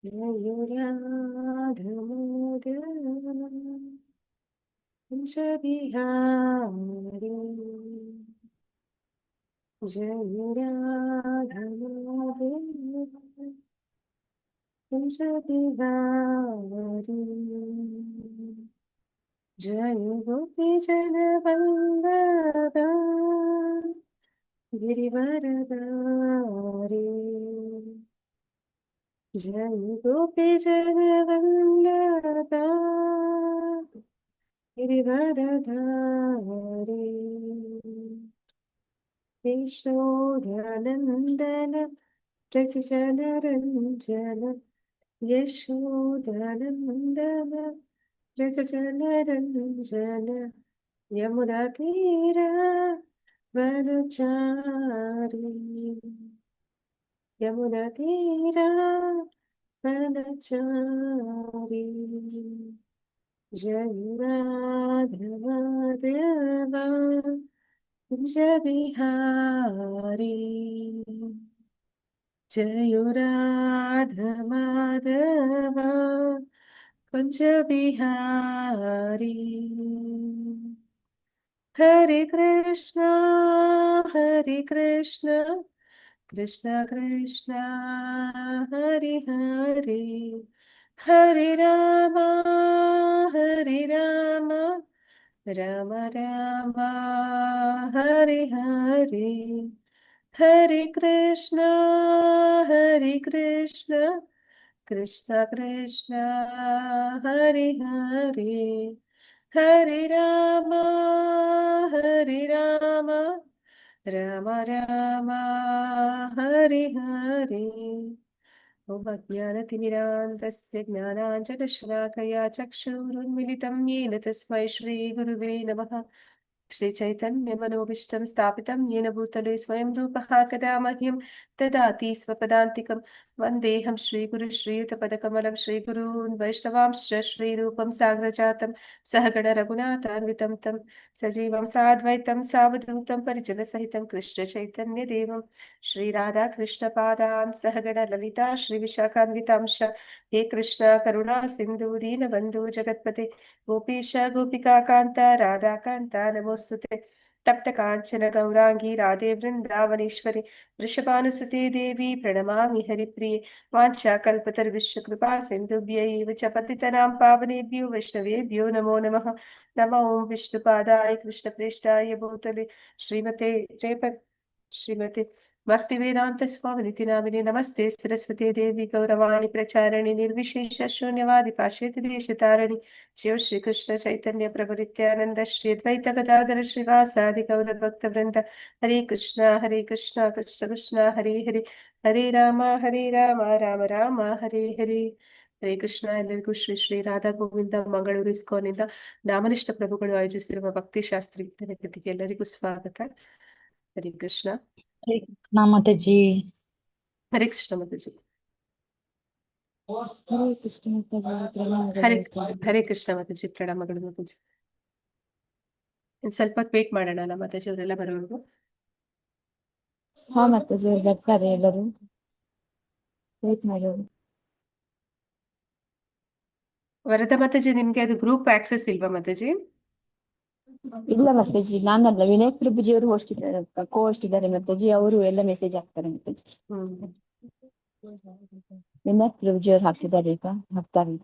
मयूराधमोदर कुंज बिहारी जयूराधमोदर कुंज बिहारी जय गोपी जन वल्लभ गिरिवरदारी जय गोपी जन वल्लभ गिरिवरधारी यशोधनन्दन व्रजजनरञ्जन यशोधनन्दन व्रजजनरञ्जन यमुनातीरा वनचारी यमुनातीरा वनचारी जय राधमाधवा कुंज बिहारी जय राधमाधवा कुंज बिहारी हरे कृष्णा कृष्ण कृष्ण हरे हरे हरे राम राम राम हरे हरे हरे कृष्ण कृष्ण कृष्ण हरे हरे हरे राम राम राम हरे हरे ॐ अज्ञानतिमिरान्धस्य ज्ञानाञ्जनशलाकया चक्षुरुन्मिलितं येन तस्मै श्रीगुरुवे नमः श्रीचैतन्यमनोभीष्टं स्थापितं येन भूतले स्वयं रूपः कदा मह्यं ददाति स्वपदान्तिकं वन्देऽहं श्रीगुरु श्रीयुतपदकमलं श्रीगुरून् वैष्णवांश्च श्रीरूपं साग्रजातं सहगण रघुनाथान्वितं तं सजीवं साद्वैतं सावधूतं परिजनसहितं कृष्णचैतन्यदेवं श्रीराधाकृष्णपादान् सहगण ललिता श्रीविशाखान्वितांश हे कृष्ण करुणा सिन्धु दीनबन्धु जगत्पते गोपीश गोपिकान्त राधाकान्त नमोऽस्तुते तप्त काञ्चन गौराङ्गी राधे वृन्दावनेश्वरि वृषभानुसुते देवी प्रणमामि हरिप्रिये वाञ्छाकल्पतरुभ्यश्च कृपा सिन्धुभ्यैव च पतितनां पावनेभ्यो वैष्णवेभ्यो नमो नमः नमो ॐ विष्णुपादाय कृष्णप्रेष्ठाय भूतले श्रीमते भक्तिवेदांत स्वामिनिति नामिने नमस्ते सरस्वती देवी गौरवाणी प्रचारिणि निर्विशेष शून्यवादि पाश्चात्य देशतारिणि शिव श्री कृष्ण चैतन्य प्रभु नित्यानंद श्री अद्वैत गदाधर श्रीवासादि गौर भक्त वृंद हरे कृष्ण कृष्ण कृष्ण हरे हरे हरे राम राम राम हरे हरे ಹರೇ ಕೃಷ್ಣ ಎಲ್ಲರಿಗೂ ಶ್ರೀ ಶ್ರೀ ರಾಧಾ ಗೋವಿಂದ ಮಂಗಳೂರು ಇಸ್ಕಾನ್ನಿಂದ ನಾಮನಿಷ್ಠ ಪ್ರಭುಗಳು ಆಯೋಜಿಸಿರುವ ಭಕ್ತಿ ಶಾಸ್ತ್ರಿ ತರಗತಿಗೆ ಎಲ್ಲರಿಗೂ ಸ್ವಾಗತ. ಹರೇ ಕೃಷ್ಣ. हरे कृष्णा माता जी। ಹರೇ ಕೃಷ್ಣ ಮಾತಾಜಿ. हरे कृष्ण माता जी, प्रणामಗಳು ಹರೇ ಮಾತಾಜಿ। ಹರೇ ಕೃಷ್ಣ ಮಾತಾಜಿ, ಪ್ರಣಾಮಗಳು ಮಾತಾಜಿ. ಇನ್ನು ಸ್ವಲ್ಪ ವೇಟ್ ಮಾಡೋಣ ಮಾತಾಜಿ ಅವರೆಲ್ಲ ಬರೋವರೆಗೂ. ಹಾ ಮಾತಾಜಿ ಅವ್ರು ಬರ್ತಾರೆ ಎಲ್ಲರೂ, ವೇಟ್ ಮಾಡೋರು. ವರದಾ ಮಾತಾಜಿ, ನಿಮ್ಗೆ ಅದು ಗ್ರೂಪ್ ಆಕ್ಸೆಸ್ ಇಲ್ವಾ ಮಾತಾಜಿ? ಇಲ್ಲ ಮಾತಾಜಿ, ನಾನಲ್ಲ, ವಿನಯ್ ಪ್ರಭುಜಿ ಅವರು ಹೋಸ್ಟ್ ಇದ್ದಾರೆ, ಕೋ ಹೋಸ್ಟ್ ಇದ್ದಾರೆ ಮಾತಾಜಿ, ಅವರು ಎಲ್ಲ ಮೆಸೇಜ್ ಹಾಕ್ತಾರೆ ಮಾತಾಜಿ. ವಿನಯ್ ಪ್ರಭುಜಿ ಅವ್ರು ಹಾಕಿದ್ದಾರೆ, ಈಗ ಹಾಕ್ತಾರೆ.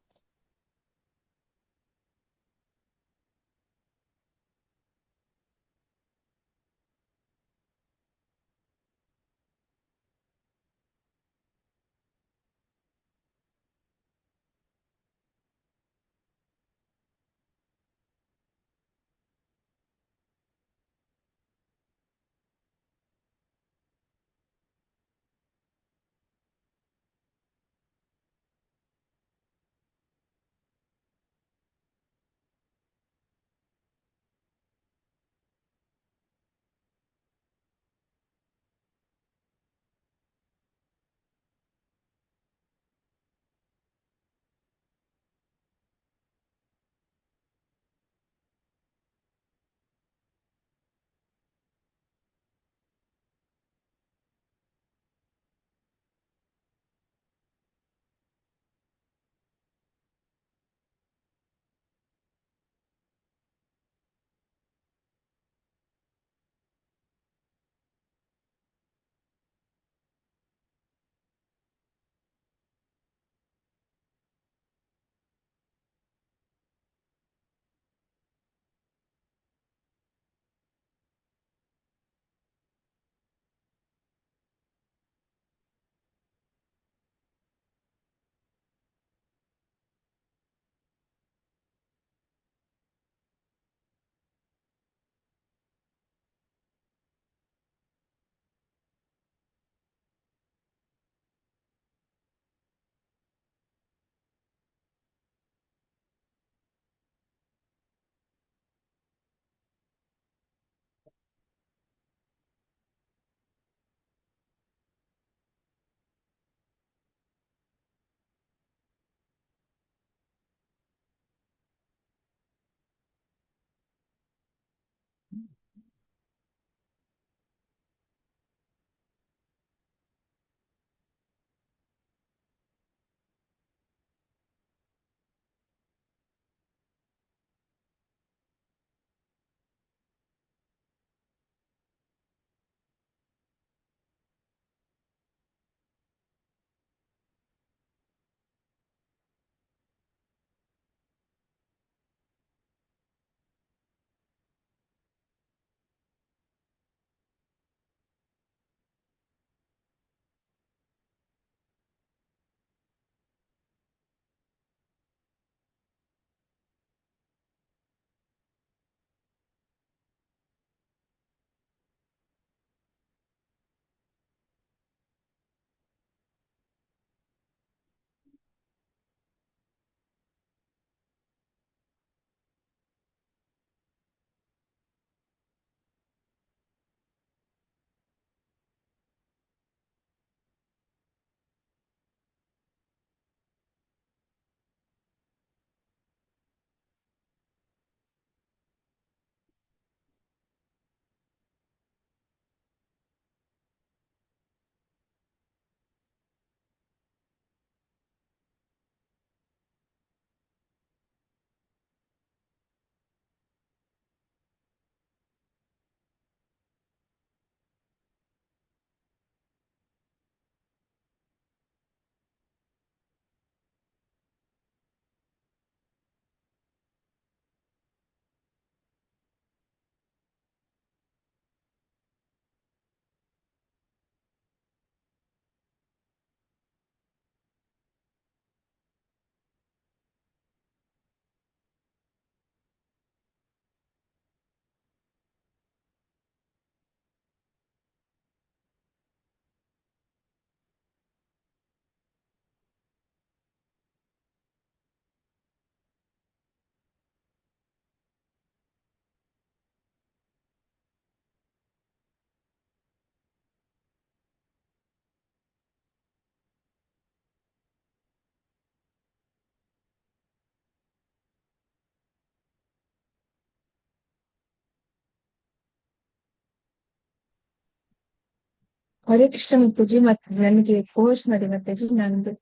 ಹರೇ ಕೃಷ್ಣ ಮಾತಾಜಿ. ಮತ್ತೆ ನನಗೆ ಕೋರ್ಸ್ ಮಾಡಿ ಮಾತಾಜಿ, ನಂದು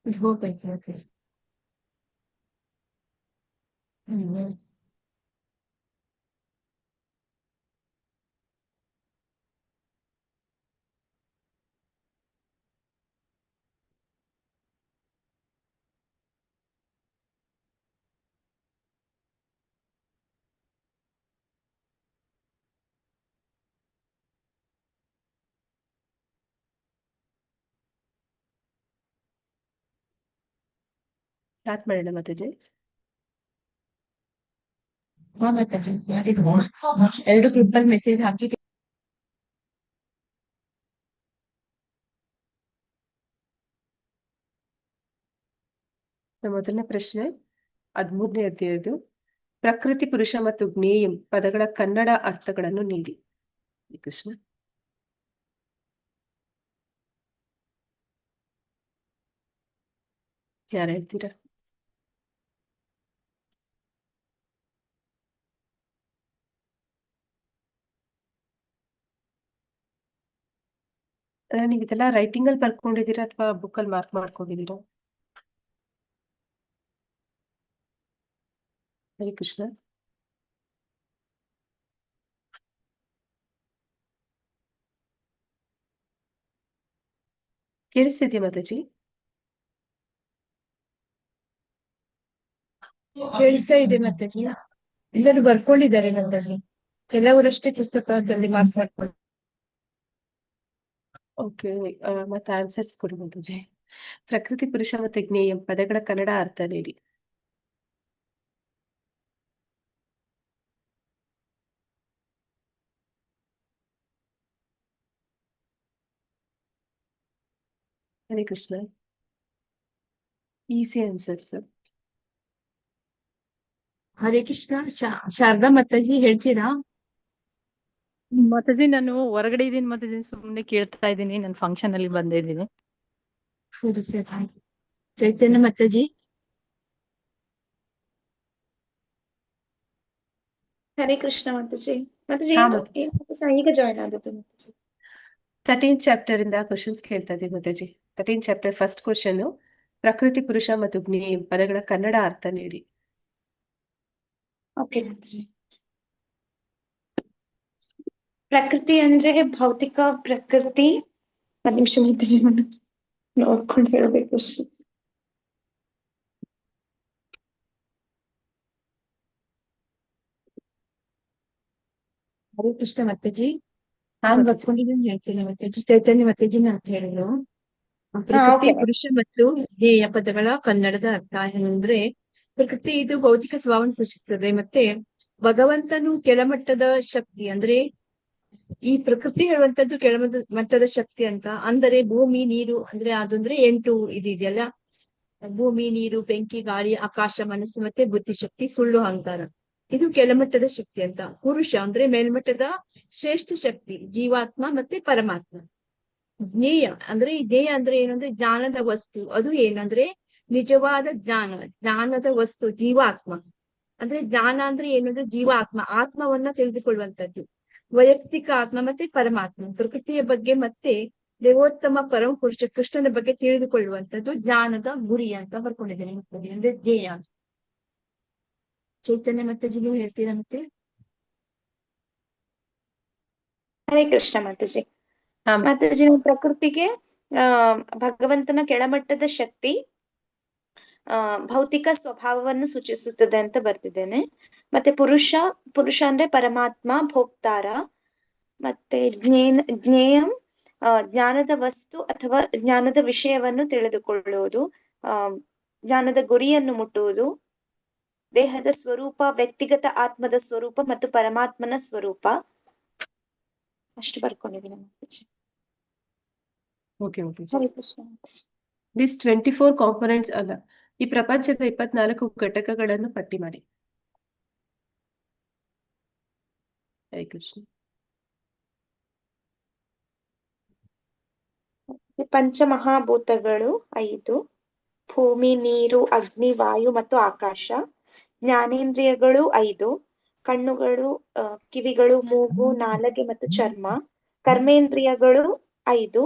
ಇದು ಹೋಗ್ಬೇಕು ಮಾತಾಜಿ. ಹ್ಮ್. ಸ್ಟಾರ್ಟ್ ಮಾಡೋಣ ಮಾತಾಜಿ. ಹಾ ಮಾತಾಜಿ ಮಾಡಿದ್ರು. 2 ಗ್ರೂಪಲ್ಲಿ ಮೆಸೇಜ್ ಹಾಕಿ. ಮೊದಲನೇ ಪ್ರಶ್ನೆ 13ನೇ ಅಧ್ಯಾಯದ್ದು ಪ್ರಕೃತಿ ಪುರುಷ ಮತ್ತು ಜ್ಞೇಯಂ ಪದಗಳ ಕನ್ನಡ ಅರ್ಥಗಳನ್ನು ನೀಡಿ. ಕೃಷ್ಣ. ಯಾರು ಹೇಳ್ತೀರಾ? ನೀವು ಇದೆಲ್ಲ ರೈಟಿಂಗ್ ಅಲ್ಲಿ ಬರ್ಕೊಂಡಿದ್ದೀರಾ ಅಥವಾ ಬುಕ್ ಅಲ್ಲಿ ಮಾರ್ಕ್ ಮಾಡ್ಕೊಂಡಿದ್ದೀರಾ? ಹರೇ ಕೃಷ್ಣ. ಕೇಳಿಸ್ತಿದ್ಯಾ ಮಾತಾಜಿ? ಕೇಳಿಸ್ತಾ ಇದೆ ಮಾತಾಜಿ. ಎಲ್ಲರೂ ಬರ್ಕೊಂಡಿದ್ದಾರೆ ನನ್ನಲ್ಲಿ. ಕೆಲವರಷ್ಟೇ ಪುಸ್ತಕದಲ್ಲಿ ಮಾರ್ಕ್ ಮಾಡ್ಕೊಂಡು. ಓಕೆ, ಮತ್ತೆ ಆನ್ಸರ್ಸ್ ಕೊಡಿ ಮಾತಾಜಿ. ಪ್ರಕೃತಿ ಪುರುಷ ಮತ್ತೆ ಜ್ಞೇಯಂ ಪದಗಳ ಕನ್ನಡ ಅರ್ಥ ನೀಡಿ. Hare Krishna. Easy answer sir. Hare Krishna. Sharada Mataji ಹೇಳ್ತೀರಾ? ಮಾತಾಜಿ ನಾನು ಹೊರಗಡೆ ಇದೀನಿ ಮಾತಾಜಿ, ಸುಮ್ನೆ ಕೇಳ್ತಾ ಇದ್ದೀನಿ. ನಾನು ಫಂಕ್ಷನ್ ಅಲ್ಲಿ ಬಂದಿದ್ದೀನಿ. ಸರಿ ಸರಿ ಆಯ್ತು. ಚೈತನ್ಯ ಮಾತಾಜಿ. ಹರೇ ಕೃಷ್ಣ ಮಾತಾಜಿ. ಮಾತಾಜಿ ಹಾ ಈಗ ಜಾಯ್ನ್ ಆದದ್ದು ಮಾತಾಜಿ. 13th ಚಾಪ್ಟರ್ ಇಂದ ಕ್ವಶನ್ಸ್ ಕೇಳ್ತಾ ಇದ್ದೀವಿ Mataji. 13th chapter first question, ಪ್ರಕೃತಿ ಪುರುಷ ಮತ್ತು ಜ್ಞೇಯಂ ಪದಗಳ ಕನ್ನಡ ಅರ್ಥ ನೀಡಿ. ಓಕೆ ಮಾತಾಜಿ. ಪ್ರಕೃತಿ ಅಂದ್ರೆ ಭೌತಿಕ ಪ್ರಕೃತಿ. ಒಂದ್ ನಿಮಿಷ ಮಾತಾಜಿ, ನಾನು ನೋಡ್ಕೊಂಡು ಹೇಳ್ಬೇಕು ಅಷ್ಟೇ. ಹರೇ ಕೃಷ್ಣ ಮಾತಾಜಿ. ಹಾ ನಾನು ಮಾತಾಜಿ. ಬರ್ಕೊಂಡಿದ್ದೀನಿ ಹೇಳ್ತೀನಿ ಮಾತಾಜಿ. ಚೈತನ್ಯ ಮಾತಾಜಿ ಅಂತ ಹೇಳಿದ್ರು. ಪ್ರಕೃತಿ okay. ಪುರುಷ ಮತ್ತು ಧ್ಯೇಯ ಪದಗಳ ಕನ್ನಡದ ಅರ್ಥ ಏನಂದ್ರೆ, ಪ್ರಕೃತಿ ಇದು ಭೌತಿಕ ಸ್ವಭಾವವನ್ನು ಸೂಚಿಸುತ್ತದೆ. ಮತ್ತೆ ಭಗವಂತನು ಕೆಳಮಟ್ಟದ ಶಕ್ತಿ, ಅಂದ್ರೆ ಈ ಪ್ರಕೃತಿ ಹೇಳುವಂತದ್ದು ಕೆಳಮಟ್ಟದ ಶಕ್ತಿ ಅಂತ. ಅಂದರೆ ಭೂಮಿ, ನೀರು, ಅಂದ್ರೆ ಅದಂದ್ರೆ 8 ಇದೆಯಲ್ಲ, ಭೂಮಿ, ನೀರು, ಬೆಂಕಿ, ಗಾಳಿ, ಆಕಾಶ, ಮನಸ್ಸು ಮತ್ತೆ ಬುದ್ಧಿಶಕ್ತಿ, ಸುಳ್ಳು, ಅಹಂಕಾರ. ಇದು ಕೆಳಮಟ್ಟದ ಶಕ್ತಿ ಅಂತ. ಪುರುಷ ಅಂದ್ರೆ ಮೇಲ್ಮಟ್ಟದ ಶ್ರೇಷ್ಠ ಶಕ್ತಿ, ಜೀವಾತ್ಮ ಮತ್ತೆ ಪರಮಾತ್ಮ. ಜ್ಞೇಯ ಅಂದ್ರೆ, ಜ್ಞೇಯ ಅಂದ್ರೆ ಏನಂದ್ರೆ ಜ್ಞಾನದ ವಸ್ತು. ಅದು ಏನಂದ್ರೆ ನಿಜವಾದ ಜ್ಞಾನ, ಜ್ಞಾನದ ವಸ್ತು, ಜೀವಾತ್ಮ. ಅಂದ್ರೆ ಜ್ಞಾನ ಅಂದ್ರೆ ಏನಂದ್ರೆ ಜೀವಾತ್ಮ, ಆತ್ಮವನ್ನ ತಿಳಿದುಕೊಳ್ಳುವಂತದ್ದು. ವೈಯಕ್ತಿಕ ಆತ್ಮ ಮತ್ತೆ ಪರಮಾತ್ಮ, ಪ್ರಕೃತಿಯ ಬಗ್ಗೆ ಮತ್ತೆ ದೇವೋತ್ತಮ ಪರಮ ಪುರುಷ ಕೃಷ್ಣನ ಬಗ್ಗೆ ತಿಳಿದುಕೊಳ್ಳುವಂತದ್ದು ಜ್ಞಾನದ ಗುರಿ ಅಂತ ಬರ್ಕೊಂಡಿದ್ದೇನೆ ಮಾತಾಜಿ. ಅಂದ್ರೆ ಧ್ಯೇಯ. ಚೈತನ್ಯ ಮಾತಾಜಿ ನೀವು ಹೇಳ್ತೀರಾ ಮತ್ತೆ? ಹರೇ ಕೃಷ್ಣ ಮಾತಾಜಿ. ಹಾ ಮಾತಾಜಿ, ಪ್ರಕೃತಿಗೆ ಭಗವಂತನ ಕೆಳಮಟ್ಟದ ಶಕ್ತಿ, ಭೌತಿಕ ಸ್ವಭಾವವನ್ನು ಸೂಚಿಸುತ್ತದೆ ಅಂತ ಬರ್ತಿದ್ದೇನೆ. ಮತ್ತೆ ಪುರುಷ ಅಂದ್ರೆ ಪರಮಾತ್ಮ, ಭೋಕ್ತಾರ. ಮತ್ತೆ ಜ್ಞೇಯಂ ಜ್ಞಾನದ ವಸ್ತು ಅಥವಾ ಜ್ಞಾನದ ವಿಷಯವನ್ನು ತಿಳಿದುಕೊಳ್ಳುವುದು, ಜ್ಞಾನದ ಗುರಿಯನ್ನು ಮುಟ್ಟುವುದು. ದೇಹದ ಸ್ವರೂಪ ವ್ಯಕ್ತಿಗತ ಆತ್ಮದ ಸ್ವರೂಪ ಮತ್ತು ಪರಮಾತ್ಮನ ಸ್ವರೂಪ. ಅಷ್ಟು ಬರ್ಕೊಂಡಿದ್ದೀನಿ Mataji. Okay Mataji. Hare Krishna Mataji. This 24 components ಅಲ್ಲ, ಈ ಪ್ರಪಂಚದ 24 ಘಟಕಗಳನ್ನು ಪಟ್ಟಿ ಮಾಡಿ. ಹರೇ ಕೃಷ್ಣ. ಪಂಚಮಹಾಭೂತಗಳು 5: ಭೂಮಿ, ನೀರು, ಅಗ್ನಿ, ವಾಯು ಮತ್ತು ಆಕಾಶ. ಜ್ಞಾನೇಂದ್ರಿಯಗಳು 5: ಕಣ್ಣುಗಳು, ಕಿವಿಗಳು, ಮೂಗು, ನಾಲಗೆ ಮತ್ತು ಚರ್ಮ. ಕರ್ಮೇಂದ್ರಿಯಗಳು 5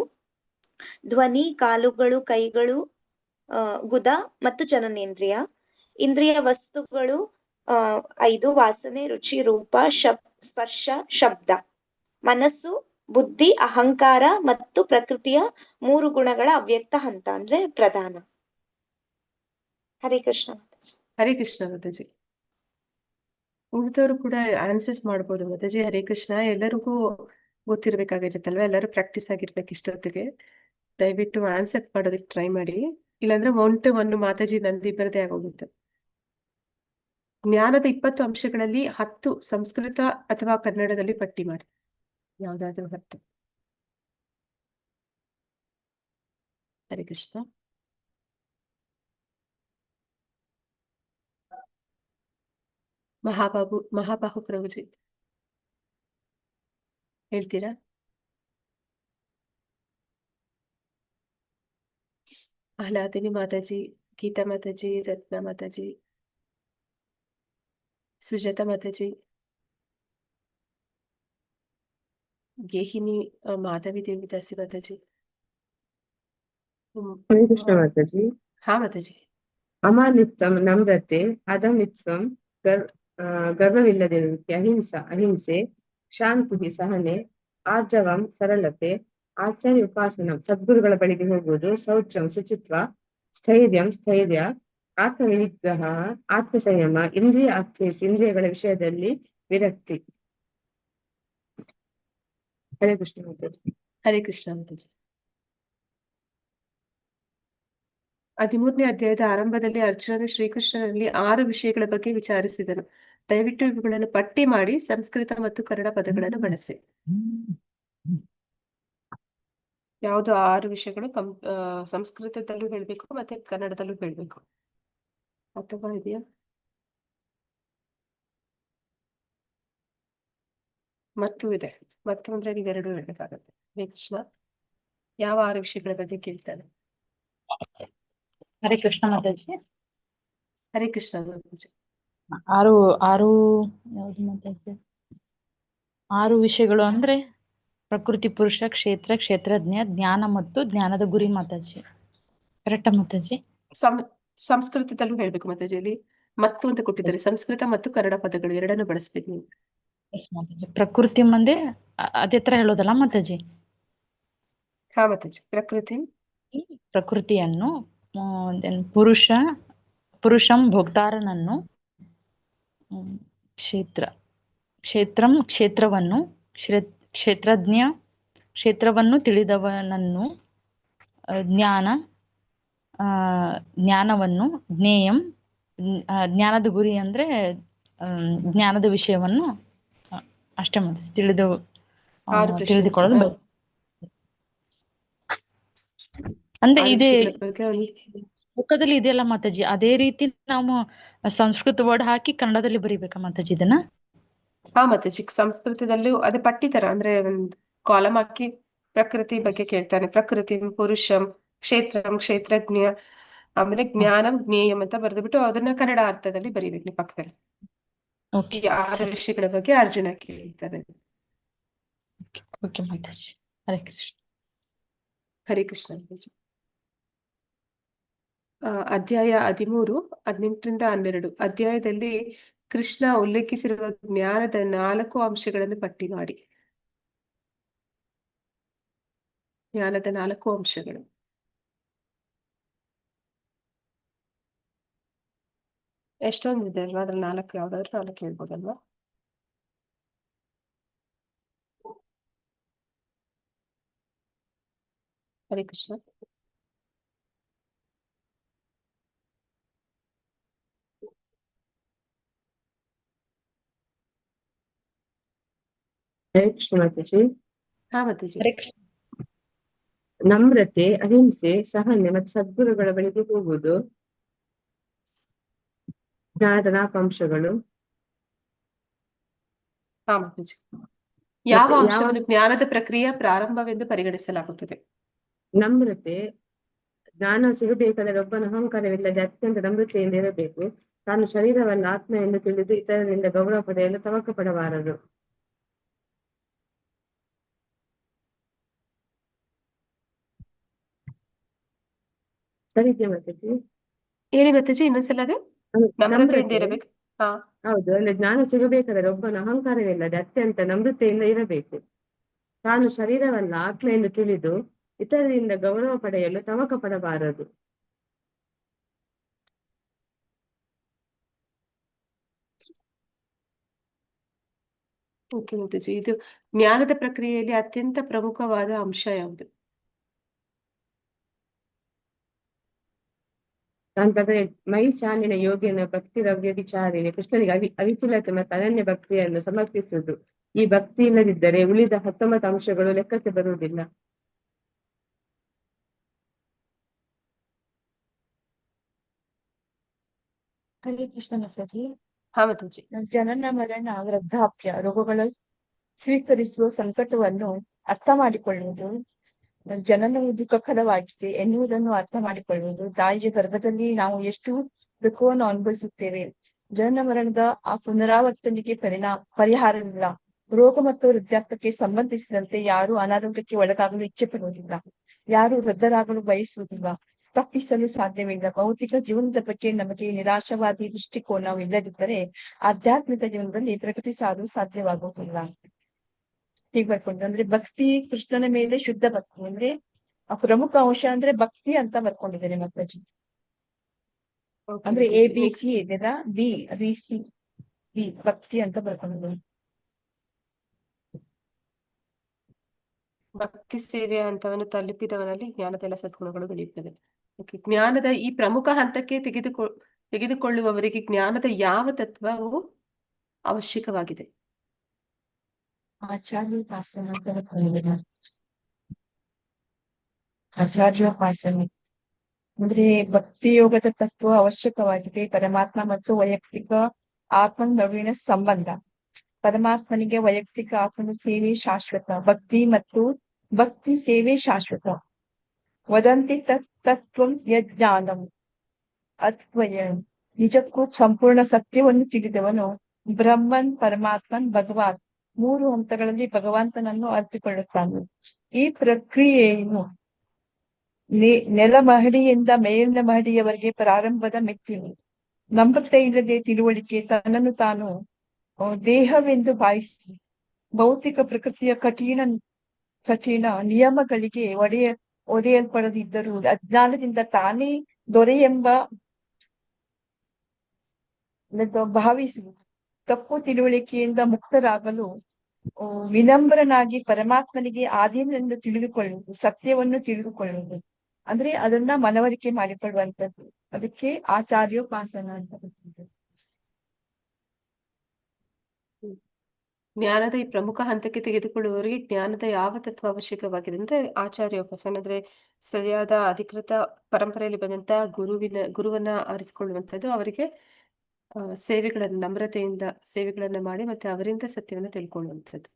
ಧ್ವನಿ, ಕಾಲುಗಳು, ಕೈಗಳು, ಗುದ ಮತ್ತು ಜನನೇಂದ್ರಿಯ. ಇಂದ್ರಿಯ ವಸ್ತುಗಳು 5 ವಾಸನೆ, ರುಚಿ, ರೂಪ, ಸ್ಪರ್ಶ, ಶಬ್ದ. ಮನಸ್ಸು, ಬುದ್ಧಿ, ಅಹಂಕಾರ ಮತ್ತು ಪ್ರಕೃತಿಯ 3 ಗುಣಗಳ ಅವ್ಯಕ್ತ ಹಂತ ಅಂದ್ರೆ ಪ್ರಧಾನ. ಹರೇ ಕೃಷ್ಣ ಮಾತಾಜಿ. ಹರೇ ಕೃಷ್ಣ ಮಾತಾಜಿ. ಉಳಿದವರು ಕೂಡ ಆನ್ಸರ್ಸ್ ಮಾಡ್ಬೋದು ಮಾತಾಜಿ. ಹರೇ ಕೃಷ್ಣ. ಎಲ್ಲರಿಗೂ ಗೊತ್ತಿರ್ಬೇಕಾಗಿರುತ್ತಲ್ವಾ, ಎಲ್ಲರೂ ಪ್ರಾಕ್ಟೀಸ್ ಆಗಿರ್ಬೇಕು ಇಷ್ಟೊತ್ತಿಗೆ. ದಯವಿಟ್ಟು ಆನ್ಸರ್ ಮಾಡೋದಕ್ಕೆ ಟ್ರೈ ಮಾಡಿ, ಇಲ್ಲಾಂದ್ರೆ 1 to 1 ಮಾತಾಜಿ ನಂದಿಬ್ಬರದೇ ಆಗೋಗುತ್ತೆ. ಜ್ಞಾನದ 20 ಅಂಶಗಳಲ್ಲಿ 10 ಸಂಸ್ಕೃತ ಅಥವಾ ಕನ್ನಡದಲ್ಲಿ ಪಟ್ಟಿ ಮಾಡಿ, ಯಾವ್ದಾದ್ರು 10. ಹರೇ ಕೃಷ್ಣ. ಮಹಾಬಾಹು ಪ್ರಭುಜಿ ಹೇಳ್ತೀರಾ? ಆಹ್ಲಾದಿನಿ ಮಾತಾಜಿ, ಗೀತಾ ಮಾತಾಜಿ, ರತ್ನ ಮಾತಾಜಿ, ಸುಜಾತ ಮಾತಾಜಿ, ಗೇಹಿನಿ, ಮಾಧವಿ ದೇವಿದಾಸಿ ಮಾತಾಜಿ. ಹರೇ ಕೃಷ್ಣ ಮಾತಾಜಿ. ಹಾ ಮಾತಾಜಿ. ಅಮಾನಿತ್ವಂ ನಮ್ರತೆ, ಅದಮಿತ್ವಂ ಗರ್ವವಿಲ್ಲದಿರುವಿಕೆ, ಅಹಿಂಸೆ, ಶಾಂತಿ ಸಹನೆ, ಆರ್ಜವಂ ಸರಳತೆ, ಆಚಾರ್ಯ ಉಪಾಸನಂ ಸದ್ಗುರುಗಳ ಬಳಿಗೆ ಹೋಗುವುದು, ಶೌಚಂ ಶುಚಿತ್ವ, ಸ್ಥೈರ್ಯ, ಆತ್ಮವಿನಿಗ್ರಹ, ಆತ್ಮಸಂಯಮ, ಇಂದ್ರಿಯ ಅರ್ಥೈಸಿ ಇಂದ್ರಿಯಗಳ ವಿಷಯದಲ್ಲಿ ವಿರಕ್ತಿ. ಹರೇ ಕೃಷ್ಣ ಮಾತಾಜಿ. ಹರೇ ಕೃಷ್ಣ ಮಾತಾಜಿ. 13ನೇ ಅಧ್ಯಾಯದ ಆರಂಭದಲ್ಲಿ ಅರ್ಜುನನು ಶ್ರೀಕೃಷ್ಣನಲ್ಲಿ 6 ವಿಷಯಗಳ ಬಗ್ಗೆ ವಿಚಾರಿಸಿದನು. ದಯವಿಟ್ಟು ಇವುಗಳನ್ನು ಪಟ್ಟಿ ಮಾಡಿ ಸಂಸ್ಕೃತ ಮತ್ತು ಕನ್ನಡ ಪದಗಳನ್ನು ಬಳಸಿ. ಯಾವುದು 6 ವಿಷಯಗಳು ಸಂಸ್ಕೃತದಲ್ಲೂ ಹೇಳ್ಬೇಕು ಮತ್ತೆ ಕನ್ನಡದಲ್ಲೂ ಹೇಳ್ಬೇಕು ಅಥವಾ ಇದೆಯಾ? ಮತ್ತು ಇದೆ. ಮತ್ತು ಅಂದ್ರೆ ನೀವೆರಡು ಹೇಳ್ಬೇಕಾಗತ್ತೆ. ಹರೇ ಕೃಷ್ಣ. ಯಾವ 6 ವಿಷಯಗಳ ಬಗ್ಗೆ ಕೇಳ್ತಾನೆ? ಹರೇ ಕೃಷ್ಣ ಮಾತಾಜಿ. ಹರೇ ಕೃಷ್ಣ ಗುರೂಜಿ. ಆರು ಯಾವ್ದು ಮಾತಾಡ್ತೀವಿ? 6 ವಿಷಯಗಳು ಅಂದ್ರೆ ಪ್ರಕೃತಿ, ಪುರುಷ, ಕ್ಷೇತ್ರ, ಕ್ಷೇತ್ರಜ್ಞ, ಜ್ಞಾನ ಮತ್ತು ಜ್ಞಾನದ ಗುರಿ ಮಾತಾಜಿ. ಕರೆಕ್ಟಾ ಮಾತಾಜಿ? ಸಂಸ್ಕೃತದಲ್ಲೂ ಹೇಳ್ಬೇಕು ಮಾತಾಜಿ. ಅಲ್ಲಿ ಮತ್ತು ಅಂತ ಕೊಟ್ಟಿದ್ದಾರೆ. ಸಂಸ್ಕೃತ ಮತ್ತು ಕನ್ನಡ ಪದಗಳು ಎರಡನ್ನು ಬಳಸ್ಬೇಕು ನೀವು. ಮಾತಾಜಿ ಪ್ರಕೃತಿ ಮಂದೆ ಅದೇ ತರ ಹೇಳೋದಲ್ಲ ಮಾತಾಜಿ? ಹಾ ಮಾತಾಜಿ. ಪ್ರಕೃತಿಯನ್ನು, ಪುರುಷಂ ಭೋಕ್ತಾರನನ್ನು, ಕ್ಷೇತ್ರವನ್ನು, ಕ್ಷೇತ್ರವನ್ನು ತಿಳಿದವನನ್ನು, ಜ್ಞಾನವನ್ನು, ಜ್ಞಾನದ ಗುರಿ ಅಂದ್ರೆ ಜ್ಞಾನದ ವಿಷಯವನ್ನು ಅಷ್ಟೇ ಮಾತಾಜಿ. ತಿಳಿದುಕೊಳ್ಳೋದು ಅಂದ್ರೆ ಇದೆ ಬುಕ್ಕದಲ್ಲಿ ಇದೆಯಲ್ಲ ಮಾತಾಜಿ. ಅದೇ ರೀತಿ ನಾವು ಸಂಸ್ಕೃತ ವರ್ಡ್ ಹಾಕಿ ಕನ್ನಡದಲ್ಲಿ ಬರೀಬೇಕಾ ಮಾತಾಜಿ ಇದನ್ನ? ಹಾ ಮಾತಾಜಿ. ಸಂಸ್ಕೃತದಲ್ಲೂ ಅದೇ ಪಟ್ಟಿ ತರ, ಅಂದ್ರೆ ಒಂದು ಕಾಲಮ್ ಹಾಕಿ ಪ್ರಕೃತಿ ಬಗ್ಗೆ ಕೇಳ್ತಾನೆ. ಪ್ರಕೃತಿ, ಪುರುಷಂ, ಕ್ಷೇತ್ರಂ, ಕ್ಷೇತ್ರಜ್ಞ, ಆಮೇಲೆ ಜ್ಞಾನಂ, ಜ್ಞೇಯಂ ಅಂತ ಬರೆದ್ಬಿಟ್ಟು ಅದನ್ನ ಕನ್ನಡ ಅರ್ಥದಲ್ಲಿ ಬರೀಬೇಕು ನೀವು ಪಕ್ಕದಲ್ಲಿ. ಈ 6 ವಿಷಯಗಳ ಬಗ್ಗೆ ಅರ್ಜುನ ಕೇಳ್ತಾನೆ. ಓಕೆ ಮಾತಾಜಿ. ಹರೇ ಕೃಷ್ಣ. ಹರೇ ಕೃಷ್ಣ ಮಾತಾಜಿ. ಅಧ್ಯಾಯ 13, 18ರಿಂದ 12 ಅಧ್ಯಾಯದಲ್ಲಿ ಕೃಷ್ಣ ಉಲ್ಲೇಖಿಸಿರುವ ಜ್ಞಾನದ 4 ಅಂಶಗಳನ್ನು ಪಟ್ಟಿ ಮಾಡಿ. ಜ್ಞಾನದ 4 ಅಂಶಗಳು. ಎಷ್ಟೊಂದಿದೆ ಅಲ್ವಾ? ಅದ್ರಲ್ಲಿ 4 ಯಾವ್ದಾದ್ರು 4 ಹೇಳ್ಬೋದಲ್ವಾ? ಹರೇ ಕೃಷ್ಣ. ಹರೇ ಕೃಷ್ಣ ಮಾತಾಜಿ. ಹಾ ಮಾತಾಜಿ. ನಮ್ರತೆ, ಅಹಿಂಸೆ, ಸಹನೆ ಮತ್ತು ಸದ್ಗುರುಗಳ ಬಳಿಗೆ ಹೋಗುವುದು, ಜ್ಞಾನದ 4 ಅಂಶಗಳು. ಹಾ ಮಾತಾಜಿ. ಯಾವ ಅಂಶವನ್ನು ಜ್ಞಾನದ ಪ್ರಕ್ರಿಯೆಯ ಪ್ರಾರಂಭವೆಂದು ಪರಿಗಣಿಸಲಾಗುತ್ತದೆ? ನಮ್ರತೆ. ಜ್ಞಾನ ಸಿಗಬೇಕಾದರೆ ಒಬ್ಬನ ಅಹಂಕಾರವಿಲ್ಲದೆ ಅತ್ಯಂತ ನಮ್ರತೆಯಿಂದ ಇರಬೇಕು. ತಾನು ಶರೀರವಲ್ಲ ಆತ್ಮ ಎಂದು ತಿಳಿದು ಇತರರಿಂದ ಗೌರವ ಪಡೆಯಲು ತವಕ ಪಡಬಾರದು. ಸರಿ ಇದೆಯಾ ಮಾತಾಜಿ? ಹೇಳಿ ಮಾತಾಜಿ ಇನ್ನೊಂದ್ಸಲ ಅದು ನಮ್ರತೆಯಿಂದ ನಮ್ರತೆ ಇರಬೇಕು. ಹಾ, ಹೌದು, ಅಂದ್ರೆ ಜ್ಞಾನ ಸಿಗಬೇಕಾದರೆ ಒಬ್ಬನ ಅಹಂಕಾರವಿಲ್ಲದೆ ಅತ್ಯಂತ ನಮ್ರತೆಯಿಂದ ಇರಬೇಕು. ತಾನು ಶರೀರವಲ್ಲ ಆತ್ಮ ಎಂದು ತಿಳಿದು ಇತರರಿಂದ ಗೌರವ ಪಡೆಯಲು ತವಕ ಪಡಬಾರದು. ಓಕೆ ಮಾತಾಜಿ. ಇದು ಜ್ಞಾನದ ಪ್ರಕ್ರಿಯೆಯಲ್ಲಿ ಅತ್ಯಂತ ಪ್ರಮುಖವಾದ ಅಂಶ ಯಾವುದು? ನನ್ನ ಪ್ರಕಾರ ಮೈ ಶಾಲಿನ ಯೋಗಿನ ಭಕ್ತಿ ರವ್ಯ ವಿಚಾರಿಣಿ ಕೃಷ್ಣನಿಗೆ ಅವಿಚಲತೆ ಮತ್ತು ಅನನ್ಯ ಭಕ್ತಿಯನ್ನು ಸಮರ್ಪಿಸುವುದು. ಈ ಭಕ್ತಿ ಇಲ್ಲದಿದ್ದರೆ ಉಳಿದ 19 ಅಂಶಗಳು ಲೆಕ್ಕಕ್ಕೆ ಬರುವುದಿಲ್ಲ. ಹರೇ ಕೃಷ್ಣ ಮಾತಾಜಿ. ಹಾ ಮಾತಾಜಿ. ಜನನ ಮರಣ ವೃದ್ಧಾಪ್ಯ ರೋಗಗಳ ಸ್ವೀಕರಿಸುವ ಸಂಕಟವನ್ನು ಅರ್ಥ ಮಾಡಿಕೊಳ್ಳುವುದು, ಜನನವು ದುಃಖಕರವಾಗಿದೆ ಎನ್ನುವುದನ್ನು ಅರ್ಥ ಮಾಡಿಕೊಳ್ಳುವುದು, ತಾಯಿಯ ಗರ್ಭದಲ್ಲಿ ನಾವು ಎಷ್ಟು ದುಃಖವನ್ನು ಅನುಭವಿಸುತ್ತೇವೆ, ಜನನ ಮರಣದ ಆ ಪುನರಾವರ್ತನೆಗೆ ಪರಿಹಾರವಿಲ್ಲ, ರೋಗ ಮತ್ತು ವೃದ್ಧಾಪ್ಯಕ್ಕೆ ಸಂಬಂಧಿಸಿದಂತೆ ಯಾರು ಅನಾರೋಗ್ಯಕ್ಕೆ ಒಳಗಾಗಲು ಇಚ್ಛೆ ಪಡುವುದಿಲ್ಲ, ಯಾರು ವೃದ್ಧರಾಗಲು ಬಯಸುವುದಿಲ್ಲ, ತಪ್ಪಿಸಲು ಸಾಧ್ಯವಿಲ್ಲ. ಭೌತಿಕ ಜೀವನದ ಬಗ್ಗೆ ನಮಗೆ ನಿರಾಶವಾದಿ ದೃಷ್ಟಿಕೋನವಿಲ್ಲದಿದ್ದರೆ ಆಧ್ಯಾತ್ಮಿಕ ಜೀವನದಲ್ಲಿ ಪ್ರಗತಿ ಸಾಧಲು ಸಾಧ್ಯವಾಗುವುದಿಲ್ಲ. ಹೀಗೆ ಬರ್ಕೊಂಡು ಅಂದ್ರೆ ಭಕ್ತಿ ಕೃಷ್ಣನ ಮೇಲೆ ಶುದ್ಧ ಭಕ್ತಿ ಅಂದ್ರೆ ಆ ಪ್ರಮುಖ ಅಂಶ ಅಂದ್ರೆ ಭಕ್ತಿ ಅಂತ ಬರ್ಕೊಂಡಿದ್ದೇನೆ ಮಾತಾಜಿ. ಅಂದ್ರೆ ABC ಇದೆಲ್ಲ ಬಿ ಭಕ್ತಿ ಅಂತ ಬರ್ಕೊಂಡಿದ್ದೇನೆ. ಭಕ್ತಿ ಸೇವೆಯ ಹಂತವನ್ನು ತಲುಪಿದವನಲ್ಲಿ ಜ್ಞಾನದ ಸದ್ಗುಣಗಳು ಬೆಳೆಯುತ್ತವೆ. ಓಕೆ, ಜ್ಞಾನದ ಈ ಪ್ರಮುಖ ಹಂತಕ್ಕೆ ತೆಗೆದುಕೊಳ್ಳುವವರಿಗೆ ಜ್ಞಾನದ ಯಾವ ತತ್ವವು ಅವಶ್ಯಕವಾಗಿದೆ? ಆಚಾರ್ಯೋಪಾಸನ ಅಂತ ಬರ್ಕೊಂಡಿದ್ದೇನೆ. ಆಚಾರ್ಯೋಪಾಸನೆ ಅಂದ್ರೆ ಭಕ್ತಿ ಯೋಗದ ತತ್ವ ಅವಶ್ಯಕವಾಗಿದೆ. ಪರಮಾತ್ಮ ಮತ್ತು ವೈಯಕ್ತಿಕ ಆತ್ಮನ ನಡುವಿನ ಸಂಬಂಧ. ಪರಮಾತ್ಮನಿಗೆ ವೈಯಕ್ತಿಕ ಆತ್ಮನ ಸೇವೆ ಶಾಶ್ವತ, ಭಕ್ತಿ ಮತ್ತು ಭಕ್ತಿ ಸೇವೆ ಶಾಶ್ವತ. ವದಂತಿ ತತ್ವಂ ಯಜ್ಞಾನಂ ಅದ್ವಯ. ನಿಜಕ್ಕೂ ಸಂಪೂರ್ಣ ಸತ್ಯವನ್ನು ತಿಳಿದವನು ಬ್ರಹ್ಮನ್, ಪರಮಾತ್ಮನ್, ಭಗವಾನ್ 3 ಹಂತಗಳಲ್ಲಿ ಭಗವಂತನನ್ನು ಅರಿತುಕೊಳ್ಳುತ್ತಾನೆ. ಈ ಪ್ರಕ್ರಿಯೆಯನ್ನು ನೆಲ ಮಹಡಿಯಿಂದ ಮೇಲಿನ ಮಹಡಿಯವರೆಗೆ ಪ್ರಾರಂಭದ ಮೆಟ್ಟಿಲು. ನಂಬತೆ ಇಲ್ಲದೆ ತಿಳುವಳಿಕೆ ತನ್ನನ್ನು ತಾನು ದೇಹವೆಂದು ಭಾವಿಸಿ ಭೌತಿಕ ಪ್ರಕೃತಿಯ ಕಠಿಣ ನಿಯಮಗಳಿಗೆ ಒಡೆಯಲ್ಪಡದಿದ್ದರೂ ಅಜ್ಞಾನದಿಂದ ತಾನೇ ದೊರೆ ಎಂಬ ಭಾವಿಸಿ ತಪ್ಪು ತಿಳುವಳಿಕೆಯಿಂದ ಮುಕ್ತರಾಗಲು ವಿನಮ್ರನಾಗಿ ಪರಮಾತ್ಮನಿಗೆ ಆಧೀನವನ್ನು ತಿಳಿದುಕೊಳ್ಳುವುದು, ಸತ್ಯವನ್ನು ತಿಳಿದುಕೊಳ್ಳುವುದು ಅಂದ್ರೆ ಅದನ್ನ ಮನವರಿಕೆ ಮಾಡಿಕೊಳ್ಳುವಂಥದ್ದು. ಅದಕ್ಕೆ ಆಚಾರ್ಯೋಪಾಸನ ಅಂತ ಬರ್ತದೆ. ಜ್ಞಾನದ ಈ ಪ್ರಮುಖ ಹಂತಕ್ಕೆ ತೆಗೆದುಕೊಳ್ಳುವವರಿಗೆ ಜ್ಞಾನದ ಯಾವ ತತ್ವ ಅವಶ್ಯಕವಾಗಿದೆ ಅಂದ್ರೆ ಆಚಾರ್ಯೋಪಾಸನ ಅಂದ್ರೆ ಸರಿಯಾದ ಅಧಿಕೃತ ಪರಂಪರೆಯಲ್ಲಿ ಬಂದಂತ ಗುರುವನ್ನ ಆರಿಸಿಕೊಳ್ಳುವಂಥದ್ದು. ಅವರಿಗೆ ನಮ್ರತೆಯಿಂದ ಸೇವೆಗಳನ್ನ ಮಾಡಿ ಮತ್ತೆ ಅವರಿಂದ ಸತ್ಯವನ್ನ ತಿಳ್ಕೊಳ್ಳುವಂಥದ್ದು.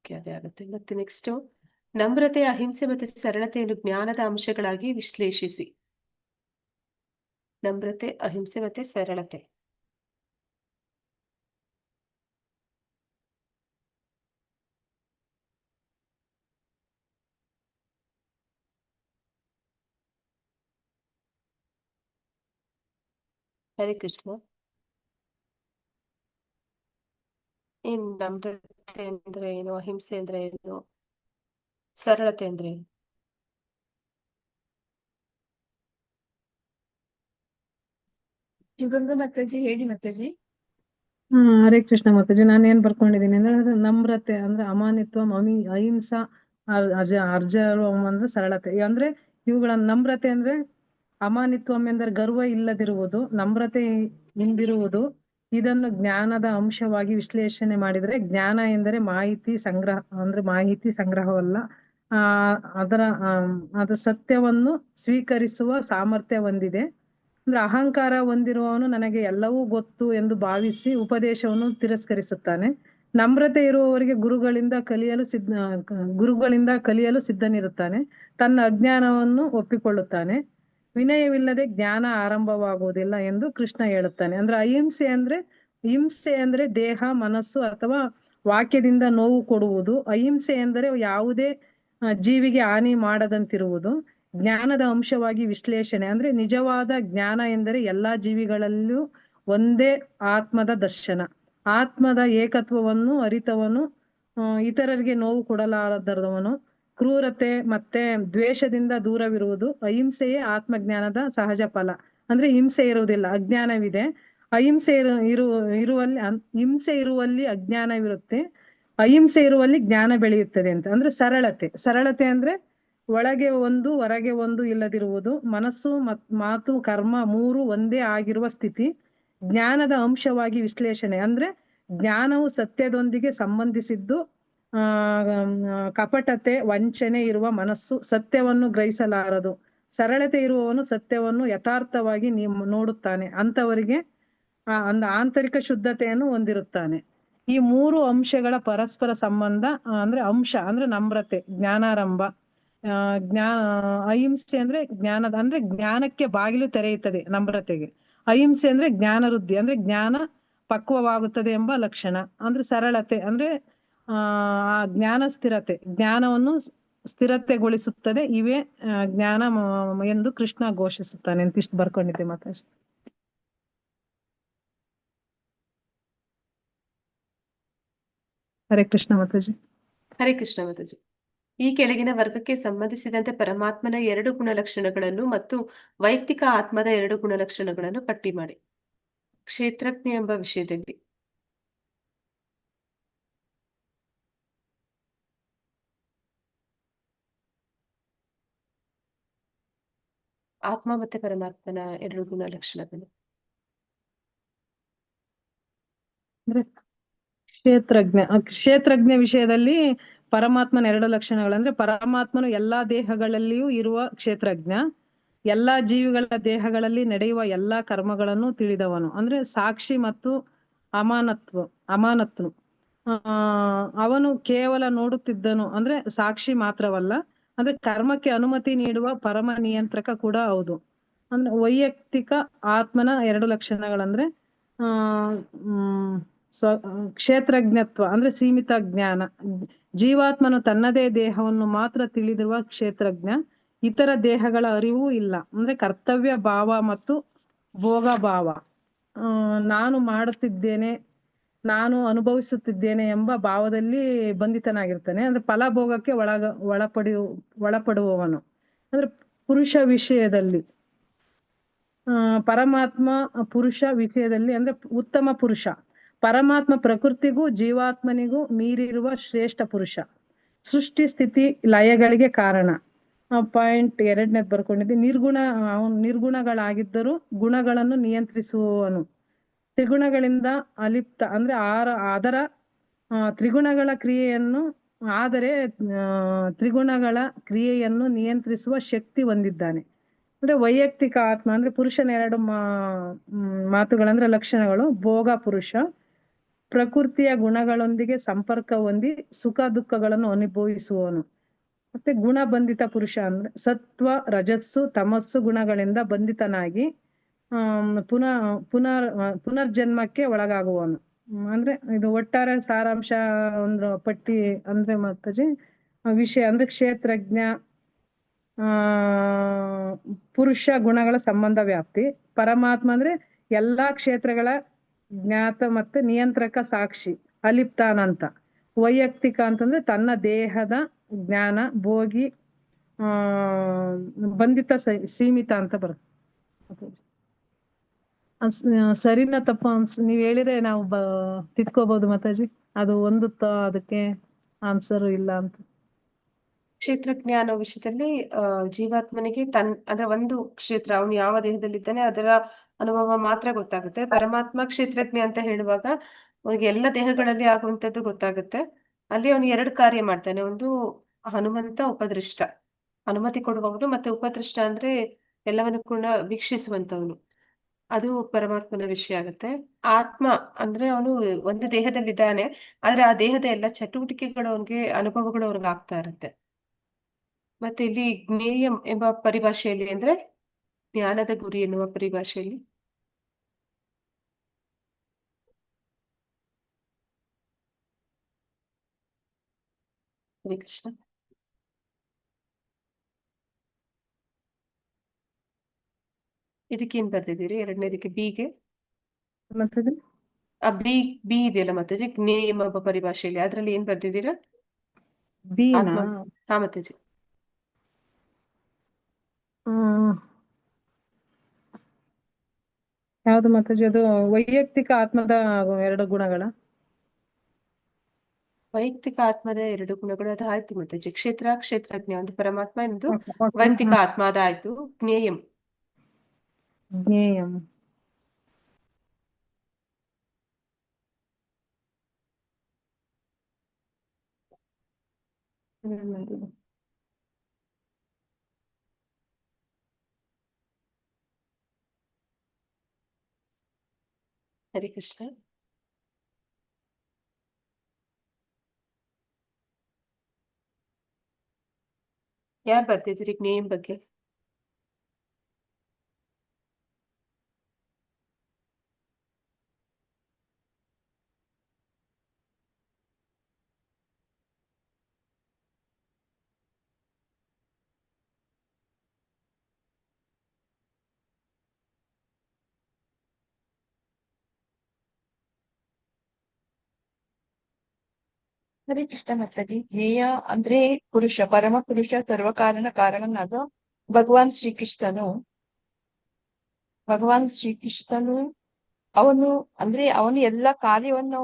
ಅದೇ ಆಗುತ್ತೆ. ಮತ್ತೆ ನೆಕ್ಸ್ಟ್, ನಮ್ರತೆ, ಅಹಿಂಸೆ ಮತ್ತು ಸರಳತೆಯನ್ನು ಜ್ಞಾನದ ಅಂಶಗಳಾಗಿ ವಿಶ್ಲೇಷಿಸಿ. ನಮ್ರತೆ, ಅಹಿಂಸೆ ಮತ್ತೆ ಸರಳತೆ. ಹರೇ ಕೃಷ್ಣ. ನಮ್ರತೆ ಅಂದ್ರೆ ಏನು, ಅಹಿಂಸೆ ಅಂದ್ರೆ ಏನು, ಸರಳತೆ ಅಂದ್ರೆ ಏನು? ಶಿವಗಂಗಾ ಮಾತಾಜಿ ಹೇಳಿ ಮಾತಾಜಿ. ಹರೇ ಕೃಷ್ಣ ಮಾತಾಜಿ. ನಾನು ಏನ್ ಬರ್ಕೊಂಡಿದ್ದೀನಿ ಅಂದ್ರೆ ನಮ್ರತೆ ಅಂದ್ರೆ ಅಮಾನಿತ್ವ, ಅಹಿಂಸಾ, ಅರ್ಜವಂ ಅಂದ್ರೆ ಸರಳತೆ. ಅಂದ್ರೆ ಇವುಗಳ ನಮ್ರತೆ ಅಂದ್ರೆ ಅಮಾನಿತ್ವಂ ಎಂದರೆ ಗರ್ವ ಇಲ್ಲದಿರುವುದು, ನಮ್ರತೆ ಇಂದಿರುವುದು. ಇದನ್ನು ಜ್ಞಾನದ ಅಂಶವಾಗಿ ವಿಶ್ಲೇಷಣೆ ಮಾಡಿದ್ರೆ ಜ್ಞಾನ ಎಂದರೆ ಮಾಹಿತಿ ಸಂಗ್ರಹವಲ್ಲ, ಅದರ ಸತ್ಯವನ್ನು ಸ್ವೀಕರಿಸುವ ಸಾಮರ್ಥ್ಯ ಹೊಂದಿದೆ. ಅಂದ್ರೆ ಅಹಂಕಾರ ಹೊಂದಿರುವವನು ನನಗೆ ಎಲ್ಲವೂ ಗೊತ್ತು ಎಂದು ಭಾವಿಸಿ ಉಪದೇಶವನ್ನು ತಿರಸ್ಕರಿಸುತ್ತಾನೆ. ನಮ್ರತೆ ಇರುವವರಿಗೆ ಗುರುಗಳಿಂದ ಕಲಿಯಲು ಸಿದ್ಧನಿರುತ್ತಾನೆ. ತನ್ನ ಅಜ್ಞಾನವನ್ನು ಒಪ್ಪಿಕೊಳ್ಳುತ್ತಾನೆ. ವಿನಯವಿಲ್ಲದೆ ಜ್ಞಾನ ಆರಂಭವಾಗುವುದಿಲ್ಲ ಎಂದು ಕೃಷ್ಣ ಹೇಳುತ್ತಾನೆ. ಅಂದ್ರೆ ಹಿಂಸೆ ಅಂದ್ರೆ ದೇಹ, ಮನಸ್ಸು ಅಥವಾ ವಾಕ್ಯದಿಂದ ನೋವು ಕೊಡುವುದು. ಅಹಿಂಸೆ ಎಂದರೆ ಯಾವುದೇ ಜೀವಿಗೆ ಹಾನಿ ಮಾಡದಂತಿರುವುದು. ಜ್ಞಾನದ ಅಂಶವಾಗಿ ವಿಶ್ಲೇಷಣೆ ಅಂದ್ರೆ ನಿಜವಾದ ಜ್ಞಾನ ಎಂದರೆ ಎಲ್ಲಾ ಜೀವಿಗಳಲ್ಲೂ ಒಂದೇ ಆತ್ಮದ ದರ್ಶನ. ಆತ್ಮದ ಏಕತ್ವವನ್ನು ಅರಿತವನು, ಇತರರಿಗೆ ನೋವು ಕೊಡಲಾರದವನು, ಕ್ರೂರತೆ ಮತ್ತೆ ದ್ವೇಷದಿಂದ ದೂರವಿರುವುದು, ಅಹಿಂಸೆಯೇ ಆತ್ಮಜ್ಞಾನದ ಸಹಜ ಫಲ. ಅಂದ್ರೆ ಹಿಂಸೆ ಇರುವುದಿಲ್ಲ, ಅಜ್ಞಾನವಿದೆ. ಅಹಿಂಸೆ ಇರುವಲ್ಲಿ ಹಿಂಸೆ ಇರುವಲ್ಲಿ ಅಜ್ಞಾನವಿರುತ್ತೆ, ಅಹಿಂಸೆ ಇರುವಲ್ಲಿ ಜ್ಞಾನ ಬೆಳೆಯುತ್ತದೆ ಅಂತ. ಅಂದ್ರೆ ಸರಳತೆ ಅಂದ್ರೆ ಒಳಗೆ ಒಂದು ಹೊರಗೆ ಒಂದು ಇಲ್ಲದಿರುವುದು, ಮನಸ್ಸು ಮಾತು ಕರ್ಮ ಮೂರು ಒಂದೇ ಆಗಿರುವ ಸ್ಥಿತಿ. ಜ್ಞಾನದ ಅಂಶವಾಗಿ ವಿಶ್ಲೇಷಣೆ ಅಂದ್ರೆ ಜ್ಞಾನವು ಸತ್ಯದೊಂದಿಗೆ ಸಂಬಂಧಿಸಿದ್ದು. ಕಪಟತೆ ವಂಚನೆ ಇರುವ ಮನಸ್ಸು ಸತ್ಯವನ್ನು ಗ್ರಹಿಸಲಾರದು. ಸರಳತೆ ಇರುವವನು ಸತ್ಯವನ್ನು ಯಥಾರ್ಥವಾಗಿ ನೋಡುತ್ತಾನೆ, ಅಂತವರಿಗೆ ಒಂದು ಆಂತರಿಕ ಶುದ್ಧತೆಯನ್ನು ಹೊಂದಿರುತ್ತಾನೆ. ಈ ಮೂರು ಅಂಶಗಳ ಪರಸ್ಪರ ಸಂಬಂಧ ಅಂದ್ರೆ ಅಂಶ ಅಂದ್ರೆ ನಮ್ರತೆ, ಜ್ಞಾನಾರಂಭ. ಅಹಿಂಸೆ ಅಂದ್ರೆ ಜ್ಞಾನಕ್ಕೆ ಬಾಗಿಲು ತೆರೆಯುತ್ತದೆ ನಮ್ರತೆಗೆ. ಅಹಿಂಸೆ ಅಂದ್ರೆ ಜ್ಞಾನ ವೃದ್ಧಿ ಅಂದ್ರೆ ಜ್ಞಾನ ಪಕ್ವವಾಗುತ್ತದೆ ಎಂಬ ಲಕ್ಷಣ. ಅಂದ್ರೆ ಸರಳತೆ ಅಂದ್ರೆ ಆ ಜ್ಞಾನ ಜ್ಞಾನವನ್ನು ಸ್ಥಿರತೆಗೊಳಿಸುತ್ತದೆ. ಇವೇ ಜ್ಞಾನ ಎಂದು ಕೃಷ್ಣ ಘೋಷಿಸುತ್ತಾನೆ ಅಂತ ಇಷ್ಟು ಬರ್ಕೊಂಡಿದ್ದೆ ಮಾತಾಜಿ. ಹರೇ ಕೃಷ್ಣ ಮಾತಾಜಿ. ಹರೇ ಕೃಷ್ಣ ಮಾತಾಜಿ. ಈ ಕೆಳಗಿನ ವರ್ಗಕ್ಕೆ ಸಂಬಂಧಿಸಿದಂತೆ ಪರಮಾತ್ಮನ 2 ಗುಣಲಕ್ಷಣಗಳನ್ನು ಮತ್ತು ವೈಯಕ್ತಿಕ ಆತ್ಮದ 2 ಗುಣಲಕ್ಷಣಗಳನ್ನು ಪಟ್ಟಿ ಮಾಡಿ. ಕ್ಷೇತ್ರಜ್ಞ ಎಂಬ ವಿಷಯದಲ್ಲಿ ಆತ್ಮ ಮತ್ತೆ ಪರಮಾತ್ಮನ 2 ಗುಣಲಕ್ಷಣಗಳು. ಅಂದ್ರೆ ಕ್ಷೇತ್ರಜ್ಞ ವಿಷಯದಲ್ಲಿ ಪರಮಾತ್ಮನ 2 ಲಕ್ಷಣಗಳಂದ್ರೆ ಪರಮಾತ್ಮನು ಎಲ್ಲಾ ದೇಹಗಳಲ್ಲಿಯೂ ಇರುವ ಕ್ಷೇತ್ರಜ್ಞ, ಎಲ್ಲಾ ಜೀವಿಗಳ ದೇಹಗಳಲ್ಲಿ ನಡೆಯುವ ಎಲ್ಲಾ ಕರ್ಮಗಳನ್ನು ತಿಳಿದವನು. ಅಂದ್ರೆ ಸಾಕ್ಷಿ ಮತ್ತು ಅಮಾನತ್ನು. ಅವನು ಕೇವಲ ನೋಡುತ್ತಿದ್ದನು ಅಂದ್ರೆ ಸಾಕ್ಷಿ ಮಾತ್ರವಲ್ಲ, ಅಂದ್ರೆ ಕರ್ಮಕ್ಕೆ ಅನುಮತಿ ನೀಡುವ ಪರಮ ನಿಯಂತ್ರಕ ಕೂಡ ಹೌದು. ಅಂದ್ರೆ ವೈಯಕ್ತಿಕ ಆತ್ಮನ 2 ಲಕ್ಷಣಗಳಂದ್ರೆ ಕ್ಷೇತ್ರಜ್ಞತ್ವ ಅಂದ್ರೆ ಸೀಮಿತ ಜ್ಞಾನ. ಜೀವಾತ್ಮನು ತನ್ನದೇ ದೇಹವನ್ನು ಮಾತ್ರ ತಿಳಿದಿರುವ ಕ್ಷೇತ್ರಜ್ಞ, ಇತರ ದೇಹಗಳ ಅರಿವು ಇಲ್ಲ. ಅಂದ್ರೆ ಕರ್ತವ್ಯ ಭಾವ ಮತ್ತು ಭೋಗ ಭಾವ, ನಾನು ಮಾಡುತ್ತಿದ್ದೇನೆ, ನಾನು ಅನುಭವಿಸುತ್ತಿದ್ದೇನೆ ಎಂಬ ಭಾವದಲ್ಲಿ ಬಂಧಿತನಾಗಿರ್ತಾನೆ. ಅಂದ್ರೆ ಫಲಭೋಗಕ್ಕೆ ಒಳಪಡುವವನು. ಅಂದ್ರೆ ಪುರುಷ ವಿಷಯದಲ್ಲಿ ಪರಮಾತ್ಮ ಪುರುಷ ವಿಷಯದಲ್ಲಿ ಅಂದ್ರೆ ಉತ್ತಮ ಪುರುಷ. ಪರಮಾತ್ಮ ಪ್ರಕೃತಿಗೂ ಜೀವಾತ್ಮನಿಗೂ ಮೀರಿರುವ ಶ್ರೇಷ್ಠ ಪುರುಷ. ಸೃಷ್ಟಿ ಸ್ಥಿತಿ ಲಯಗಳಿಗೆ ಕಾರಣ. ಪಾಯಿಂಟ್ 2ನೇದು ಬರ್ಕೊಂಡಿದ್ದೆ. ನಿರ್ಗುಣಗಳಾಗಿದ್ದರೂ ಗುಣಗಳನ್ನು ನಿಯಂತ್ರಿಸುವವನು. ತ್ರಿಗುಣಗಳಿಂದ ಅಲಿಪ್ತ ಅಂದ್ರೆ ಅದರ ತ್ರಿಗುಣಗಳ ಕ್ರಿಯೆಯನ್ನು ತ್ರಿಗುಣಗಳ ಕ್ರಿಯೆಯನ್ನು ನಿಯಂತ್ರಿಸುವ ಶಕ್ತಿ ಹೊಂದಿದ್ದಾನೆ. ಅಂದ್ರೆ ವೈಯಕ್ತಿಕ ಆತ್ಮ ಅಂದ್ರೆ ಪುರುಷನ 2 ಮಾತುಗಳಂದ್ರೆ ಲಕ್ಷಣಗಳು. ಭೋಗ ಪುರುಷ, ಪ್ರಕೃತಿಯ ಗುಣಗಳೊಂದಿಗೆ ಸಂಪರ್ಕ ಹೊಂದಿ ಸುಖ ದುಃಖಗಳನ್ನು ಅನುಭವಿಸುವವನು. ಮತ್ತೆ ಗುಣಬಂಧಿತ ಪುರುಷ ಅಂದ್ರೆ ಸತ್ವ ರಜಸ್ಸು ತಮಸ್ಸು ಗುಣಗಳಿಂದ ಬಂಧಿತನಾಗಿ ಪುನರ್ಜನ್ಮಕ್ಕೆ ಒಳಗಾಗುವವನು. ಅಂದ್ರೆ ಇದು ಒಟ್ಟಾರೆ ಸಾರಾಂಶ ಒಂದು ಪಟ್ಟಿ ಅಂದ್ರೆ ಮಾತಾಜಿ ವಿಷಯ ಅಂದ್ರೆ ಕ್ಷೇತ್ರಜ್ಞ ಪುರುಷ ಗುಣಗಳ ಸಂಬಂಧ ವ್ಯಾಪ್ತಿ. ಪರಮಾತ್ಮ ಅಂದ್ರೆ ಎಲ್ಲಾ ಕ್ಷೇತ್ರಗಳ ಜ್ಞಾತ ಮತ್ತೆ ನಿಯಂತ್ರಕ ಸಾಕ್ಷಿ, ಅಲಿಪ್ತಾನಂತ. ವೈಯಕ್ತಿಕ ಅಂತಂದ್ರೆ ತನ್ನ ದೇಹದ ಜ್ಞಾನ, ಭೋಗಿ, ಬಂಧಿತ ಸೀಮಿತ ಅಂತ ಬರುತ್ತೆ. ಸರಿನಾ ತಪ್ಪ ನೀವ್ ಹೇಳಿದ್ರೆ ನಾವು ತಿದ್ಕೋಬಹುದು ಮಾತಾಜಿ. ಅದು ಒಂದು ಅದಕ್ಕೆ ಆನ್ಸರ್ ಇಲ್ಲ ಅಂತ. ಕ್ಷೇತ್ರಜ್ಞ ಅನ್ನೋ ವಿಷಯದಲ್ಲಿ ಜೀವಾತ್ಮನಿಗೆ ಅಂದ್ರೆ ಒಂದು ಕ್ಷೇತ್ರ, ಅವನು ಯಾವ ದೇಹದಲ್ಲಿದ್ದಾನೆ ಅದರ ಅನುಭವ ಮಾತ್ರ ಗೊತ್ತಾಗುತ್ತೆ. ಪರಮಾತ್ಮ ಕ್ಷೇತ್ರಜ್ಞ ಅಂತ ಹೇಳುವಾಗ ಅವನಿಗೆ ಎಲ್ಲ ದೇಹಗಳಲ್ಲಿ ಆಗುವಂತದ್ದು ಗೊತ್ತಾಗುತ್ತೆ. ಅಲ್ಲಿ ಅವನು 2 ಕಾರ್ಯ ಮಾಡ್ತಾನೆ. ಒಂದು ಹನುಮಂತ, ಉಪದೃಷ್ಟ, ಅನುಮತಿ ಕೊಡುವವನು, ಮತ್ತೆ ಉಪದೃಷ್ಟ ಅಂದ್ರೆ ಎಲ್ಲವನ್ನು ಕೂಡ ವೀಕ್ಷಿಸುವಂತವನು. ಅದು ಪರಮಾತ್ಮನ ವಿಷಯ ಆಗುತ್ತೆ. ಆತ್ಮ ಅಂದ್ರೆ ಅವನು ಒಂದು ದೇಹದಲ್ಲಿದ್ದಾನೆ, ಆದ್ರೆ ಆ ದೇಹದ ಎಲ್ಲ ಚಟುವಟಿಕೆಗಳು ಅವನಿಗೆ ಅನುಭವಗಳು ಅವ್ರಿಗೆ ಆಗ್ತಾ ಇರುತ್ತೆ. ಮತ್ತೆ ಇಲ್ಲಿ ಜ್ಞೇಯ ಎಂಬ ಪರಿಭಾಷೆಯಲ್ಲಿ ಅಂದ್ರೆ ಜ್ಞಾನದ ಗುರಿ ಎನ್ನುವ ಪರಿಭಾಷೆಯಲ್ಲಿ ಹರೇ ಕೃಷ್ಣ. ಇದಕ್ಕೇನ್ ಬರ್ದಿದ್ದೀರಿ? ಎರಡನೇದಕ್ಕೆ ಬಿಗೆ ಮಾತಾಜಿ ಆ ಬಿ ಇದೆಯಲ್ಲ ಮಾತಾಜಿ, ಜ್ಞೇಯಂ ಎಂಬ ಪರಿಭಾಷೆಯಲ್ಲಿ, ಅದ್ರಲ್ಲಿ ಏನ್ ಬರ್ದಿದ್ದೀರಾ? ಬೀನಾ ಆತ್ಮ. ಹಾ ಮಾತಾಜಿ. ಯಾವ್ದು ಮಾತಾಜಿ? ಅದು ವೈಯಕ್ತಿಕ ಆತ್ಮದ 2 ಗುಣಗಳ. ವೈಯಕ್ತಿಕ ಆತ್ಮದ 2 ಗುಣಗಳು, ಅದಾಯ್ತು ಮಾತಾಜಿ. ಕ್ಷೇತ್ರಜ್ಞ ಒಂದು ಪರಮಾತ್ಮ, ಎಂದು ಓಕೆ, ಓಕೆ. ವೈಯಕ್ತಿಕ ಆತ್ಮ ಅದಾಯ್ತು. ಜ್ಞೇಯಂ. ಜ್ಞೇಯಂ. ಹರಿ ಕೃಷ್ಣ. ಯಾರು ಬರ್ತಿದ್ದೀರಿ ಜ್ಞೇಯಂ ಬಗ್ಗೆ? ಹರೇ ಕೃಷ್ಣ ಮಾತಾಜಿ. ಜ್ಞೇಯ ಅಂದ್ರೆ ಪುರುಷ, ಪರಮ ಪುರುಷ, ಸರ್ವಕಾರಣನಾದ ಭಗವಾನ್ ಶ್ರೀಕೃಷ್ಣನು ಅವನು ಅವನು ಎಲ್ಲ ಕಾರ್ಯವನ್ನು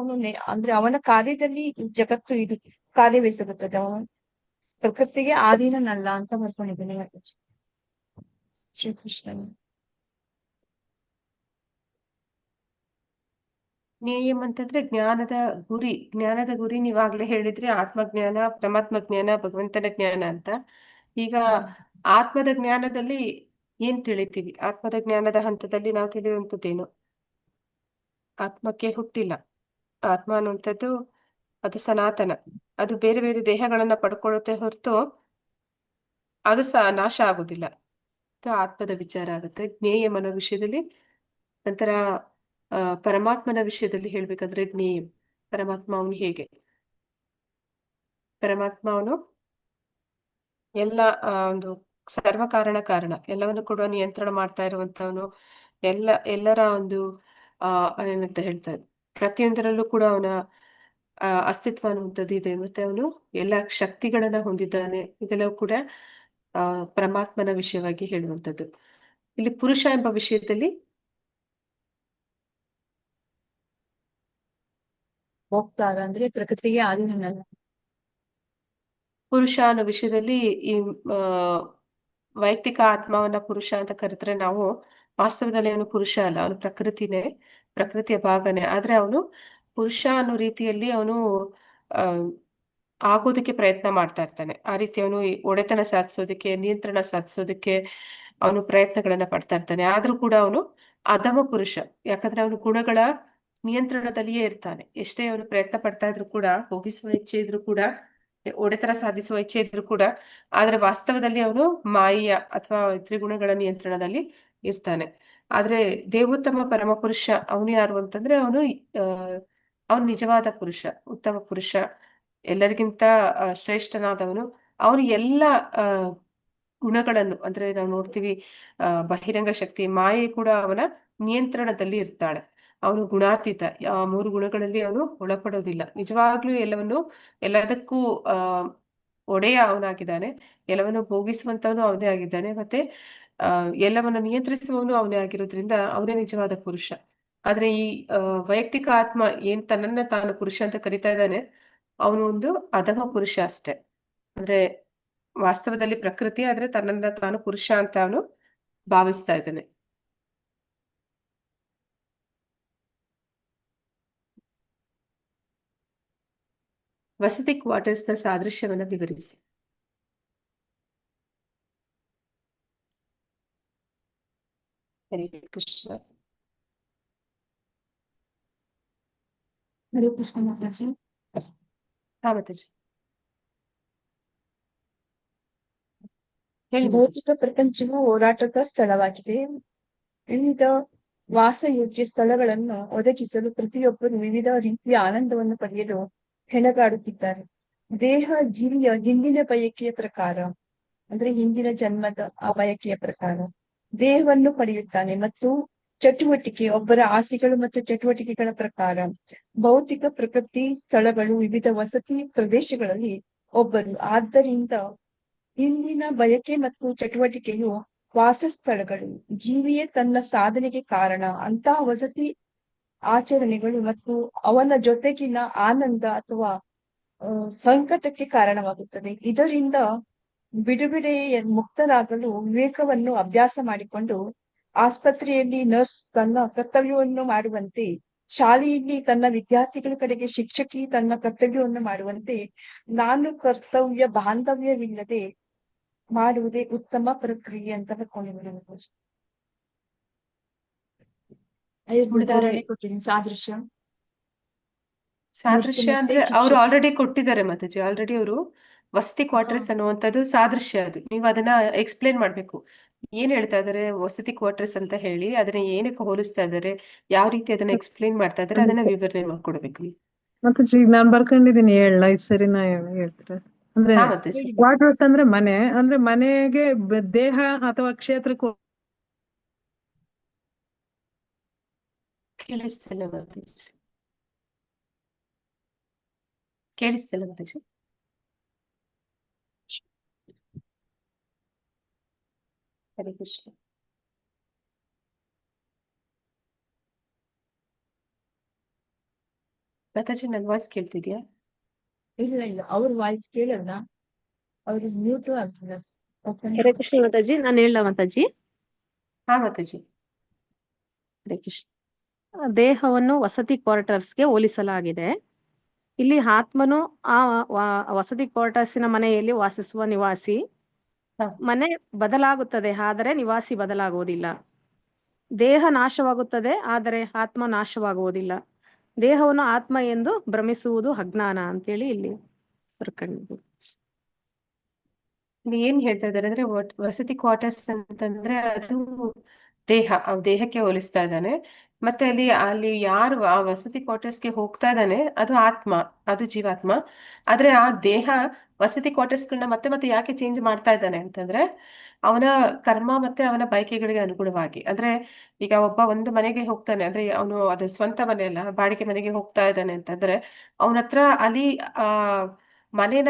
ಅಂದ್ರೆ ಅವನ ಕಾರ್ಯದಲ್ಲಿ ಈ ಜಗತ್ತು ಇದು ಕಾರ್ಯವೆಸಗುತ್ತದೆ. ಅವನು ಪ್ರಕೃತಿಗೆ ಆಧೀನನಲ್ಲ ಅಂತ ಬರ್ಕೊಂಡಿದ್ದೇನೆ ಮಾತಾಜಿ. ಶ್ರೀಕೃಷ್ಣನು ಜ್ಞೇಯಂ ಅಂತಂದ್ರೆ ಜ್ಞಾನದ ಗುರಿ ನೀವಾಗ್ಲೇ ಹೇಳಿದ್ರಿ, ಆತ್ಮಜ್ಞಾನ, ಪರಮಾತ್ಮ ಜ್ಞಾನ, ಭಗವಂತನ ಜ್ಞಾನ ಅಂತ. ಈಗ ಆತ್ಮದ ಜ್ಞಾನದಲ್ಲಿ ಏನ್ ತಿಳಿತೀವಿ? ಆತ್ಮದ ಜ್ಞಾನದ ಹಂತದಲ್ಲಿ ನಾವು ತಿಳಿಯುವಂಥದ್ದೇನು? ಆತ್ಮಕ್ಕೆ ಹುಟ್ಟಿಲ್ಲ. ಆತ್ಮ ಅನ್ನುವಂಥದ್ದು ಅದು ಸನಾತನ, ಅದು ಬೇರೆ ಬೇರೆ ದೇಹಗಳನ್ನ ಪಡ್ಕೊಳ್ಳುತ್ತೆ ಹೊರತು ಅದು ನಾಶ ಆಗುದಿಲ್ಲ. ಇದು ಆತ್ಮದ ವಿಚಾರ ಆಗುತ್ತೆ. ಜ್ಞೇಯಂ ಅನ್ನೋ ವಿಷಯದಲ್ಲಿ. ನಂತರ ಪರಮಾತ್ಮನ ವಿಷಯದಲ್ಲಿ ಹೇಳ್ಬೇಕಂದ್ರೆ ಜ್ಞೇಯಂ, ಪರಮಾತ್ಮ ಅವನು ಹೇಗೆ? ಪರಮಾತ್ಮ ಅವನು ಎಲ್ಲ ಒಂದು ಕಾರಣ, ಎಲ್ಲವನ್ನು ಕೂಡ ನಿಯಂತ್ರಣ ಮಾಡ್ತಾ ಇರುವಂತವನು. ಎಲ್ಲರ ಒಂದು ಏನಂತ ಹೇಳ್ತಾರೆ, ಪ್ರತಿಯೊಂದರಲ್ಲೂ ಕೂಡ ಅವನ ಅಸ್ತಿತ್ವ ಅನ್ನುವಂಥದ್ದು ಇದೆ. ಮತ್ತೆ ಅವನು ಎಲ್ಲ ಶಕ್ತಿಗಳನ್ನ ಹೊಂದಿದ್ದಾನೆ. ಇದೆಲ್ಲವೂ ಕೂಡ ಪರಮಾತ್ಮನ ವಿಷಯವಾಗಿ ಹೇಳುವಂಥದ್ದು. ಇಲ್ಲಿ ಪುರುಷ ಎಂಬ ವಿಷಯದಲ್ಲಿ ಹೋಗ್ತಾರ ಅಂದ್ರೆ ಪ್ರಕೃತಿಗೆ ಆಧೀನನಲ್ಲ. ಪುರುಷ ಅನ್ನೋ ವಿಷಯದಲ್ಲಿ ಈ ವೈಯಕ್ತಿಕ ಆತ್ಮವನ್ನ ಪುರುಷ ಅಂತ ಕರೆದ್ರೆ, ನಾವು ವಾಸ್ತವದಲ್ಲಿ ಅವನು ಪುರುಷ ಅಲ್ಲ, ಅವನು ಪ್ರಕೃತಿಯ ಭಾಗನೇ. ಆದ್ರೆ ಅವನು ಪುರುಷ ಅನ್ನೋ ರೀತಿಯಲ್ಲಿ ಅವನು ಆಗೋದಕ್ಕೆ ಪ್ರಯತ್ನ ಮಾಡ್ತಾ ಇರ್ತಾನೆ. ಆ ರೀತಿ ಅವನು ಒಡೆತನ ಸಾಧಿಸೋದಕ್ಕೆ, ನಿಯಂತ್ರಣ ಸಾಧಿಸೋದಕ್ಕೆ ಅವನು ಪ್ರಯತ್ನಗಳನ್ನ ಪಡ್ತಾ ಇರ್ತಾನೆ. ಆದ್ರೂ ಕೂಡ ಅವನು ಅಧಮ ಪುರುಷ, ಯಾಕಂದ್ರೆ ಅವನು ಗುಣಗಳ ನಿಯಂತ್ರಣದಲ್ಲಿಯೇ ಇರ್ತಾನೆ. ಎಷ್ಟೇ ಅವನು ಪ್ರಯತ್ನ ಪಡ್ತಾ ಇದ್ರು ಕೂಡ, ಹೋಗಿಸುವ ಇಚ್ಛೆ ಇದ್ರು ಕೂಡ, ಒಡೆತನ ಸಾಧಿಸುವ ಇಚ್ಛೆ ಇದ್ರು ಕೂಡ, ಆದ್ರೆ ವಾಸ್ತವದಲ್ಲಿ ಅವನು ಮಾಯೆಯ ಅಥವಾ ತ್ರಿಗುಣಗಳ ನಿಯಂತ್ರಣದಲ್ಲಿ ಇರ್ತಾನೆ. ಆದ್ರೆ ದೇವೋತ್ತಮ ಪರಮ ಪುರುಷ ಅವನು ಯಾರು ಅಂತಂದ್ರೆ, ಅವನು ನಿಜವಾದ ಪುರುಷ, ಉತ್ತಮ ಪುರುಷ, ಎಲ್ಲರಿಗಿಂತ ಶ್ರೇಷ್ಠನಾದವನು. ಅವನು ಎಲ್ಲ ಗುಣಗಳನ್ನು, ಅಂದ್ರೆ ನಾವು ನೋಡ್ತೀವಿ ಬಹಿರಂಗ ಶಕ್ತಿ, ಮಾಯೆ ಕೂಡ ಅವನ ನಿಯಂತ್ರಣದಲ್ಲಿ ಇರ್ತಾಳೆ. ಅವನು ಗುಣಾತೀತ, 3 ಗುಣಗಳಲ್ಲಿ ಅವನು ಒಳಪಡೋದಿಲ್ಲ. ನಿಜವಾಗ್ಲೂ ಎಲ್ಲದಕ್ಕೂ ಒಡೆಯ ಅವನಾಗಿದ್ದಾನೆ. ಎಲ್ಲವನ್ನು ಭೋಗಿಸುವಂತವನು ಅವನೇ ಆಗಿದ್ದಾನೆ. ಮತ್ತೆ ಎಲ್ಲವನ್ನು ನಿಯಂತ್ರಿಸುವವನು ಅವನೇ ಆಗಿರೋದ್ರಿಂದ ಅವನೇ ನಿಜವಾದ ಪುರುಷ. ಆದ್ರೆ ಈ ವೈಯಕ್ತಿಕ ಆತ್ಮ ಏನ್ ತನ್ನನ್ನ ತಾನು ಪುರುಷ ಅಂತ ಕರಿತಾ ಇದ್ದಾನೆ, ಅವನು ಒಂದು ಅಧಮ ಪುರುಷ ಅಷ್ಟೆ. ಅಂದ್ರೆ ವಾಸ್ತವದಲ್ಲಿ ಪ್ರಕೃತಿ, ಆದ್ರೆ ತನ್ನನ್ನ ತಾನು ಪುರುಷ ಅಂತ ಅವನು ಭಾವಿಸ್ತಾ ಇದ್ದಾನೆ. ವಸತಿ ಕ್ವಾರ್ಟರ್ಸ್ನ ಸಾದೃಶ್ಯವನ್ನ ವಿವರಿಸಿ. ಹರೇ ಕೃಷ್ಣ. ಹರೇ ಕೃಷ್ಣ ಮಾತಾಜಿ. ಹಾ ಮಾತಾಜಿ ಹೇಳಿ ಮಾತಾಜಿ. ಭೌತಿಕ ಪ್ರಪಂಚವು ಹೋರಾಟದ ಸ್ಥಳವಾಗಿದೆ. ವಿವಿಧ ವಾಸಯೋಗ್ಯ ಸ್ಥಳಗಳನ್ನು ಒದಗಿಸಲು ಪ್ರತಿಯೊಬ್ಬರು ವಿವಿಧ ರೀತಿಯ ಆನಂದವನ್ನು ಪಡೆಯಲು ಹೆಣಗಾಡುತ್ತಿದ್ದಾರೆ. ದೇಹ ಜೀವಿಯ ಹಿಂದಿನ ಬಯಕೆಯ ಪ್ರಕಾರ, ಅಂದ್ರೆ ಹಿಂದಿನ ಜನ್ಮದ ಆ ಬಯಕೆಯ ಪ್ರಕಾರ ದೇಹವನ್ನು ಪಡೆಯುತ್ತಾನೆ ಮತ್ತು ಚಟುವಟಿಕೆ ಒಬ್ಬರ ಆಸೆಗಳು ಮತ್ತು ಚಟುವಟಿಕೆಗಳ ಪ್ರಕಾರ ಭೌತಿಕ ಪ್ರಕೃತಿ ಸ್ಥಳಗಳು ವಿವಿಧ ವಸತಿ ಪ್ರದೇಶಗಳಲ್ಲಿ ಒಬ್ಬರು. ಆದ್ದರಿಂದ ಇಂದಿನ ಬಯಕೆ ಮತ್ತು ಚಟುವಟಿಕೆಯು ವಾಸಸ್ಥಳಗಳು. ಜೀವಿಯೇ ತನ್ನ ಸಾಧನೆಗೆ ಕಾರಣ. ಅಂತಹ ವಸತಿ ಆಚರಣೆಗಳು ಮತ್ತು ಅವನ ಜೊತೆಗಿನ ಆನಂದ ಅಥವಾ ಸಂಕಟಕ್ಕೆ ಕಾರಣವಾಗುತ್ತದೆ. ಇದರಿಂದ ಬಿಡುಗಡೆಯ ಮುಕ್ತರಾಗಲು ವಿವೇಕವನ್ನು ಅಭ್ಯಾಸ ಮಾಡಿಕೊಂಡು ಆಸ್ಪತ್ರೆಯಲ್ಲಿ ನರ್ಸ್ ತನ್ನ ಕರ್ತವ್ಯವನ್ನು ಮಾಡುವಂತೆ, ಶಾಲೆಯಲ್ಲಿ ತನ್ನ ವಿದ್ಯಾರ್ಥಿಗಳ ಕಡೆಗೆ ಶಿಕ್ಷಕಿ ತನ್ನ ಕರ್ತವ್ಯವನ್ನು ಮಾಡುವಂತೆ ನಾನು ಕರ್ತವ್ಯ ಬಾಂಧವ್ಯವಿಲ್ಲದೆ ಮಾಡುವುದೇ ಉತ್ತಮ ಪ್ರಕ್ರಿಯೆ ಅಂತ ಬರ್ಕೊಂಡಿದ್ದೀನಿ. ಉದಾಹರಣೆ ಕೊಟ್ಟಿದ್ದೀನಿ. ಸಾದೃಶ್ಯ ಅಂದ್ರೆ ಅವ್ರು ಆಲ್ರೆಡಿ ಕೊಟ್ಟಿದ್ದಾರೆ ಮಾತಾಜಿ. ಆಲ್ರೆಡಿ ಅವರು ವಸತಿ ಕ್ವಾರ್ಟರ್ಸ್ ಅನ್ನುವಂಥದ್ದು ಸಾದೃಶ್ಯ. ಅದು ನೀವು ಅದನ್ನ ಎಕ್ಸ್ಪ್ಲೇನ್ ಮಾಡ್ಬೇಕು. ಏನ್ ಹೇಳ್ತಾ ಇದಾರೆ ವಸತಿ ಕ್ವಾರ್ಟರ್ಸ್ ಅಂತ ಹೇಳಿ, ಅದನ್ನ ಏನಕ್ಕೆ ಹೋಲಿಸ್ತಾ ಇದಾರೆ, ಯಾವ ರೀತಿ ಅದನ್ನ ಎಕ್ಸ್ಪ್ಲೇನ್ ಮಾಡ್ತಾ ಇದಾರೆ, ಅದನ್ನ ವಿವರಣೆ ಮಾಡ್ಕೊಡ್ಬೇಕು ನೀವು. ಮಾತಾಜಿ ನಾನ್ ಬರ್ಕೊಂಡಿದ್ದೀನಿ 7 ಸರಿ ನಾ ಹೇಳ್ತೀರಾ ಅಂದ್ರೆ ಮಾತಾಜಿ ಕ್ವಾರ್ಟರ್ಸ್ ಅಂದ್ರೆ ಮನೆ, ಅಂದ್ರೆ ಮನೆಗೆ ದೇಹ ಅಥವಾ ಕ್ಷೇತ್ರಕ್ಕೂ ಕೇಳಿಸ್ತಿಲ್ಲ ಮಾತಾಜಿ. ಕೇಳಿಸ್ತಿಲ್ಲ ಮಾತಾಜಿ. ಹರೇ ಕೃಷ್ಣ. ಮಾತಾಜಿ ನನ್ನ ವಾಯ್ಸ್ ಕೇಳ್ತಿದ್ಯಾ? ಇಲ್ಲ ಅವ್ರ ವಾಯ್ಸ್ ಕೇಳಲ್ಲ, ಅವ್ರು ಮ್ಯೂಟ್ ಆಗ್ತದೆ. ಹರೇ ಕೃಷ್ಣ ಮಾತಾಜಿ, ನಾನು ಹೇಳ ಮಾತಾಜಿ. ಹಾ ಮಾತಾಜಿ. ಹರೇ ಕೃಷ್ಣ. ದೇಹವನ್ನು ವಸತಿ ಕ್ವಾರ್ಟರ್ಸ್ಗೆ ಹೋಲಿಸಲಾಗಿದೆ. ಇಲ್ಲಿ ಆತ್ಮನು ಆ ವಸತಿ ಕ್ವಾರ್ಟರ್ಸಿನ ಮನೆಯಲ್ಲಿ ವಾಸಿಸುವ ನಿವಾಸಿ. ಮನೆ ಬದಲಾಗುತ್ತದೆ ಆದರೆ ನಿವಾಸಿ ಬದಲಾಗುವುದಿಲ್ಲ. ದೇಹ ನಾಶವಾಗುತ್ತದೆ ಆದರೆ ಆತ್ಮ ನಾಶವಾಗುವುದಿಲ್ಲ. ದೇಹವನ್ನು ಆತ್ಮ ಎಂದು ಭ್ರಮಿಸುವುದು ಅಜ್ಞಾನ ಅಂತೇಳಿ ಇಲ್ಲಿ ಬರ್ಕೊಂಡಿದ್ದೀವಿ. ಏನ್ ಹೇಳ್ತಾ ಇದಾರೆ ಅಂದ್ರೆ ವಸತಿ ಕ್ವಾರ್ಟರ್ಸ್ ಅಂತಂದ್ರೆ ಅದು ದೇಹ, ದೇಹಕ್ಕೆ ಹೋಲಿಸ್ತಾ ಇದ್ದಾನೆ. ಮತ್ತೆ ಅಲ್ಲಿ ಯಾರು ಆ ವಸತಿ ಕ್ವಾರ್ಟರ್ಸ್ಗೆ ಹೋಗ್ತಾ ಇದ್ದಾನೆ ಅದು ಆತ್ಮ, ಅದು ಜೀವಾತ್ಮ. ಆದ್ರೆ ಆ ದೇಹ ವಸತಿ ಕ್ವಾರ್ಟರ್ಸ್ಗಳನ್ನ ಮತ್ತೆ ಮತ್ತೆ ಯಾಕೆ ಚೇಂಜ್ ಮಾಡ್ತಾ ಇದ್ದಾನೆ ಅಂತಂದ್ರೆ ಅವನ ಕರ್ಮ ಮತ್ತೆ ಅವನ ಬಯಕೆಗಳಿಗೆ ಅನುಗುಣವಾಗಿ. ಅಂದ್ರೆ ಈಗ ಒಬ್ಬ ಒಂದು ಮನೆಗೆ ಹೋಗ್ತಾನೆ ಅಂದ್ರೆ ಅವನು ಅದು ಸ್ವಂತ ಮನೆ ಅಲ್ಲ, ಬಾಡಿಗೆ ಮನೆಗೆ ಹೋಗ್ತಾ ಇದ್ದಾನೆ ಅಂತಂದ್ರೆ ಅವನ ಹತ್ರ ಅಲ್ಲಿ ಮನೇನ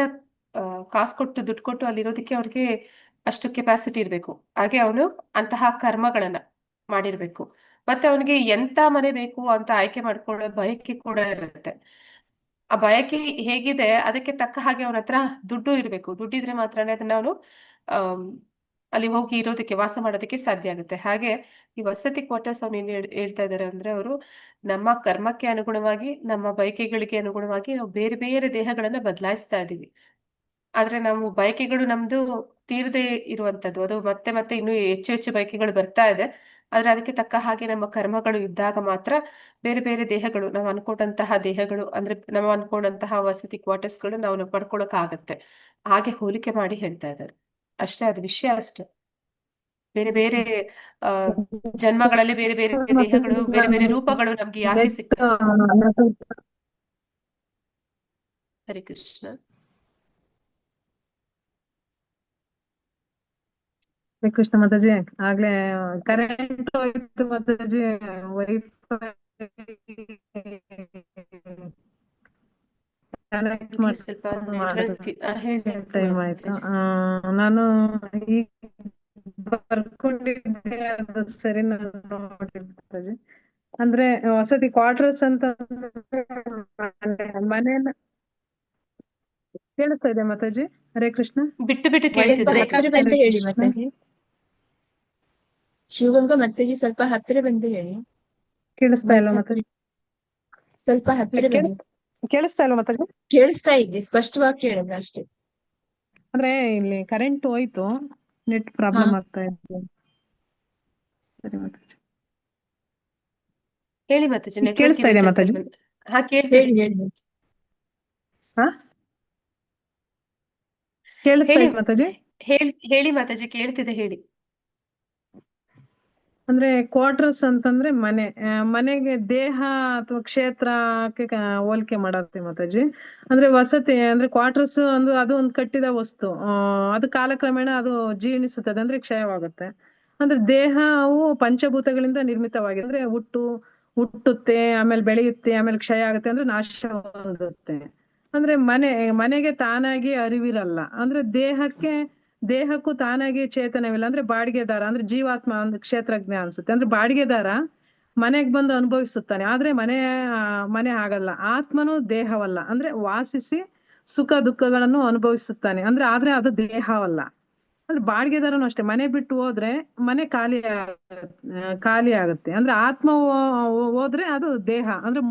ಕಾಸು ಕೊಟ್ಟು ದುಡ್ಡು ಕೊಟ್ಟು ಅಲ್ಲಿರೋದಕ್ಕೆ ಅವ್ರಿಗೆ ಅಷ್ಟು ಕೆಪಾಸಿಟಿ ಇರಬೇಕು. ಹಾಗೆ ಅವನು ಅಂತಹ ಕರ್ಮಗಳನ್ನ ಮಾಡಿರ್ಬೇಕು. ಮತ್ತೆ ಅವನಿಗೆ ಎಂತ ಮನೆ ಬೇಕು ಅಂತ ಆಯ್ಕೆ ಮಾಡ್ಕೊಳ್ಳೋ ಬಯಕೆ ಕೂಡ ಇರುತ್ತೆ. ಆ ಬಯಕೆ ಹೇಗಿದೆ ಅದಕ್ಕೆ ತಕ್ಕ ಹಾಗೆ ಅವನ ಹತ್ರ ದುಡ್ಡು ಇರಬೇಕು. ದುಡ್ಡಿದ್ರೆ ಮಾತ್ರನೇ ಅದನ್ನ ಅವನು ಅಲ್ಲಿ ಹೋಗಿ ಇರೋದಕ್ಕೆ, ವಾಸ ಮಾಡೋದಕ್ಕೆ ಸಾಧ್ಯ ಆಗುತ್ತೆ. ಹಾಗೆ ಈ ವಸತಿ ಕ್ವಾರ್ಟರ್ಸ್ ಅವ್ನು ಏನ್ ಹೇಳ್ತಾ ಇದಾರೆ ಅಂದ್ರೆ ಅವರು ನಮ್ಮ ಕರ್ಮಕ್ಕೆ ಅನುಗುಣವಾಗಿ, ನಮ್ಮ ಬಯಕೆಗಳಿಗೆ ಅನುಗುಣವಾಗಿ ನಾವು ಬೇರೆ ಬೇರೆ ದೇಹಗಳನ್ನ ಬದಲಾಯಿಸ್ತಾ ಇದೀವಿ. ಆದ್ರೆ ನಾವು ಬಯಕೆಗಳು ನಮ್ದು ತೀರದೆ ಇರುವಂತದ್ದು, ಅದು ಮತ್ತೆ ಮತ್ತೆ ಇನ್ನೂ ಹೆಚ್ಚು ಹೆಚ್ಚು ಬಯಕೆಗಳು ಬರ್ತಾ ಇದೆ. ಆದ್ರೆ ಅದಕ್ಕೆ ತಕ್ಕ ಹಾಗೆ ನಮ್ಮ ಕರ್ಮಗಳು ಇದ್ದಾಗ ಮಾತ್ರ ಬೇರೆ ಬೇರೆ ದೇಹಗಳು, ನಾವು ಅನ್ಕೊಂಡಂತಹ ದೇಹಗಳು ಅಂದ್ರೆ ನಾವು ಅನ್ಕೊಂಡಂತಹ ವಸತಿ ಕ್ವಾರ್ಟರ್ಸ್ಗಳು ನಾವು ಪಡ್ಕೊಳಕ್ ಆಗತ್ತೆ. ಹಾಗೆ ಹೋಲಿಕೆ ಮಾಡಿ ಹೇಳ್ತಾ ಇದ್ದಾರೆ ಅಷ್ಟೇ. ಅದು ವಿಷಯ ಅಷ್ಟೇ. ಬೇರೆ ಬೇರೆ ಜನ್ಮಗಳಲ್ಲಿ ಬೇರೆ ಬೇರೆ ದೇಹಗಳು, ಬೇರೆ ಬೇರೆ ರೂಪಗಳು ನಮ್ಗೆ ಯಾಕೆ ಸಿಗ್ತವೆ? ಹರೇ ಕೃಷ್ಣ. ಕೃಷ್ಣ ಮಾತಾಜಿ, ಆಗ್ಲೇ ಕರೆಂಟ್ ಹೋಯ್ತು ಮಾತಾಜಿ. ವೈಫೈ ಕನೆಕ್ಟ್ ಸ್ವಲ್ಪ ನೆಟ್ವರ್ಕ್ ಟೈಮ್ ಆಯ್ತು. ನಾನು ಈಗ ಬರ್ಕೊಂಡಿದ್ದೆ, ಅದು ಸರಿ ನಾನು ನೋಡಿಲ್ಲ ಮಾತಾಜಿ. ಅಂದ್ರೆ ವಸತಿ ಕ್ವಾರ್ಟರ್ಸ್ ಅಂತ ಮನೇನ ಕೇಳಿಸ್ತಾ ಇದೆ ಮಾತಾಜಿ? ಹರೇ ಕೃಷ್ಣ. ಬಿಟ್ಟು ಬಿಟ್ಟು ಕೇಳ್ತಿದೆ ಹತ್ತಿರ ಬಂದು ಹೇಳಿ ಮಾತಾಜಿ. ಶಿವಗಂಗಾ ಮಾತಾಜಿ ಸ್ವಲ್ಪ ಹತ್ತಿರ ಬಂದು ಹೇಳಿ. ಕೇಳಿಸ್ತಾ ಇಲ್ಲ ಮಾತಾಜಿ? ಸ್ವಲ್ಪ ಹತ್ತಿರ ಕೇಳಿಸ್ತಾ ಇಲ್ಲ ಮಾತಾಜಿ? ಕೇಳಿಸ್ತಾ ಇದೆ, ಸ್ಪಷ್ಟವಾಗಿ ಕೇಳಿದ್ರೆ ಅಷ್ಟೇ. ಅಂದ್ರೆ ಇಲ್ಲಿ ಕರೆಂಟ್ ಹೋಯ್ತು, ನೆಟ್ ಪ್ರಾಬ್ಲಮ್ ಆಗ್ತಾ ಇದೆ. ಸರಿ ಮಾತಾಜಿ. ಹೇಳಿ ಮಾತಾಜಿ. ಕೇಳಿಸ್ತಾ ಇದೆ ಮಾತಾಜಿ? ಹಾ ಕೇಳ್ತಿದೆ. ಹಾ ಕೇಳಿಸ್ತಾ ಇದೆ ಮಾತಾಜಿ? ಹೇಳಿ ಮಾತಾಜಿ, ಕೇಳ್ತಿದೆ ಹೇಳಿ. ಅಂದ್ರೆ ಕ್ವಾರ್ಟರ್ಸ್ ಅಂತಂದ್ರೆ ಮನೆ, ಮನೆಗೆ ದೇಹ ಅಥವಾ ಕ್ಷೇತ್ರಕ್ಕೆ ಹೋಲಿಕೆ ಮಾಡತ್ತೆ ಮಾತಾಜಿ. ಅಂದ್ರೆ ವಸತಿ ಅಂದ್ರೆ ಕ್ವಾರ್ಟರ್ಸ್ ಅಂದ್ರೆ ಅದು ಒಂದು ಕಟ್ಟಿದ ವಸ್ತು. ಅದು ಕಾಲಕ್ರಮೇಣ ಅದು ಜೀರ್ಣಿಸುತ್ತದೆ, ಅಂದ್ರೆ ಕ್ಷಯವಾಗುತ್ತೆ. ಅಂದ್ರೆ ದೇಹವು ಪಂಚಭೂತಗಳಿಂದ ನಿರ್ಮಿತವಾಗಿದೆ. ಅಂದ್ರೆ ಹುಟ್ಟುತ್ತೆ, ಆಮೇಲೆ ಬೆಳೆಯುತ್ತೆ, ಆಮೇಲೆ ಕ್ಷಯ ಆಗುತ್ತೆ, ಅಂದ್ರೆ ನಾಶ ಹೊಂದುತ್ತೆ. ಅಂದ್ರೆ ಮನೆಗೆ ತಾನಾಗಿ ಅರಿವಿರಲ್ಲ. ಅಂದ್ರೆ ದೇಹಕ್ಕೂ ತಾನಾಗಿ ಚೇತನವಿಲ್ಲ. ಅಂದ್ರೆ ಬಾಡಿಗೆದಾರ, ಅಂದ್ರೆ ಜೀವಾತ್ಮ ಒಂದು ಕ್ಷೇತ್ರಜ್ಞ ಅನ್ಸುತ್ತೆ. ಅಂದ್ರೆ ಬಾಡಿಗೆದಾರ ಮನೆಗ್ ಬಂದು ಅನುಭವಿಸುತ್ತಾನೆ, ಆದ್ರೆ ಮನೆ ಆಗಲ್ಲ. ಆತ್ಮನು ದೇಹವಲ್ಲ, ಅಂದ್ರೆ ವಾಸಿಸಿ ಸುಖ ದುಃಖಗಳನ್ನು ಅನುಭವಿಸುತ್ತಾನೆ. ಆದ್ರೆ ಅದು ದೇಹವಲ್ಲ. ಅಂದ್ರೆ ಬಾಡಿಗೆದಾರನು ಅಷ್ಟೇ, ಮನೆ ಬಿಟ್ಟು ಹೋದ್ರೆ ಮನೆ ಖಾಲಿ ಆಗುತ್ತೆ. ಅಂದ್ರೆ ಆತ್ಮ ಹೋದ್ರೆ ಅದು ದೇಹ, ಅಂದ್ರೆ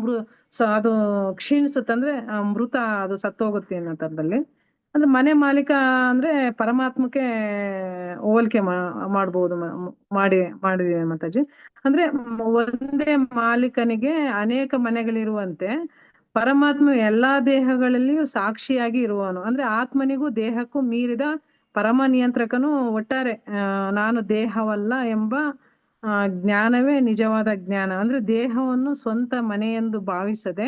ಅದು ಕ್ಷೀಣಿಸುತ್ತೆ, ಅಂದ್ರೆ ಮೃತ, ಅದು ಸತ್ತೋಗುತ್ತೆ ಅನ್ನೋ ತರದಲ್ಲಿ. ಅಂದ್ರೆ ಮನೆ ಮಾಲೀಕ ಅಂದ್ರೆ ಪರಮಾತ್ಮಕ್ಕೆ ಹೋಲಿಕೆ ಮಾಡ್ಬೋದು, ಮಾಡಿದೆ ಮಾತಾಜಿ. ಅಂದ್ರೆ ಒಂದೇ ಮಾಲೀಕನಿಗೆ ಅನೇಕ ಮನೆಗಳಿರುವಂತೆ ಪರಮಾತ್ಮ ಎಲ್ಲಾ ದೇಹಗಳಲ್ಲಿಯೂ ಸಾಕ್ಷಿಯಾಗಿ ಇರುವನು. ಅಂದ್ರೆ ಆತ್ಮನಿಗೂ ದೇಹಕ್ಕೂ ಮೀರಿದ ಪರಮ ನಿಯಂತ್ರಕನು. ಒಟ್ಟಾರೆ ನಾನು ದೇಹವಲ್ಲ ಎಂಬ ಜ್ಞಾನವೇ ನಿಜವಾದ ಜ್ಞಾನ. ಅಂದ್ರೆ ದೇಹವನ್ನು ಸ್ವಂತ ಮನೆಯೆಂದು ಭಾವಿಸದೆ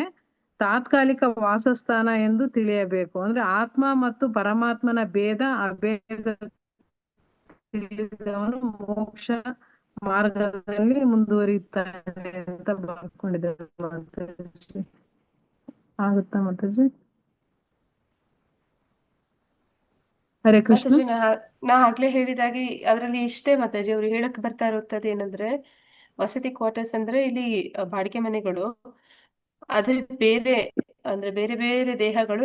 ತಾತ್ಕಾಲಿಕ ವಾಸಸ್ಥಾನ ಎಂದು ತಿಳಿಯಬೇಕು. ಅಂದ್ರೆ ಆತ್ಮ ಮತ್ತು ಪರಮಾತ್ಮನ ಅಭೇದ ತಿಳಿದವನು ಮೋಕ್ಷ ಮಾರ್ಗದಲ್ಲಿ ಮುಂದುವರಿಯುತ್ತಾನೆ ಅಂತ ಬರ್ಕೊಂಡಿದ್ದಾರೆ ಮಾತಾಜಿ. ಆಗುತ್ತಾ ಮಾತಾಜಿ? ಹರೇ ಕೃಷ್ಣ. ಮಾತಾಜಿ, ನಾ ಆಗ್ಲೇ ಹೇಳಿದಾಗೆ ಅದರಲ್ಲಿ ಇಷ್ಟೇ ಮಾತಾಜಿ, ಅವ್ರು ಹೇಳಕ್ ಬರ್ತಾ ಇರುತ್ತದೆ ಏನಂದ್ರೆ, ವಸತಿ ಕ್ವಾರ್ಟರ್ಸ್ ಅಂದ್ರೆ ಇಲ್ಲಿ ಬಾಡಿಗೆ ಮನೆಗಳು, ಅದು ಬೇರೆ, ಅಂದ್ರೆ ಬೇರೆ ಬೇರೆ ದೇಹಗಳು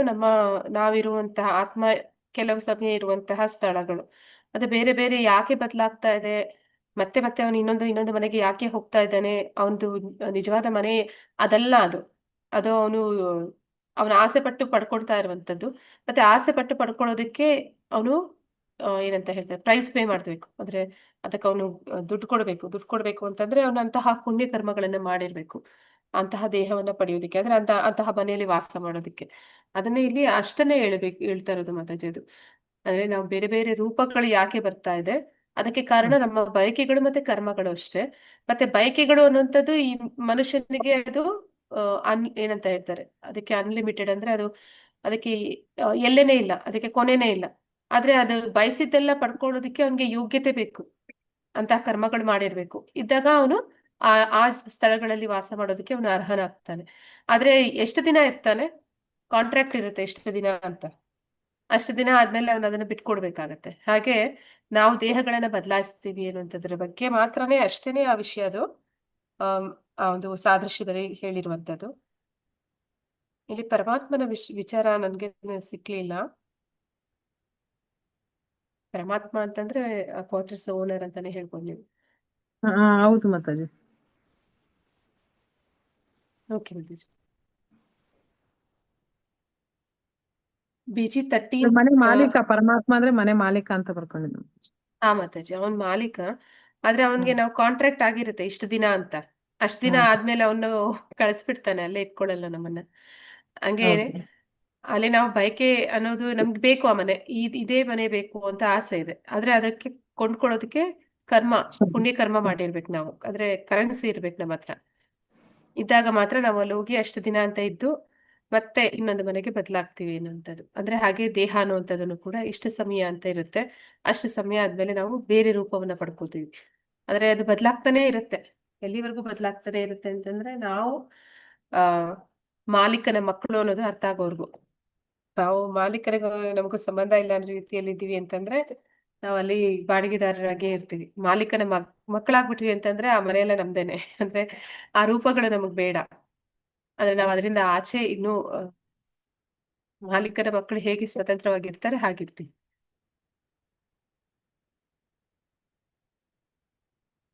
ನಾವಿರುವಂತಹ ಆತ್ಮ ಕೆಲವು ಸಮಯ ಇರುವಂತಹ ಸ್ಥಳಗಳು. ಅದು ಬೇರೆ ಬೇರೆ ಯಾಕೆ ಬದಲಾಗ್ತಾ ಇದೆ, ಮತ್ತೆ ಮತ್ತೆ ಅವನು ಇನ್ನೊಂದು ಮನೆಗೆ ಯಾಕೆ ಹೋಗ್ತಾ ಇದ್ದಾನೆ, ಅವನದು ನಿಜವಾದ ಮನೆ ಅದಲ್ಲ ಅದು. ಅದು ಅವನ ಆಸೆ ಪಟ್ಟು ಪಡ್ಕೊಳ್ತಾ ಇರುವಂತದ್ದು. ಮತ್ತೆ ಆಸೆ ಪಟ್ಟು ಪಡ್ಕೊಳ್ಳೋದಕ್ಕೆ ಅವನು ಏನಂತ ಹೇಳ್ತಾರೆ, ಪ್ರೈಸ್ ಪೇ ಮಾಡ್ಬೇಕು. ಅಂದ್ರೆ ಅದಕ್ಕೆ ಅವನು ದುಡ್ಡು ಕೊಡ್ಬೇಕು ಅಂತಂದ್ರೆ ಅವನಂತಹ ಪುಣ್ಯ ಕರ್ಮಗಳನ್ನ ಮಾಡಿರ್ಬೇಕು ಅಂತಹ ದೇಹವನ್ನ ಪಡೆಯೋದಿಕ್ಕೆ, ಅಂದ್ರೆ ಅಂತಹ ಮನೆಯಲ್ಲಿ ವಾಸ ಮಾಡೋದಿಕ್ಕೆ. ಅದನ್ನೇ ಇಲ್ಲಿ ಅಷ್ಟನ್ನೇ ಹೇಳ್ತಾ ಇರೋದು ಮಾತಾಜಿ. ಅದು ಅಂದ್ರೆ ನಾವು ಬೇರೆ ಬೇರೆ ರೂಪಗಳು ಯಾಕೆ ಬರ್ತಾ ಇದೆ, ಅದಕ್ಕೆ ಕಾರಣ ನಮ್ಮ ಬಯಕೆಗಳು ಮತ್ತೆ ಕರ್ಮಗಳು ಅಷ್ಟೇ. ಮತ್ತೆ ಬಯಕೆಗಳು ಅನ್ನುವಂಥದ್ದು ಈ ಮನುಷ್ಯನಿಗೆ ಅದು ಏನಂತ ಹೇಳ್ತಾರೆ, ಅದಕ್ಕೆ ಅನ್ಲಿಮಿಟೆಡ್, ಅಂದ್ರೆ ಅದಕ್ಕೆ ಎಲ್ಲೇನೇ ಇಲ್ಲ, ಅದಕ್ಕೆ ಕೊನೆನೇ ಇಲ್ಲ. ಆದ್ರೆ ಅದು ಬಯಸಿದ್ದೆಲ್ಲ ಪಡ್ಕೊಳ್ಳೋದಕ್ಕೆ ಅವನಿಗೆ ಯೋಗ್ಯತೆ ಬೇಕು, ಅಂತಹ ಕರ್ಮಗಳು ಮಾಡಿರ್ಬೇಕು. ಇದ್ದಾಗ ಅವನು ಆ ಸ್ಥಳಗಳಲ್ಲಿ ವಾಸ ಮಾಡೋದಕ್ಕೆ ಅವನು ಅರ್ಹನಾಗ್ತಾನೆ. ಆದ್ರೆ ಎಷ್ಟು ದಿನ ಇರ್ತಾನೆ, ಕಾಂಟ್ರಾಕ್ಟ್ ಇರುತ್ತೆ ಎಷ್ಟು ದಿನ ಅಂತ, ಅಷ್ಟು ದಿನ ಆದ್ಮೇಲೆ ಅವನು ಅದನ್ನ ಬಿಟ್ಕೊಡ್ಬೇಕಾಗತ್ತೆ. ಹಾಗೆ ನಾವು ದೇಹಗಳನ್ನ ಬದಲಾಯಿಸ್ತೀವಿ ಅನ್ನುವಂಥದ್ರ ಬಗ್ಗೆ ಮಾತ್ರನೇ ಅಷ್ಟೇನೆ ಆ ವಿಷಯ, ಅದು ಆ ಒಂದು ಸಾದೃಶ್ಯದಲ್ಲಿ ಹೇಳಿರುವಂತದ್ದು. ಇಲ್ಲಿ ಪರಮಾತ್ಮನ ವಿಚಾರ ನನ್ಗೆ ಸಿಕ್ಲಿಲ್ಲ. ಪರಮಾತ್ಮ ಅಂತಂದ್ರೆ ಕ್ವಾರ್ಟರ್ಸ್ ಓನರ್ ಅಂತಾನೆ ಹೇಳ್ಬೋದು ನೀವು. ಹೌದು ಮಾತಾಜಿ. ಓಕೆ ಮಾತಾಜಿ. ಬಿಜಿ 13 ಮನೆ ಮಾಲೀಕ ಪರಮಾತ್ಮ ಅಂದ್ರೆ ಮನೆ ಮಾಲೀಕ ಅಂತ ಬರ್ಕೊಂಡಿದ್ದು. ಮಾತಾಜಿ, ಅವನ್ ಮಾಲೀಕ. ಆದ್ರೆ ಅವನ್ಗೆ ನಾವು ಕಾಂಟ್ರಾಕ್ಟ್ ಆಗಿರುತ್ತೆ ಇಷ್ಟು ದಿನ ಅಂತ. ಅಷ್ಟ್ ದಿನ ಆದ್ಮೇಲೆ ಅವನು ಕಳಿಸ್ಬಿಡ್ತಾನೆ, ಅಲ್ಲೇ ಇಟ್ಕೊಳ್ಳಲ್ಲ ನಮ್ಮನ್ನ. ಹಂಗೆ ಅಲ್ಲಿ ನಾವು ಬಯಕೆ ಅನ್ನೋದು ನಮ್ಗೆ ಬೇಕು, ಆ ಮನೆ ಇದೇ ಮನೆ ಬೇಕು ಅಂತ ಆಸೆ ಇದೆ. ಆದ್ರೆ ಅದಕ್ಕೆ ಕೊಂಡ್ಕೊಳ್ಳೋದಕ್ಕೆ ಪುಣ್ಯ ಕರ್ಮ ಮಾಡಿರ್ಬೇಕು ನಾವು. ಆದ್ರೆ ಕರೆನ್ಸಿ ಇರ್ಬೇಕು ನಮ್ಮ ಹತ್ರ. ಇದ್ದಾಗ ಮಾತ್ರ ನಾವು ಅಲ್ಲಿ ಹೋಗಿ ಅಷ್ಟು ದಿನ ಅಂತ ಇದ್ದು ಮತ್ತೆ ಇನ್ನೊಂದು ಮನೆಗೆ ಬದಲಾಗ್ತೀವಿ ಅನ್ನುವಂಥದ್ದು. ಅಂದ್ರೆ ಹಾಗೆ ದೇಹ ಅನ್ನುವಂಥದ್ದನ್ನು ಕೂಡ ಇಷ್ಟು ಸಮಯ ಅಂತ ಇರುತ್ತೆ. ಅಷ್ಟು ಸಮಯ ಆದ್ಮೇಲೆ ನಾವು ಬೇರೆ ರೂಪವನ್ನ ಪಡ್ಕೋತೀವಿ. ಆದ್ರೆ ಅದು ಬದಲಾಗ್ತಾನೆ ಇರುತ್ತೆ. ಎಲ್ಲಿವರೆಗೂ ಬದಲಾಗ್ತಾನೆ ಇರುತ್ತೆ ಅಂತಂದ್ರೆ ನಾವು ಆ ಮಾಲೀಕನ ಮಕ್ಕಳು ಅನ್ನೋದು ಅರ್ಥ ಆಗೋರ್ಗು. ನಾವು ಮಾಲೀಕರಿಗೂ ನಮಗೂ ಸಂಬಂಧ ಇಲ್ಲ ಅನ್ನೋ ರೀತಿಯಲ್ಲಿ ಇದ್ದೀವಿ ಅಂತಂದ್ರೆ ನಾವು ಅಲ್ಲಿ ಬಾಡಿಗೆದಾರರಾಗೇ ಇರ್ತೀವಿ. ಮಾಲೀಕನ ಮಕ್ಕಳಾಗ್ಬಿಟ್ವಿ ಅಂತಂದ್ರೆ ಆ ಮನೆಯೆಲ್ಲ ನಮ್ದೇನೆ. ಅಂದ್ರೆ ಆ ರೂಪಗಳು ನಮಗ್ ಬೇಡ. ಅಂದ್ರೆ ನಾವು ಅದರಿಂದ ಆಚೆ ಇನ್ನೂ ಮಾಲೀಕರ ಮಕ್ಕಳು ಹೇಗೆ ಸ್ವತಂತ್ರವಾಗಿರ್ತಾರೆ ಹಾಗಿರ್ತೀವಿ.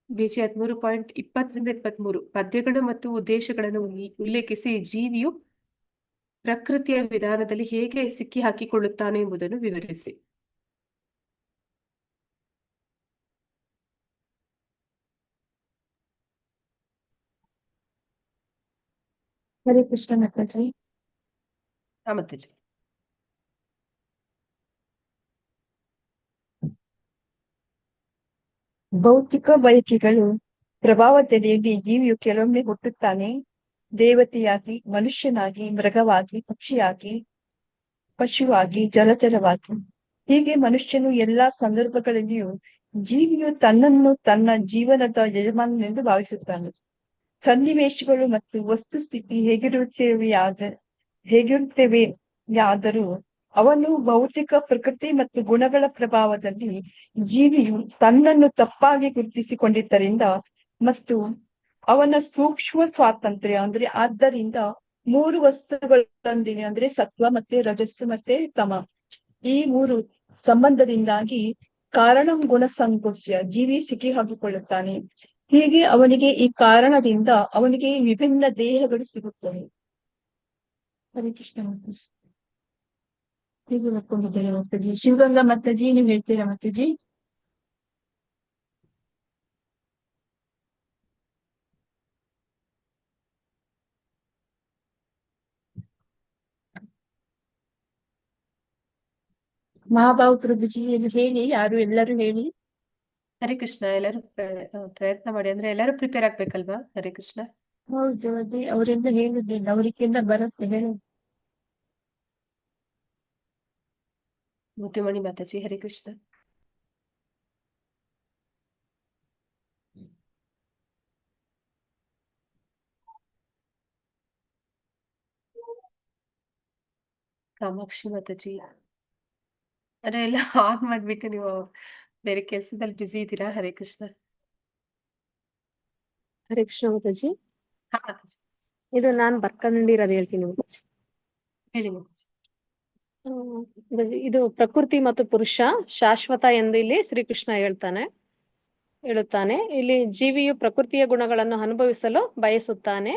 ಬಿಜಿ 13.20-23 ಪದ್ಯಗಳು ಮತ್ತು ಉದ್ದೇಶಗಳನ್ನು ಉಲ್ಲೇಖಿಸಿ ಜೀವಿಯು ಪ್ರಕೃತಿಯ ವಿಧಾನದಲ್ಲಿ ಹೇಗೆ ಸಿಕ್ಕಿ ಹಾಕಿಕೊಳ್ಳುತ್ತಾನೆ ಎಂಬುದನ್ನು ವಿವರಿಸಿ. ಹರೇ ಕೃಷ್ಣ ಮಾತಾಜಿ. ಮಾತಾಜಿ. ಭೌತಿಕ ಬಯಕೆಗಳು ಪ್ರಭಾವದಡಿಯಲ್ಲಿ ಜೀವಿಯು ಕೆಲವೊಮ್ಮೆ ಹುಟ್ಟುತ್ತಾನೆ, ದೇವತೆಯಾಗಿ, ಮನುಷ್ಯನಾಗಿ, ಮೃಗವಾಗಿ, ಪಕ್ಷಿಯಾಗಿ, ಪಶುವಾಗಿ, ಜಲಚರವಾಗಿ. ಹೀಗೆ ಮನುಷ್ಯನು ಎಲ್ಲಾ ಸಂದರ್ಭಗಳಲ್ಲಿಯೂ ಜೀವಿಯು ತನ್ನನ್ನು ತನ್ನ ಜೀವನದ ಯಜಮಾನನೆಂದು ಭಾವಿಸುತ್ತಾನೆ. ಸನ್ನಿವೇಶಗಳು ಮತ್ತು ವಸ್ತುಸ್ಥಿತಿ ಹೇಗಿರುತ್ತವೆಯಾದರೂ ಅವನು ಭೌತಿಕ ಪ್ರಕೃತಿ ಮತ್ತು ಗುಣಗಳ ಪ್ರಭಾವದಲ್ಲಿ ಜೀವಿಯು ತನ್ನನ್ನು ತಪ್ಪಾಗಿ ಗುರುತಿಸಿಕೊಂಡಿದ್ದರಿಂದ ಮತ್ತು ಅವನ ಸೂಕ್ಷ್ಮ ಸ್ವಾತಂತ್ರ್ಯ ಆದ್ದರಿಂದ 3 ವಸ್ತುಗಳೊಂದಿಗೆ ಸತ್ವ ಮತ್ತೆ ರಜಸ್ಸು ಮತ್ತೆ ತಮ ಈ 3 ಸಂಬಂಧದಿಂದಾಗಿ ಕಾರಣ ಗುಣ ಸಂಕೋಚ್ಯ ಜೀವಿ ಸಿಕ್ಕಿ ಹಾಕಿಕೊಳ್ಳುತ್ತಾನೆ. ಹೀಗೆ ಅವನಿಗೆ ಈ ಕಾರಣದಿಂದ ಅವನಿಗೆ ವಿಭಿನ್ನ ದೇಹಗಳು ಸಿಗುತ್ತವೆ. ಹರೇ ಕೃಷ್ಣ ಮಾತಾಜಿ. ಹೀಗೆ ಬರ್ಕೊಂಡಿದ್ದಾರೆ ಮಾತಾಜಿ. ಶಿವಗಂಗಾ ಮಾತಾಜಿ, ನೀವು ಹೇಳ್ತೀರಾ ಮಾತಾಜಿ? ಮಹಾಭಾವ ಪ್ರಭುಜಿ ಹೇಳಿ, ಎಲ್ಲರೂ ಹೇಳಿ. ಹರೇ ಕೃಷ್ಣ. ಎಲ್ಲರೂ ಪ್ರಯತ್ನ ಮಾಡಿ, ಅಂದ್ರೆ ಎಲ್ಲರೂ ಪ್ರಿಪೇರ್ ಆಗ್ಬೇಕಲ್ವಾ? ಹರೇ ಕೃಷ್ಣ. ಹೌದು, ಅದೇ ಅವರೆಲ್ಲ ಹೇಳಿದ್ದೇನೆ, ಅವರಿಗೆಲ್ಲ ಬರುತ್ತೆ ಹೇಳಿ. ಮುದ್ದುಮಣಿ ಮಾತಾಜಿ, ಹರೇ ಕೃಷ್ಣ. ಕಾಮಾಕ್ಷಿ ಮಾತಾಜಿ, ಅಂದ್ರೆ ಎಲ್ಲ ಆನ್ ಮಾಡ್ಬಿಟ್ಟು ನೀವು ಬೇರೆ ಕೆಲ್ಸದಲ್ಲಿ ಬ್ಯುಸಿ ಇದ್ದೀರಾ? ಹರೇ ಕೃಷ್ಣ. ಹರೇ ಕೃಷ್ಣ ಮಾತಾಜಿ. ಹಾ ಮಾತಾಜಿ, ಇದು ನಾನ್ ಬರ್ಕೊಂಡಿರೋದು ಹೇಳ್ತೀನಿ ಮಾತಾಜಿ. ಹೇಳಿ ಮಾತಾಜಿ. ಇದು ಪ್ರಕೃತಿ ಮತ್ತು ಪುರುಷ ಶಾಶ್ವತ ಎಂದು ಇಲ್ಲಿ ಶ್ರೀಕೃಷ್ಣ ಹೇಳುತ್ತಾನೆ. ಇಲ್ಲಿ ಜೀವಿಯು ಪ್ರಕೃತಿಯ ಗುಣಗಳನ್ನು ಅನುಭವಿಸಲು ಬಯಸುತ್ತಾನೆ.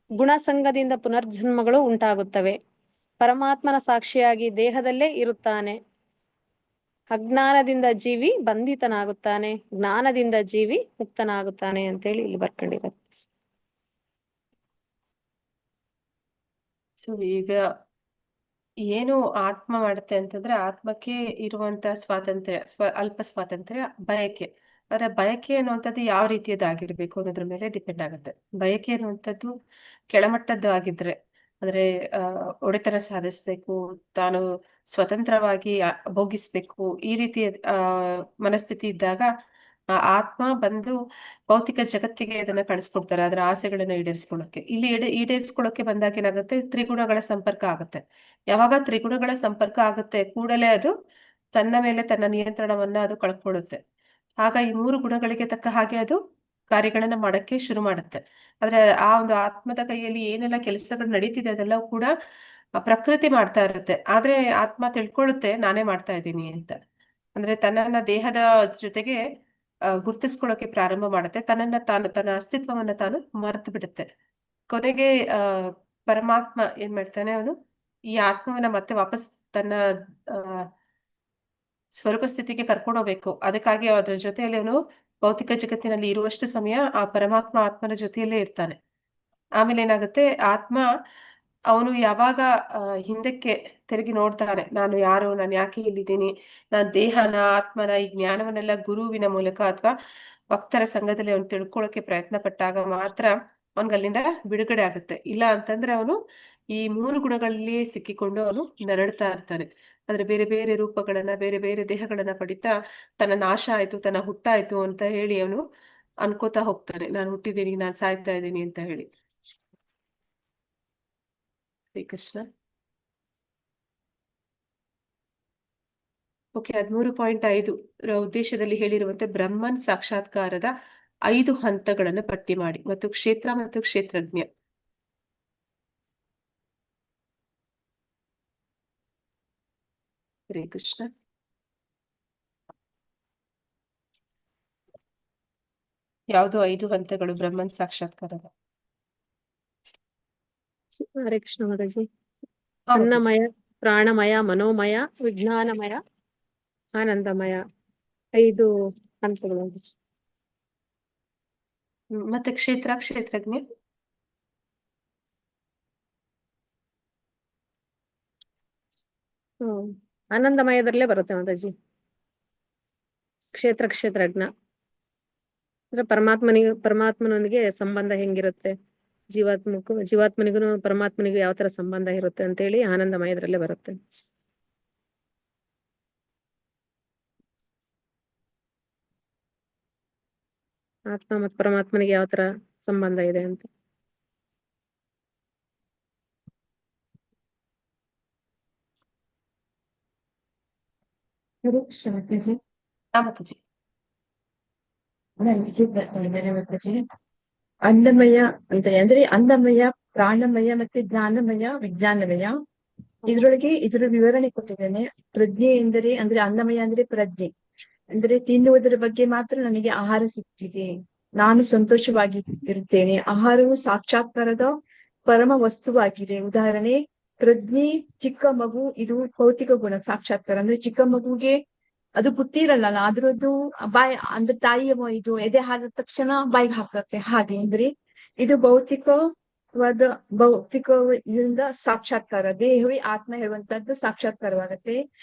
ಗುಣಸಂಗದಿಂದ ಪುನರ್ಜನ್ಮಗಳು ಉಂಟಾಗುತ್ತವೆ. ಪರಮಾತ್ಮನ ಸಾಕ್ಷಿಯಾಗಿ ದೇಹದಲ್ಲೇ ಇರುತ್ತಾನೆ. ಅಜ್ಞಾನದಿಂದ ಜೀವಿ ಬಂಧಿತನಾಗುತ್ತಾನೆ, ಜ್ಞಾನದಿಂದ ಜೀವಿ ಮುಕ್ತನಾಗುತ್ತಾನೆ ಅಂತೇಳಿ ಇಲ್ಲಿ ಬರ್ಕೊಂಡಿರೋದು. ಸೊ ಈಗ ಏನು ಆತ್ಮ ಮಾಡುತ್ತೆ ಅಂತಂದ್ರೆ, ಆತ್ಮಕ್ಕೆ ಇರುವಂತ ಸ್ವಾತಂತ್ರ್ಯ, ಅಲ್ಪ ಸ್ವಾತಂತ್ರ್ಯ, ಬಯಕೆ. ಆದ್ರೆ ಬಯಕೆ ಅನ್ನುವಂಥದ್ದು ಯಾವ ರೀತಿಯದಾಗಿರ್ಬೇಕು ಅನ್ನೋದ್ರ ಮೇಲೆ ಡಿಪೆಂಡ್ ಆಗುತ್ತೆ. ಬಯಕೆ ಅನ್ನುವಂಥದ್ದು ಕೆಳಮಟ್ಟದ್ದು ಆಗಿದ್ರೆ, ಅಂದ್ರೆ ಒಡೆತನ ಸಾಧಿಸ್ಬೇಕು, ತಾನು ಸ್ವತಂತ್ರವಾಗಿ ಭೋಗಿಸ್ಬೇಕು, ಈ ರೀತಿಯ ಮನಸ್ಥಿತಿ ಇದ್ದಾಗ ಆತ್ಮ ಬಂದು ಭೌತಿಕ ಜಗತ್ತಿಗೆ ಅದನ್ನ ಕಳಿಸ್ಕೊಡ್ತಾರೆ, ಅದರ ಆಸೆಗಳನ್ನ ಈಡೇರಿಸ್ಕೊಳ್ಳೋಕೆ. ಇಲ್ಲಿ ಈಡೇರಿಸ್ಕೊಳ್ಳೋಕೆ ಬಂದಾಗ ಏನಾಗುತ್ತೆ, ತ್ರಿಗುಣಗಳ ಸಂಪರ್ಕ ಆಗುತ್ತೆ. ಯಾವಾಗ ತ್ರಿಗುಣಗಳ ಸಂಪರ್ಕ ಆಗುತ್ತೆ, ಕೂಡಲೇ ಅದು ತನ್ನ ಮೇಲೆ ತನ್ನ ನಿಯಂತ್ರಣವನ್ನ ಅದು ಕಳ್ಕೊಳ್ಳುತ್ತೆ. ಆಗ ಈ 3 ಗುಣಗಳಿಗೆ ತಕ್ಕ ಹಾಗೆ ಅದು ಕಾರ್ಯಗಳನ್ನ ಮಾಡಕ್ಕೆ ಶುರು ಮಾಡುತ್ತೆ. ಆದ್ರೆ ಆ ಒಂದು ಆತ್ಮದ ಕೈಯಲ್ಲಿ ಏನೆಲ್ಲ ಕೆಲಸಗಳು ನಡೀತಿದೆ ಅದೆಲ್ಲ ಕೂಡ ಪ್ರಕೃತಿ ಮಾಡ್ತಾ ಇರುತ್ತೆ. ಆದ್ರೆ ಆತ್ಮ ತಿಳ್ಕೊಳ್ಳುತ್ತೆ ನಾನೇ ಮಾಡ್ತಾ ಇದ್ದೀನಿ ಅಂತ. ಅಂದ್ರೆ ತನ್ನನ್ನ ದೇಹದ ಜೊತೆಗೆ ಗುರ್ತಿಸ್ಕೊಳ್ಳೋಕೆ ಪ್ರಾರಂಭ ಮಾಡುತ್ತೆ. ತನ್ನ ಅಸ್ತಿತ್ವವನ್ನ ತಾನು ಮರೆತು ಬಿಡುತ್ತೆ. ಕೊನೆಗೆ ಪರಮಾತ್ಮ ಏನ್ ಮಾಡ್ತಾನೆ, ಅವನು ಈ ಆತ್ಮವನ್ನ ಮತ್ತೆ ವಾಪಸ್ ತನ್ನ ಸ್ವರೂಪ ಸ್ಥಿತಿಗೆ ಕರ್ಕೊಂಡು ಹೋಗ್ಬೇಕು. ಅದಕ್ಕಾಗಿ ಅದ್ರ ಜೊತೆಯಲ್ಲಿ ಅವನು ಭೌತಿಕ ಜಗತ್ತಿನಲ್ಲಿ ಇರುವಷ್ಟು ಸಮಯ ಆ ಪರಮಾತ್ಮ ಆತ್ಮನ ಜೊತೆಯಲ್ಲೇ ಇರ್ತಾನೆ. ಆಮೇಲೆ ಏನಾಗುತ್ತೆ, ಆತ್ಮ ಅವನು ಯಾವಾಗ ಹಿಂದಕ್ಕೆ ತಿರುಗಿ ನೋಡ್ತಾನೆ, ನಾನು ಯಾರು, ನಾನು ಯಾಕೆ ಇಲ್ಲಿದ್ದೀನಿ, ನಾನು ದೇಹನ ಆತ್ಮನ ಈ ಜ್ಞಾನವನ್ನೆಲ್ಲ ಗುರುವಿನ ಮೂಲಕ ಅಥವಾ ಭಕ್ತರ ಸಂಘದಲ್ಲಿ ಅವನು ತಿಳ್ಕೊಳ್ಳೋಕೆ ಪ್ರಯತ್ನ ಪಟ್ಟಾಗ ಮಾತ್ರ ಅವನ್ಗೆ ಅಲ್ಲಿಂದ ಬಿಡುಗಡೆ ಆಗುತ್ತೆ. ಇಲ್ಲ ಅಂತಂದ್ರೆ ಅವನು ಈ 3 ಗುಣಗಳಲ್ಲಿ ಸಿಕ್ಕಿಕೊಂಡು ಅವನು ನರಳ್ತಾ ಇರ್ತಾನೆ. ಅಂದ್ರೆ ಬೇರೆ ಬೇರೆ ರೂಪಗಳನ್ನ, ಬೇರೆ ಬೇರೆ ದೇಹಗಳನ್ನ ಪಡಿತಾ ತನ್ನ ನಾಶ ಆಯ್ತು, ತನ್ನ ಹುಟ್ಟಾಯ್ತು ಅಂತ ಹೇಳಿ ಅವನು ಅನ್ಕೋತಾ ಹೋಗ್ತಾನೆ, ನಾನು ಹುಟ್ಟಿದ್ದೀನಿ, ನಾನು ಸಾಯ್ತಾ ಇದ್ದೀನಿ ಅಂತ ಹೇಳಿ. ಶ್ರೀಕೃಷ್ಣ. ಓಕೆ, 13.5 ಉದ್ದೇಶದಲ್ಲಿ ಹೇಳಿರುವಂತೆ ಬ್ರಹ್ಮನ್ ಸಾಕ್ಷಾತ್ಕಾರದ 5 ಹಂತಗಳನ್ನು ಪಟ್ಟಿ ಮಾಡಿ ಮತ್ತು ಕ್ಷೇತ್ರ ಮತ್ತು ಕ್ಷೇತ್ರಜ್ಞ. ಹರೇ ಕೃಷ್ಣ. ಯಾವುದು 5 ಹಂತಗಳು ಬ್ರಹ್ಮನ್ ಸಾಕ್ಷಾತ್ಕಾರದ? ಹರೇ ಕೃಷ್ಣ ಮಾತಾಜಿ. ಅನ್ನಮಯ, ಪ್ರಾಣಮಯ, ಮನೋಮಯ, ವಿಜ್ಞಾನಮಯ, ಆನಂದಮಯ 5 ಹಂತಗಳು. ಮತ್ತೆ ಕ್ಷೇತ್ರಜ್ಞ? ಆನಂದಮಯದಲ್ಲೇ ಬರುತ್ತೆ ಮಾತಾಜಿ. ಕ್ಷೇತ್ರಜ್ಞ ಅಂದ್ರೆ ಪರಮಾತ್ಮನೊಂದಿಗೆ ಸಂಬಂಧ ಹೆಂಗಿರುತ್ತೆ, ಜೀವಾತ್ಮನಿಗೂ ಪರಮಾತ್ಮನಿಗೂ ಯಾವ ತರ ಸಂಬಂಧ ಇರುತ್ತೆ ಅಂತೇಳಿ ಆನಂದಮಯದ್ರಲ್ಲೇ ಬರುತ್ತೆ. ಆತ್ಮ ಮತ್ತು ಪರಮಾತ್ಮನಿಗೆ ಯಾವ ತರ ಸಂಬಂಧ ಇದೆ ಅಂತ. ಮಾತಾಜಿ ಹಾ ಮಾತಾಜಿ. ಮಾತಾಜಿ ಅನ್ನಮಯ ಅಂತ ಅಂದ್ರೆ ಅನ್ನಮಯ, ಪ್ರಾಣಮಯ ಮತ್ತೆ ಜ್ಞಾನಮಯ, ವಿಜ್ಞಾನಮಯ. ಇದ್ರೊಳಗೆ ಇದರ ವಿವರಣೆ ಕೊಟ್ಟಿದ್ದೇನೆ. ಪ್ರಜ್ಞೆ ಎಂದರೆ ಅಂದ್ರೆ ಅನ್ನಮಯ ಅಂದ್ರೆ ಪ್ರಜ್ಞೆ, ಅಂದ್ರೆ ತಿನ್ನುವುದರ ಬಗ್ಗೆ ಮಾತ್ರ ನನಗೆ ಆಹಾರ ಸಿಗ್ತಿದೆ, ನಾನು ಸಂತೋಷವಾಗಿ ಇರುತ್ತೇನೆ. ಆಹಾರವು ಸಾಕ್ಷಾತ್ಕಾರದ ಪರಮ ವಸ್ತುವಾಗಿದೆ. ಉದಾಹರಣೆ, ಪ್ರಜ್ಞೆ ಚಿಕ್ಕ ಮಗು, ಇದು ಭೌತಿಕ ಗುಣ ಸಾಕ್ಷಾತ್ಕಾರ. ಅಂದ್ರೆ ಚಿಕ್ಕ ಮಗುಗೆ ಅದು ಗೊತ್ತಿರಲ್ಲ, ಆದ್ರೂ ಅದು ಬಾಯಿ ಅಂದ್ರೆ ತಾಯಿಯ ಇದು ಎದೆ ಹಾಕಿದ ತಕ್ಷಣ ಬಾಯಿಗೆ ಹಾಕತ್ತೆ. ಹಾಗೆ ಅಂದ್ರೆ ಇದು ಭೌತಿಕದಿಂದ ಸಾಕ್ಷಾತ್ಕಾರ. ದೇಹವೇ ಆತ್ಮ ಹೇಳುವಂತದ್ದು ಸಾಕ್ಷಾತ್ಕಾರವಾಗತ್ತೆ.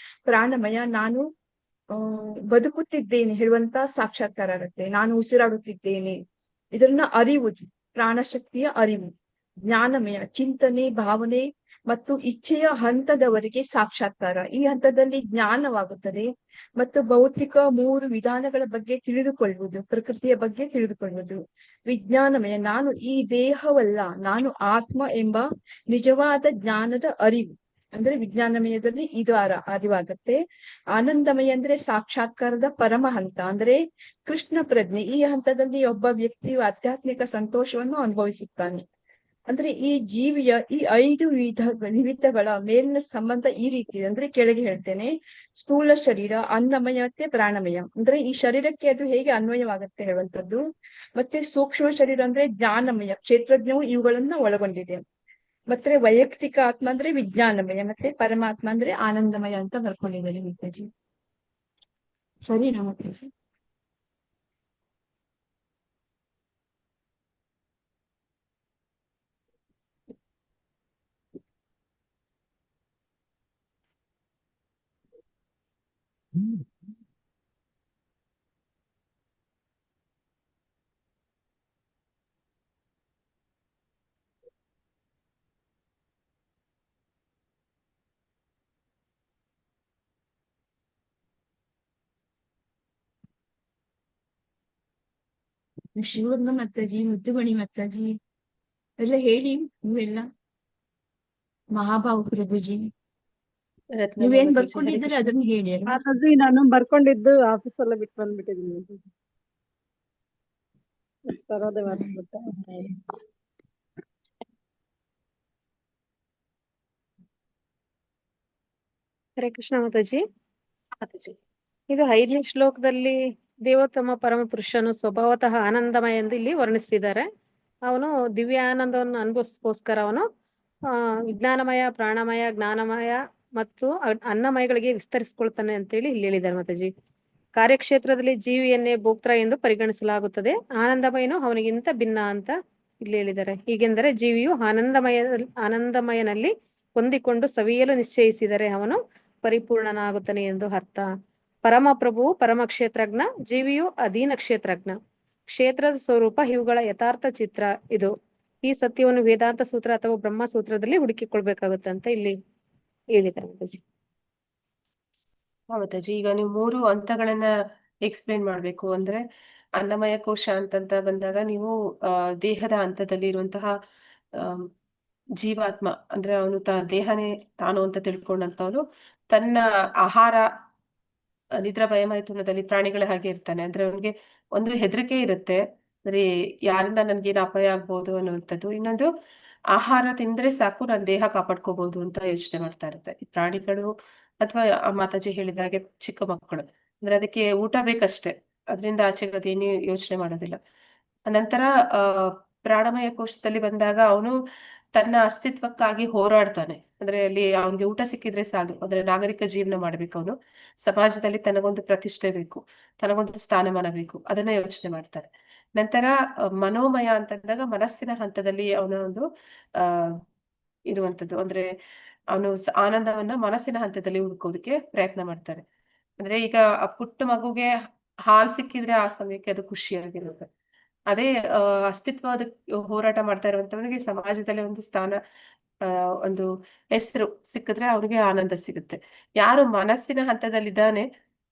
ಪ್ರಾಣಮಯ, ನಾನು ಬದುಕುತ್ತಿದ್ದೇನೆ ಹೇಳುವಂತ ಸಾಕ್ಷಾತ್ಕಾರ ಆಗತ್ತೆ. ನಾನು ಉಸಿರಾಡುತ್ತಿದ್ದೇನೆ, ಇದನ್ನ ಅರಿವುದು, ಪ್ರಾಣಶಕ್ತಿಯ ಅರಿವು. ಜ್ಞಾನಮಯ, ಚಿಂತನೆ, ಭಾವನೆ ಮತ್ತು ಇಚ್ಛೆಯ ಹಂತದವರೆಗೆ ಸಾಕ್ಷಾತ್ಕಾರ. ಈ ಹಂತದಲ್ಲಿ ಜ್ಞಾನವಾಗುತ್ತದೆ. ಮತ್ತು ಭೌತಿಕ 3 ವಿಧಾನಗಳ ಬಗ್ಗೆ ತಿಳಿದುಕೊಳ್ಳುವುದು, ಪ್ರಕೃತಿಯ ಬಗ್ಗೆ ತಿಳಿದುಕೊಳ್ಳುವುದು. ವಿಜ್ಞಾನಮಯ, ನಾನು ಈ ದೇಹವಲ್ಲ, ನಾನು ಆತ್ಮ ಎಂಬ ನಿಜವಾದ ಜ್ಞಾನದ ಅರಿವು. ಅಂದ್ರೆ ವಿಜ್ಞಾನಮಯದಲ್ಲಿ ಇದು ಅರಿವಾಗತ್ತೆ. ಆನಂದಮಯ ಅಂದ್ರೆ ಸಾಕ್ಷಾತ್ಕಾರದ ಪರಮ ಹಂತ, ಅಂದ್ರೆ ಕೃಷ್ಣ ಪ್ರಜ್ಞೆ. ಈ ಹಂತದಲ್ಲಿ ಒಬ್ಬ ವ್ಯಕ್ತಿಯು ಆಧ್ಯಾತ್ಮಿಕ ಸಂತೋಷವನ್ನು ಅನುಭವಿಸುತ್ತಾನೆ. ಅಂದ್ರೆ ಈ ಜೀವಿಯ ಈ 5 ವಿವಿಧಗಳ ಮೇಲಿನ ಸಂಬಂಧ ಈ ರೀತಿ ಅಂದ್ರೆ ಕೆಳಗೆ ಹೇಳ್ತೇನೆ. ಸ್ಥೂಲ ಶರೀರ ಅನ್ನಮಯ ಮತ್ತೆ ಪ್ರಾಣಮಯ, ಅಂದ್ರೆ ಈ ಶರೀರಕ್ಕೆ ಅದು ಹೇಗೆ ಅನ್ವಯವಾಗುತ್ತೆ ಹೇಳುವಂಥದ್ದು. ಮತ್ತೆ ಸೂಕ್ಷ್ಮ ಶರೀರ ಅಂದ್ರೆ ಜ್ಞಾನಮಯ, ಕ್ಷೇತ್ರಜ್ಞವು ಇವುಗಳನ್ನ ಒಳಗೊಂಡಿದೆ. ಮತ್ತೆ ವೈಯಕ್ತಿಕ ಆತ್ಮ ಅಂದ್ರೆ ವಿಜ್ಞಾನಮಯ, ಮತ್ತೆ ಪರಮಾತ್ಮ ಅಂದ್ರೆ ಆನಂದಮಯ ಅಂತ ಬರ್ಕೊಂಡಿದ್ದಾರೆ ಮಾತಾಜಿ. ಸರಿನಾ ಮಾತಾಜಿ? ಶಿವರ್ಣ ಮಾತಾಜಿ, ಮುದ್ದುಮಣಿ ಮಾತಾಜಿ ಎಲ್ಲ ಹೇಳಿ ನೀವೆಲ್ಲ. ಮಹಾಭಾವ ಪ್ರಭುಜಿ ರತ್ನಮ್ಮ ನೀವೇನ್ ಮಾತಾಜಿ, ಹರೇ ಬರ್ಕೊಂಡಿದ್ರೆ ಕೃಷ್ಣ. ಅದನ್ನ ಹೇಳಿ ಅಲ್ಲ. ಮಾತಾಜಿ ನಾನು ಬರ್ಕೊಂಡಿದ್ದು ಆಫೀಸ್ ಎಲ್ಲ ಬಿಟ್ಟು ಬಂದ್ಬಿಟ್ಟಿದ್ದೀನಿ. ತರೋದೆ ಮರ್ತ್ಬಿಟ್ಟೆ. ಹರೇ ಕೃಷ್ಣ ಮಾತಾಜಿ. ಮಾತಾಜಿ. ಇದು 5ನೇ ಶ್ಲೋಕದಲ್ಲಿ ದೇವೋತ್ತಮ ಪರಮ ಪುರುಷನು ಸ್ವಭಾವತಃ ಆನಂದಮಯ ಎಂದು ಇಲ್ಲಿ ವರ್ಣಿಸಿದ್ದಾರೆ. ಅವನು ದಿವ್ಯ ಆನಂದವನ್ನು ಅನುಭವಿಸ್ಕೋಸ್ಕರ ಅವನು ವಿಜ್ಞಾನಮಯ, ಪ್ರಾಣಮಯ, ಜ್ಞಾನಮಯ ಮತ್ತು ಅನ್ನಮಯಗಳಿಗೆ ವಿಸ್ತರಿಸಿಕೊಳ್ತಾನೆ ಅಂತೇಳಿ ಇಲ್ಲಿ ಹೇಳಿದ್ದಾರೆ ಮಾತಾಜಿ. ಕಾರ್ಯಕ್ಷೇತ್ರದಲ್ಲಿ ಜೀವಿಯನ್ನೇ ಭೋಕ್ತ ಎಂದು ಪರಿಗಣಿಸಲಾಗುತ್ತದೆ. ಆನಂದಮಯನು ಅವನಿಗಿಂತ ಭಿನ್ನ ಅಂತ ಇಲ್ಲಿ ಹೇಳಿದ್ದಾರೆ. ಹೀಗೆಂದರೆ ಜೀವಿಯು ಆನಂದಮಯನಲ್ಲಿ ಹೊಂದಿಕೊಂಡು ಸವಿಯಲು ನಿಶ್ಚಯಿಸಿದರೆ ಅವನು ಪರಿಪೂರ್ಣನಾಗುತ್ತಾನೆ ಎಂದು ಅರ್ಥ. ಪರಮ ಪ್ರಭುವು ಪರಮ ಕ್ಷೇತ್ರಜ್ಞ, ಜೀವಿಯು ಅಧೀನ ಕ್ಷೇತ್ರಜ್ಞ. ಕ್ಷೇತ್ರದ ಸ್ವರೂಪ ಇವುಗಳ ಯಥಾರ್ಥ ಚಿತ್ರ ಇದು. ಈ ಸತ್ಯವನ್ನು ವೇದಾಂತ ಸೂತ್ರ ಅಥವಾ ಬ್ರಹ್ಮ ಸೂತ್ರದಲ್ಲಿ ಹುಡುಕಿಕೊಳ್ಬೇಕಾಗುತ್ತೆ ಅಂತ ಇಲ್ಲಿ ಹೇಳಿದ್ದಾರೆ ಮಾತಾಜಿ. ಮಾತಾಜಿ, ಈಗ ನೀವು 3 ಹಂತಗಳನ್ನ ಎಕ್ಸ್ಪ್ಲೇನ್ ಮಾಡ್ಬೇಕು. ಅಂದ್ರೆ ಅನ್ನಮಯ ಕೋಶ ಅಂತಂತ ಬಂದಾಗ ನೀವು ದೇಹದ ಹಂತದಲ್ಲಿ ಇರುವಂತಹ ಜೀವಾತ್ಮ, ಅಂದ್ರೆ ಅವನು ದೇಹನೇ ತಾನು ಅಂತ ತಿಳ್ಕೊಂಡಂತವನು ತನ್ನ ಆಹಾರ ನಿದ್ರಾ ಭಯಮೈಥುನದಲ್ಲಿ ಪ್ರಾಣಿಗಳ ಹಾಗೆ ಇರ್ತಾನೆ. ಅಂದ್ರೆ ಅವನಿಗೆ ಒಂದು ಹೆದರಿಕೆ ಇರುತ್ತೆ, ಅಂದ್ರೆ ಯಾರಿಂದ ನನ್ಗೇನು ಅಪಾಯ ಆಗ್ಬೋದು ಅನ್ನುವಂಥದ್ದು. ಇನ್ನೊಂದು, ಆಹಾರ ತಿಂದ್ರೆ ಸಾಕು ನನ್ನ ದೇಹ ಕಾಪಾಡ್ಕೋಬಹುದು ಅಂತ ಯೋಚನೆ ಮಾಡ್ತಾ ಇರುತ್ತೆ ಈ ಪ್ರಾಣಿಗಳು. ಅಥವಾ ಮಾತಾಜಿ ಹೇಳಿದ ಹಾಗೆ ಚಿಕ್ಕ ಮಕ್ಕಳು, ಅಂದ್ರೆ ಅದಕ್ಕೆ ಊಟ ಬೇಕಷ್ಟೇ, ಅದರಿಂದ ಆಚೆಗೆ ಅದೇನು ಯೋಚನೆ ಮಾಡೋದಿಲ್ಲ. ನಂತರ ಪ್ರಾಣಮಯ ಕೋಶದಲ್ಲಿ ಬಂದಾಗ ಅವನು ತನ್ನ ಅಸ್ತಿತ್ವಕ್ಕಾಗಿ ಹೋರಾಡ್ತಾನೆ. ಅಂದ್ರೆ ಅಲ್ಲಿ ಅವನಿಗೆ ಊಟ ಸಿಕ್ಕಿದ್ರೆ ಸಾಕು, ಅಂದ್ರೆ ನಾಗರಿಕ ಜೀವನ ಮಾಡ್ಬೇಕು, ಅವನು ಸಮಾಜದಲ್ಲಿ ತನಗೊಂದು ಪ್ರತಿಷ್ಠೆ ಬೇಕು, ತನಗೊಂದು ಸ್ಥಾನಮಾನ ಬೇಕು, ಅದನ್ನ ಯೋಚನೆ ಮಾಡ್ತಾನೆ. ನಂತರ ಮನೋಮಯ ಅಂತಂದಾಗ ಮನಸ್ಸಿನ ಹಂತದಲ್ಲಿ ಅವನ ಒಂದು ಇರುವಂತದ್ದು, ಅಂದ್ರೆ ಅವನು ಆನಂದವನ್ನ ಮನಸ್ಸಿನ ಹಂತದಲ್ಲಿ ಹುಡ್ಕೋದಕ್ಕೆ ಪ್ರಯತ್ನ ಮಾಡ್ತಾನೆ. ಅಂದ್ರೆ ಈಗ ಆ ಪುಟ್ಟ ಮಗುಗೆ ಹಾಲು ಸಿಕ್ಕಿದ್ರೆ ಆ ಸಮಯಕ್ಕೆ ಅದು ಖುಷಿಯಾಗಿರುತ್ತೆ. ಅದೇ ಅಸ್ತಿತ್ವದ ಹೋರಾಟ ಮಾಡ್ತಾ ಇರುವಂತವನಿಗೆ ಸಮಾಜದಲ್ಲಿ ಒಂದು ಸ್ಥಾನ, ಒಂದು ಹೆಸರು ಸಿಕ್ಕಿದ್ರೆ ಅವನಿಗೆ ಆನಂದ ಸಿಗುತ್ತೆ. ಯಾರು ಮನಸ್ಸಿನ ಹಂತದಲ್ಲಿದ್ದಾನೆ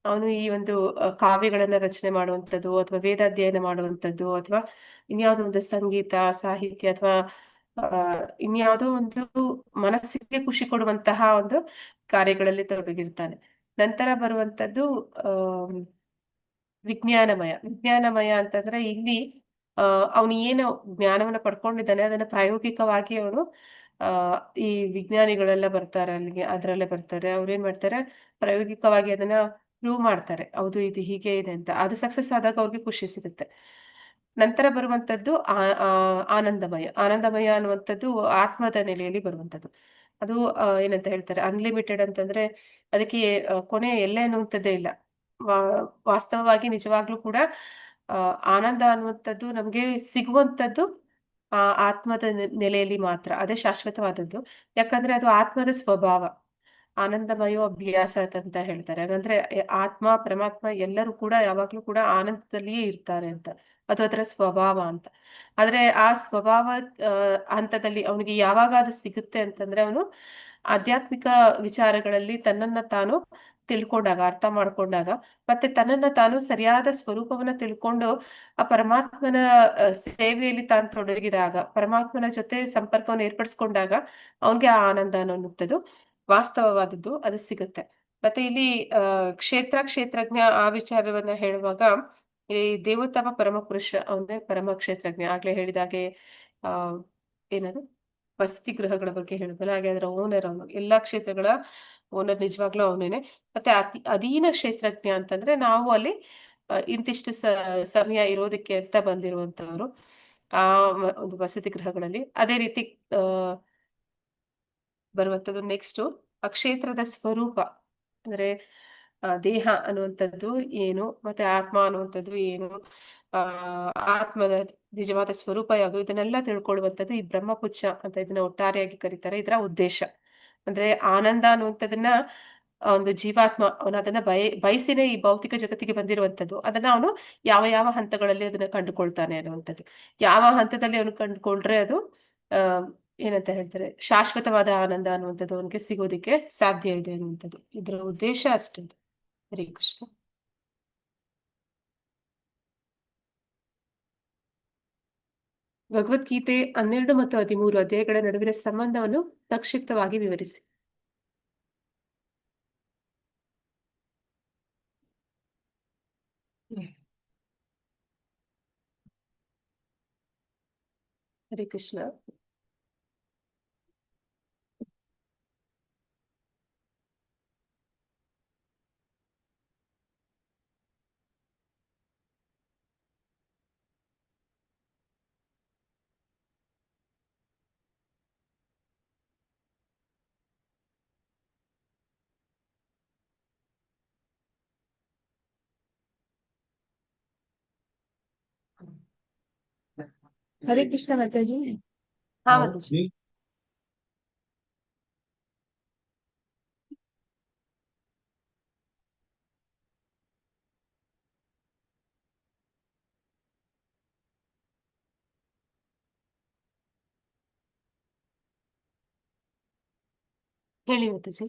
ಅವನು ಈ ಒಂದು ಕಾವ್ಯಗಳನ್ನ ರಚನೆ ಮಾಡುವಂಥದ್ದು ಅಥವಾ ವೇದಾಧ್ಯಯನ ಮಾಡುವಂಥದ್ದು ಅಥವಾ ಇನ್ಯಾವುದೋ ಒಂದು ಸಂಗೀತ ಸಾಹಿತ್ಯ ಅಥವಾ ಇನ್ಯಾವುದೋ ಒಂದು ಮನಸ್ಸಿಗೆ ಖುಷಿ ಕೊಡುವಂತಹ ಒಂದು ಕಾರ್ಯಗಳಲ್ಲಿ ತೊಡಗಿರ್ತಾನೆ. ನಂತರ ಬರುವಂತದ್ದು ವಿಜ್ಞಾನಮಯ ಅಂತಂದ್ರೆ ಇಲ್ಲಿ ಅವನು ಏನು ಜ್ಞಾನವನ್ನ ಪಡ್ಕೊಂಡಿದ್ದಾನೆ ಅದನ್ನ ಪ್ರಾಯೋಗಿಕವಾಗಿ ಅವನು ಈ ವಿಜ್ಞಾನಿಗಳೆಲ್ಲ ಬರ್ತಾರೆ ಅಲ್ಲಿಗೆ, ಅದರಲ್ಲೇ ಬರ್ತಾರೆ. ಅವ್ರೇನ್ ಮಾಡ್ತಾರೆ, ಪ್ರಾಯೋಗಿಕವಾಗಿ ಅದನ್ನ ಪ್ರೂವ್ ಮಾಡ್ತಾರೆ, ಹೌದು ಇದು ಹೀಗೆ ಇದೆ ಅಂತ. ಅದು ಸಕ್ಸಸ್ ಆದಾಗ ಅವ್ರಿಗೆ ಖುಷಿ ಸಿಗುತ್ತೆ. ನಂತರ ಬರುವಂತದ್ದು ಆನಂದಮಯ ಅನ್ನುವಂಥದ್ದು ಆತ್ಮದ ನೆಲೆಯಲ್ಲಿ ಬರುವಂತದ್ದು. ಅದು ಏನಂತ ಹೇಳ್ತಾರೆ, ಅನ್ಲಿಮಿಟೆಡ್ ಅಂತಂದ್ರೆ ಅದಕ್ಕೆ ಕೊನೆ ಎಲ್ಲೆ ಅನ್ನುವಂಥದ್ದೇ ಇಲ್ಲ. ವಾಸ್ತವವಾಗಿ ನಿಜವಾಗ್ಲೂ ಕೂಡ ಆನಂದ ಅನ್ನುವಂಥದ್ದು ನಮ್ಗೆ ಸಿಗುವಂಥದ್ದು ಆತ್ಮದ ನೆಲೆಯಲ್ಲಿ ಮಾತ್ರ. ಅದೇ ಶಾಶ್ವತವಾದದ್ದು. ಯಾಕಂದ್ರೆ ಅದು ಆತ್ಮದ ಸ್ವಭಾವ. ಆನಂದಮಯೋ ಅಭ್ಯಾಸ ಅಂತ ಹೇಳ್ತಾರೆ. ಹಾಗಂದ್ರೆ ಆತ್ಮ ಪರಮಾತ್ಮ ಎಲ್ಲರೂ ಕೂಡ ಯಾವಾಗ್ಲೂ ಕೂಡ ಆನಂದದಲ್ಲಿಯೇ ಇರ್ತಾರೆ ಅಂತ. ಅದು ಅದರ ಸ್ವಭಾವ ಅಂತ. ಆದ್ರೆ ಆ ಸ್ವಭಾವ ಹಂತದಲ್ಲಿ ಅವನಿಗೆ ಯಾವಾಗ ಅದು ಸಿಗುತ್ತೆ ಅಂತಂದ್ರೆ ಅವನು ಆಧ್ಯಾತ್ಮಿಕ ವಿಚಾರಗಳಲ್ಲಿ ತನ್ನನ್ನ ತಾನು ತಿಳ್ಕೊಂಡಾಗ, ಅರ್ಥ ಮಾಡ್ಕೊಂಡಾಗ, ಮತ್ತೆ ತನ್ನನ್ನ ತಾನು ಸರಿಯಾದ ಸ್ವರೂಪವನ್ನ ತಿಳ್ಕೊಂಡು ಆ ಪರಮಾತ್ಮನ ಸೇವೆಯಲ್ಲಿ ತಾನು ತೊಡಗಿದಾಗ, ಪರಮಾತ್ಮನ ಜೊತೆ ಸಂಪರ್ಕವನ್ನು ಏರ್ಪಡಿಸ್ಕೊಂಡಾಗ ಅವನ್ಗೆ ಆ ಆನಂದ ಅನ್ನುವಂಥದ್ದು ವಾಸ್ತವವಾದದ್ದು ಅದು ಸಿಗುತ್ತೆ. ಮತ್ತೆ ಇಲ್ಲಿ ಕ್ಷೇತ್ರಜ್ಞ ಆ ವಿಚಾರವನ್ನ ಹೇಳುವಾಗ ಈ ದೇವೋತ್ತಮ ಪರಮ ಪುರುಷ ಅವನೇ ಪರಮ ಕ್ಷೇತ್ರಜ್ಞ. ಆಗ್ಲೇ ಹೇಳಿದಾಗೆ ಏನದು ವಸತಿ ಗೃಹಗಳ ಬಗ್ಗೆ ಹೇಳಿದ್ವಲ್ಲ, ಹಾಗೆ ಅದರ ಓನರ್ ಅವನು, ಎಲ್ಲಾ ಕ್ಷೇತ್ರಗಳ ಓನರ್ ನಿಜವಾಗ್ಲೂ ಅವನೇನೆ. ಮತ್ತೆ ಅಧೀನ ಕ್ಷೇತ್ರಜ್ಞ ಅಂತಂದ್ರೆ ನಾವು ಅಲ್ಲಿ ಇಂತಿಷ್ಟು ಸಮಯ ಇರೋದಕ್ಕೆ ಅಂತ ಬಂದಿರುವಂತವ್ರು ಆ ಒಂದು ವಸತಿ ಗೃಹಗಳಲ್ಲಿ. ಅದೇ ರೀತಿ ಬರುವಂತದ್ದು ನೆಕ್ಸ್ಟ್ ಆ ಕ್ಷೇತ್ರದ ಸ್ವರೂಪ ಅಂದ್ರೆ ದೇಹ ಅನ್ನುವಂಥದ್ದು ಏನು, ಮತ್ತೆ ಆತ್ಮ ಅನ್ನುವಂಥದ್ದು ಏನು, ಆತ್ಮದ ನಿಜವಾದ ಸ್ವರೂಪ ಯಾವುದು, ಇದನ್ನೆಲ್ಲ ತಿಳ್ಕೊಳ್ಳುವಂಥದ್ದು ಈ ಬ್ರಹ್ಮಪುಚ್ಛ ಅಂತ ಇದನ್ನ ಒಟ್ಟಾರೆಯಾಗಿ ಕರೀತಾರೆ. ಇದರ ಉದ್ದೇಶ ಅಂದ್ರೆ ಆನಂದ ಅನ್ನುವಂಥದ್ದನ್ನ ಒಂದು ಜೀವಾತ್ಮ ಅವನು ಅದನ್ನ ಬಯಸಿನೇ ಈ ಭೌತಿಕ ಜಗತ್ತಿಗೆ ಬಂದಿರುವಂಥದ್ದು. ಅದನ್ನ ಅವನು ಯಾವ ಯಾವ ಹಂತಗಳಲ್ಲಿ ಅದನ್ನ ಕಂಡುಕೊಳ್ತಾನೆ ಅನ್ನುವಂಥದ್ದು. ಯಾವ ಹಂತದಲ್ಲಿ ಅವನು ಕಂಡುಕೊಂಡ್ರೆ ಅದು ಏನಂತ ಹೇಳ್ತಾರೆ, ಶಾಶ್ವತವಾದ ಆನಂದ ಅನ್ನುವಂಥದ್ದು ಅವನಿಗೆ ಸಿಗೋದಿಕ್ಕೆ ಸಾಧ್ಯ ಇದೆ ಅನ್ನುವಂಥದ್ದು ಇದರ ಉದ್ದೇಶ ಅಷ್ಟೇ. ಹರೇ ಕೃಷ್ಣ. ಭಗವದ್ಗೀತೆ 12 ಮತ್ತು 13 ಅಧ್ಯಾಯಗಳ ನಡುವಿನ ಸಂಬಂಧವನ್ನು ಸಂಕ್ಷಿಪ್ತವಾಗಿ ವಿವರಿಸಿ. ಹರೇ ಕೃಷ್ಣ. ಹರೇ ಕೃಷ್ಣ ಮಾತಾಜಿ. ಹಾ ಮಾತಾಜಿ. ಹೇಳಿ ಮಾತಾಜಿ.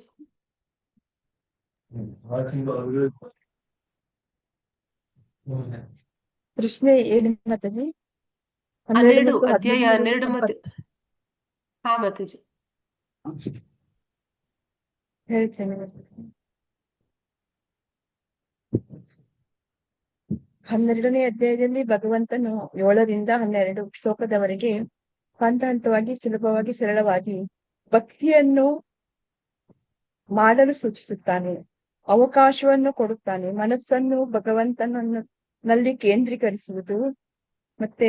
ಪ್ರಶ್ನೆ ಏನು ಮಾತಾಜಿ? 12 ಅಧ್ಯಾಯ 12 ಮತ್ತು ಹಾ ಮಾತಾಜಿ ಹೇಳ್ತೇನೆ. 12ನೇ ಅಧ್ಯಾಯದಲ್ಲಿ ಭಗವಂತನು 7ರಿಂದ 12 ಶ್ಲೋಕದವರೆಗೆ ಹಂತ ಹಂತವಾಗಿ ಸುಲಭವಾಗಿ ಸರಳವಾಗಿ ಭಕ್ತಿಯನ್ನು ಮಾಡಲು ಸೂಚಿಸುತ್ತಾನೆ, ಅವಕಾಶವನ್ನು ಕೊಡುತ್ತಾನೆ. ಮನಸ್ಸನ್ನು ಭಗವಂತನಲ್ಲಿ ಕೇಂದ್ರೀಕರಿಸುವುದು ಮತ್ತೆ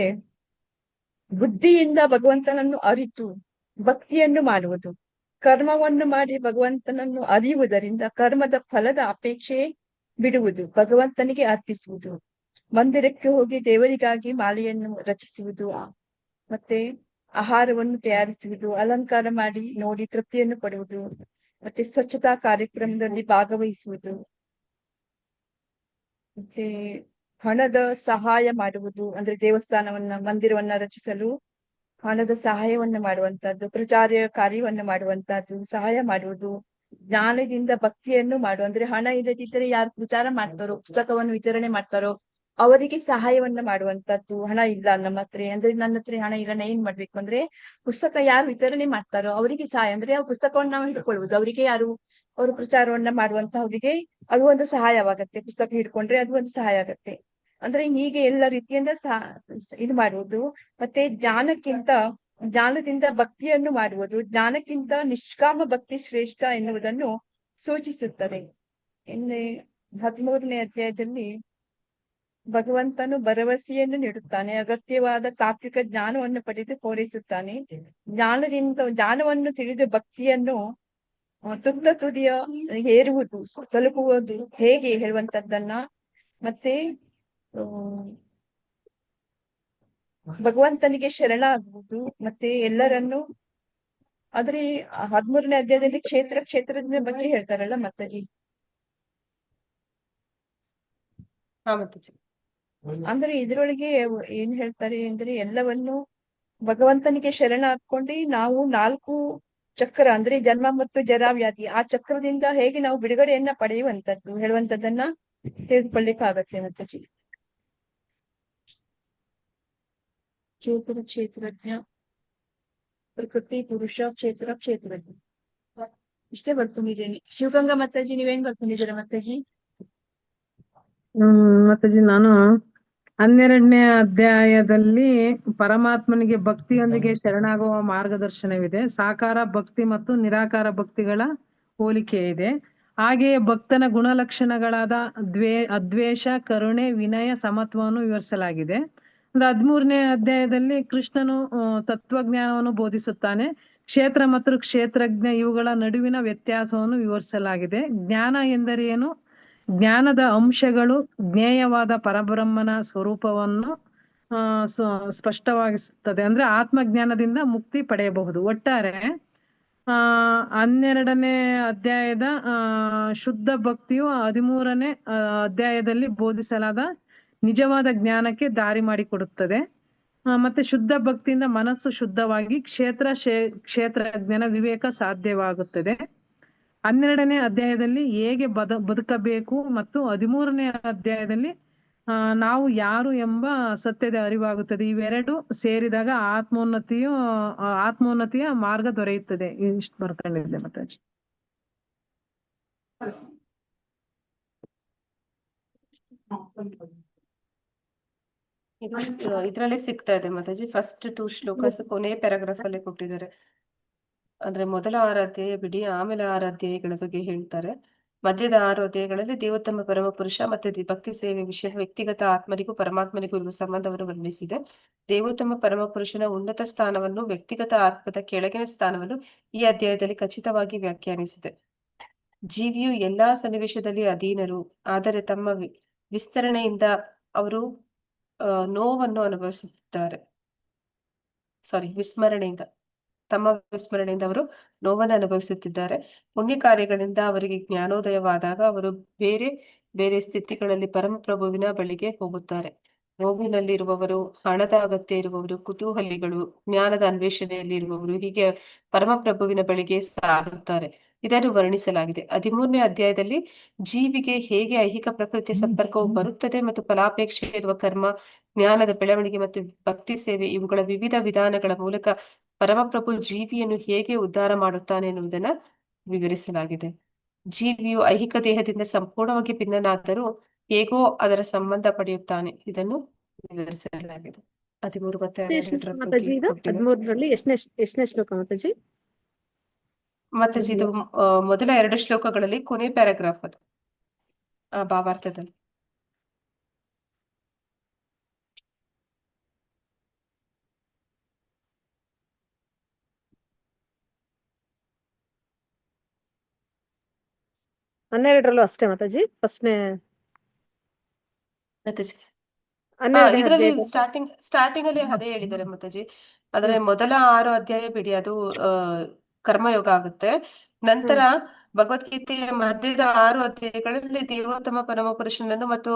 ಬುದ್ಧಿಯಿಂದ ಭಗವಂತನನ್ನು ಅರಿತು ಭಕ್ತಿಯನ್ನು ಮಾಡುವುದು. ಕರ್ಮವನ್ನು ಮಾಡಿ ಭಗವಂತನನ್ನು ಅರಿಯುವುದರಿಂದ ಕರ್ಮದ ಫಲದ ಅಪೇಕ್ಷೆ ಬಿಡುವುದು, ಭಗವಂತನಿಗೆ ಅರ್ಪಿಸುವುದು. ಮಂದಿರಕ್ಕೆ ಹೋಗಿ ದೇವರಿಗಾಗಿ ಮಾಲೆಯನ್ನು ರಚಿಸುವುದು, ಮತ್ತೆ ಆಹಾರವನ್ನು ತಯಾರಿಸುವುದು, ಅಲಂಕಾರ ಮಾಡಿ ನೋಡಿ ತೃಪ್ತಿಯನ್ನು ಪಡುವುದು, ಮತ್ತೆ ಸ್ವಚ್ಛತಾ ಕಾರ್ಯಕ್ರಮದಲ್ಲಿ ಭಾಗವಹಿಸುವುದು, ಮತ್ತೆ ಹಣದ ಸಹಾಯ ಮಾಡುವುದು, ಅಂದ್ರೆ ಮಂದಿರವನ್ನ ರಚಿಸಲು ಹಣದ ಸಹಾಯವನ್ನ ಮಾಡುವಂತದ್ದು, ಪ್ರಚಾರ ಕಾರ್ಯವನ್ನ ಮಾಡುವಂತದ್ದು, ಸಹಾಯ ಮಾಡುವುದು, ಜ್ಞಾನದಿಂದ ಭಕ್ತಿಯನ್ನು ಮಾಡು. ಅಂದ್ರೆ ಹಣ ಇಲ್ಲದಿದ್ದರೆ ಯಾರು ಪ್ರಚಾರ ಮಾಡ್ತಾರೋ, ಪುಸ್ತಕವನ್ನು ವಿತರಣೆ ಮಾಡ್ತಾರೋ ಅವರಿಗೆ ಸಹಾಯವನ್ನ ಮಾಡುವಂತದ್ದು. ಹಣ ಇಲ್ಲ ನಮ್ಮ ಹತ್ರ, ಅಂದ್ರೆ ನನ್ನ ಹತ್ರ ಹಣ ಇಲ್ಲ, ನಾ ಏನ್ ಮಾಡ್ಬೇಕು ಅಂದ್ರೆ ಪುಸ್ತಕ ಯಾರು ವಿತರಣೆ ಮಾಡ್ತಾರೋ ಅವರಿಗೆ ಸಹಾಯ, ಅಂದ್ರೆ ಆ ಪುಸ್ತಕವನ್ನು ನಾವು ಹಿಡ್ಕೊಳ್ಬಹುದು. ಅವರಿಗೆ ಯಾರು ಅವರು ಪ್ರಚಾರವನ್ನ ಮಾಡುವಂತಹವರಿಗೆ ಅದು ಒಂದು ಸಹಾಯವಾಗತ್ತೆ. ಪುಸ್ತಕ ಹಿಡ್ಕೊಂಡ್ರೆ ಅದು ಒಂದು ಸಹಾಯ ಆಗತ್ತೆ. ಅಂದ್ರೆ ಹೀಗೆ ಎಲ್ಲ ರೀತಿಯಿಂದ ಇದು ಮಾಡುವುದು. ಮತ್ತೆ ಜ್ಞಾನದಿಂದ ಭಕ್ತಿಯನ್ನು ಮಾಡುವುದು. ಜ್ಞಾನಕ್ಕಿಂತ ನಿಷ್ಕಾಮ ಭಕ್ತಿ ಶ್ರೇಷ್ಠ ಎನ್ನುವುದನ್ನು ಸೂಚಿಸುತ್ತದೆ. ಇನ್ನು 13ನೇ ಅಧ್ಯಾಯದಲ್ಲಿ ಭಗವಂತನು ಭರವಸೆಯನ್ನು ನೀಡುತ್ತಾನೆ. ಅಗತ್ಯವಾದ ತಾತ್ವಿಕ ಜ್ಞಾನವನ್ನು ಪಡೆದು ಪೂರೈಸುತ್ತಾನೆ. ಜ್ಞಾನವನ್ನು ತಿಳಿದು ಭಕ್ತಿಯನ್ನು ತುತ್ತ ತುದಿಯ ಏರುವುದು, ತಲುಪುವುದು ಹೇಗೆ ಹೇಳುವಂತದ್ದನ್ನ, ಮತ್ತೆ ಭಗವಂತನಿಗೆ ಶರಣಾಗುವುದು, ಮತ್ತೆ ಎಲ್ಲರನ್ನು ಆದ್ರೆ 13ನೇ ಅಧ್ಯಾಯದಲ್ಲಿ ಕ್ಷೇತ್ರದ ಬಗ್ಗೆ ಹೇಳ್ತಾರಲ್ಲ ಮಾತಾಜಿ. ಹಾ ಮಾತಾಜಿ. ಅಂದ್ರೆ ಇದ್ರೊಳಗೆ ಏನ್ ಹೇಳ್ತಾರೆ ಅಂದ್ರೆ ಎಲ್ಲವನ್ನು ಭಗವಂತನಿಗೆ ಶರಣ ಹಾಕೊಂಡು ನಾವು 4 ಚಕ್ರ ಅಂದ್ರೆ ಜನ್ಮ ಮತ್ತು ಜರಾವ್ಯಾಧಿ ಆ ಚಕ್ರದಿಂದ ಹೇಗೆ ನಾವು ಬಿಡುಗಡೆಯನ್ನ ಪಡೆಯುವಂತದ್ದು ಹೇಳುವಂತದ್ದನ್ನ ತಿಳಿದುಕೊಳ್ಳಿಕ್ಕಾಗತ್ತೆ ಮಾತಾಜಿ. ಕ್ಷೇತ್ರಜ್ಞ, ಪ್ರಕೃತಿ ಪುರುಷ, ಕ್ಷೇತ್ರಜ್ಞ ಇಷ್ಟೇ ಬರ್ಕೊಂಡಿದ್ದೇನೆ. ಶಿವಗಂಗಾ ಮಾತಾಜಿ ನೀವೇನ್ ಬರ್ಕೊಂಡಿದ್ದೀರಾ ಮಾತಾಜಿ? ಮಾತಾಜಿ ನಾನು 12ನೇ ಅಧ್ಯಾಯದಲ್ಲಿ ಪರಮಾತ್ಮನಿಗೆ ಭಕ್ತಿಯೊಂದಿಗೆ ಶರಣಾಗುವ ಮಾರ್ಗದರ್ಶನವಿದೆ. ಸಾಕಾರ ಭಕ್ತಿ ಮತ್ತು ನಿರಾಕಾರ ಭಕ್ತಿಗಳ ಹೋಲಿಕೆ ಇದೆ. ಹಾಗೆಯೇ ಭಕ್ತನ ಗುಣಲಕ್ಷಣಗಳಾದ ಅದ್ವೇಷ, ಕರುಣೆ, ವಿನಯ, ಸಮತ್ವವನ್ನು ವಿವರಿಸಲಾಗಿದೆ. 13ನೇ ಅಧ್ಯಾಯದಲ್ಲಿ ಕೃಷ್ಣನು ತತ್ವಜ್ಞಾನವನ್ನು ಬೋಧಿಸುತ್ತಾನೆ. ಕ್ಷೇತ್ರ ಮತ್ತು ಕ್ಷೇತ್ರಜ್ಞ ಇವುಗಳ ನಡುವಿನ ವ್ಯತ್ಯಾಸವನ್ನು ವಿವರಿಸಲಾಗಿದೆ. ಜ್ಞಾನ ಎಂದರೇನು, ಜ್ಞಾನದ ಅಂಶಗಳು, ಜ್ಞೇಯವಾದ ಪರಬ್ರಹ್ಮನ ಸ್ವರೂಪವನ್ನು ಸ್ಪಷ್ಟವಾಗಿಸುತ್ತದೆ. ಅಂದ್ರೆ ಆತ್ಮಜ್ಞಾನದಿಂದ ಮುಕ್ತಿ ಪಡೆಯಬಹುದು. ಒಟ್ಟಾರೆ 12ನೇ ಅಧ್ಯಾಯದ ಶುದ್ಧ ಭಕ್ತಿಯು 13ನೇ ಅಧ್ಯಾಯದಲ್ಲಿ ಬೋಧಿಸಲಾದ ನಿಜವಾದ ಜ್ಞಾನಕ್ಕೆ ದಾರಿ ಮಾಡಿಕೊಡುತ್ತದೆ. ಮತ್ತೆ ಶುದ್ಧ ಭಕ್ತಿಯಿಂದ ಮನಸ್ಸು ಶುದ್ಧವಾಗಿ ಕ್ಷೇತ್ರಜ್ಞನ ವಿವೇಕ ಸಾಧ್ಯವಾಗುತ್ತದೆ. 12ನೇ ಅಧ್ಯಾಯದಲ್ಲಿ ಹೇಗೆ ಬದುಕಬೇಕು ಮತ್ತು 13ನೇ ಅಧ್ಯಾಯದಲ್ಲಿ ನಾವು ಯಾರು ಎಂಬ ಸತ್ಯದ ಅರಿವಾಗುತ್ತದೆ. ಇವೆರಡು ಸೇರಿದಾಗ ಆತ್ಮೋನ್ನತಿಯ ಮಾರ್ಗ ದೊರೆಯುತ್ತದೆ. ಇಷ್ಟು ಬರ್ಕೊಂಡಿದ್ದೆ ಮಾತಾಜಿ. ಇದ್ರಲ್ಲೇ ಸಿಗ್ತಾ ಇದೆ ಮಾತಾಜಿ. ಫಸ್ಟ್ 2 ಶ್ಲೋಕಾಸ್ ಕೊನೆ ಪ್ಯಾರಾಗ್ರಾಫ್ ಅಲ್ಲೇ ಕೊಟ್ಟಿದ್ದಾರೆ. ಅಂದ್ರೆ ಮೊದಲ 6 ಅಧ್ಯಾಯ ಬಿಡಿ, ಆಮೇಲೆ 6 ಅಧ್ಯಾಯಗಳ ಬಗ್ಗೆ ಹೇಳ್ತಾರೆ. ಮಧ್ಯದ 6 ಅಧ್ಯಾಯಗಳಲ್ಲಿ ದೇವೋತ್ತಮ ಪರಮ ಪುರುಷ ಮತ್ತೆ ಭಕ್ತಿ ಸೇವೆ ವಿಷಯ ವ್ಯಕ್ತಿಗತ ಆತ್ಮರಿಗೂ ಪರಮಾತ್ಮನಿಗೂ ಇರುವ ಸಂಬಂಧವನ್ನು ವರ್ಣಿಸಿದೆ. ದೇವೋತ್ತಮ ಪರಮ ಪುರುಷನ ಉನ್ನತ ಸ್ಥಾನವನ್ನು, ವ್ಯಕ್ತಿಗತ ಆತ್ಮದ ಕೆಳಗಿನ ಸ್ಥಾನವನ್ನು ಈ ಅಧ್ಯಾಯದಲ್ಲಿ ಖಚಿತವಾಗಿ ವ್ಯಾಖ್ಯಾನಿಸಿದೆ. ಜೀವಿಯು ಎಲ್ಲಾ ಸನ್ನಿವೇಶದಲ್ಲಿ ಅಧೀನರು, ಆದರೆ ತಮ್ಮ ವಿಸ್ತರಣೆಯಿಂದ ಅವರು ನೋವನ್ನು ಅನುಭವಿಸುತ್ತಾರೆ. ವಿಸ್ಮರಣೆಯಿಂದ ಅವರು ನೋವನ್ನು ಅನುಭವಿಸುತ್ತಿದ್ದಾರೆ. ಪುಣ್ಯ ಕಾರ್ಯಗಳಿಂದ ಅವರಿಗೆ ಜ್ಞಾನೋದಯವಾದಾಗ ಅವರು ಬೇರೆ ಬೇರೆ ಸ್ಥಿತಿಗಳಲ್ಲಿ ಪರಮಪ್ರಭುವಿನ ಬಳಿಗೆ ಹೋಗುತ್ತಾರೆ. ನೋವಿನಲ್ಲಿರುವವರು, ಹಣದ ಅಗತ್ಯ ಇರುವವರು, ಕುತೂಹಲಿಗಳು, ಜ್ಞಾನದ ಅನ್ವೇಷಣೆಯಲ್ಲಿ ಇರುವವರು ಹೀಗೆ ಪರಮಪ್ರಭುವಿನ ಬಳಿಗೆ ಸಾಗುತ್ತಾರೆ. ಇದನ್ನು ವರ್ಣಿಸಲಾಗಿದೆ. 13ನೇ ಅಧ್ಯಾಯದಲ್ಲಿ ಜೀವಿಗೆ ಹೇಗೆ ಐಹಿಕ ಪ್ರಕೃತಿಯ ಸಂಪರ್ಕವು ಬರುತ್ತದೆ ಮತ್ತು ಫಲಾಪೇಕ್ಷೆ ಇರುವ ಕರ್ಮ, ಜ್ಞಾನದ ಬೆಳವಣಿಗೆ ಮತ್ತು ಭಕ್ತಿ ಸೇವೆ ಇವುಗಳ ವಿವಿಧ ವಿಧಾನಗಳ ಮೂಲಕ ಪರಮಪ್ರಭು ಜೀವಿಯನ್ನು ಹೇಗೆ ಉದ್ಧಾರ ಮಾಡುತ್ತಾನೆ ಎನ್ನುವುದನ್ನ ವಿವರಿಸಲಾಗಿದೆ. ಜೀವಿಯು ಐಹಿಕ ದೇಹದಿಂದ ಸಂಪೂರ್ಣವಾಗಿ ಭಿನ್ನನಾದರೂ ಹೇಗೋ ಅದರ ಸಂಬಂಧ ಪಡೆಯುತ್ತಾನೆ, ಇದನ್ನು ವಿವರಿಸಲಾಗಿದೆ. 13 ಮತ್ತೆ 12 ಮಾತಾಜಿ ಇದು 13ರಲ್ಲಿ ಎಷ್ಟನೇ ಶ್ಲೋಕ ಮಾತಾಜಿ? ಮಾತಾಜಿ ಇದು ಮೊದಲ 2 ಶ್ಲೋಕಗಳಲ್ಲಿ ಕೊನೆ ಪ್ಯಾರಾಗ್ರಾಫ್ ಅದು ಭಾವಾರ್ಥದಲ್ಲಿ. ಹನ್ನೆರಡರಲ್ಲೂ ಅಷ್ಟೇ ಮಾತಾಜಿ ಫಸ್ಟ್ನೇ ಮಾತಾಜಿ ಹನ್ನೆರಡನೇ ಇದರಲ್ಲಿ ಸ್ಟಾರ್ಟಿಂಗ್ ಅಲ್ಲಿ ಅದೇ ಹೇಳಿದ್ದಾರೆ ಮಾತಾಜಿ. ಆದ್ರೆ ಮೊದಲ 6 ಅಧ್ಯಾಯ ಬಿಡಿ, ಅದು ಕರ್ಮಯೋಗ ಆಗುತ್ತೆ. ನಂತರ ಭಗವದ್ಗೀತೆಯ ಮಧ್ಯದ 6 ಅಧ್ಯಾಯಗಳಲ್ಲಿ ದೇವೋತ್ತಮ ಪರಮ ಪುರುಷನನ್ನು ಮತ್ತು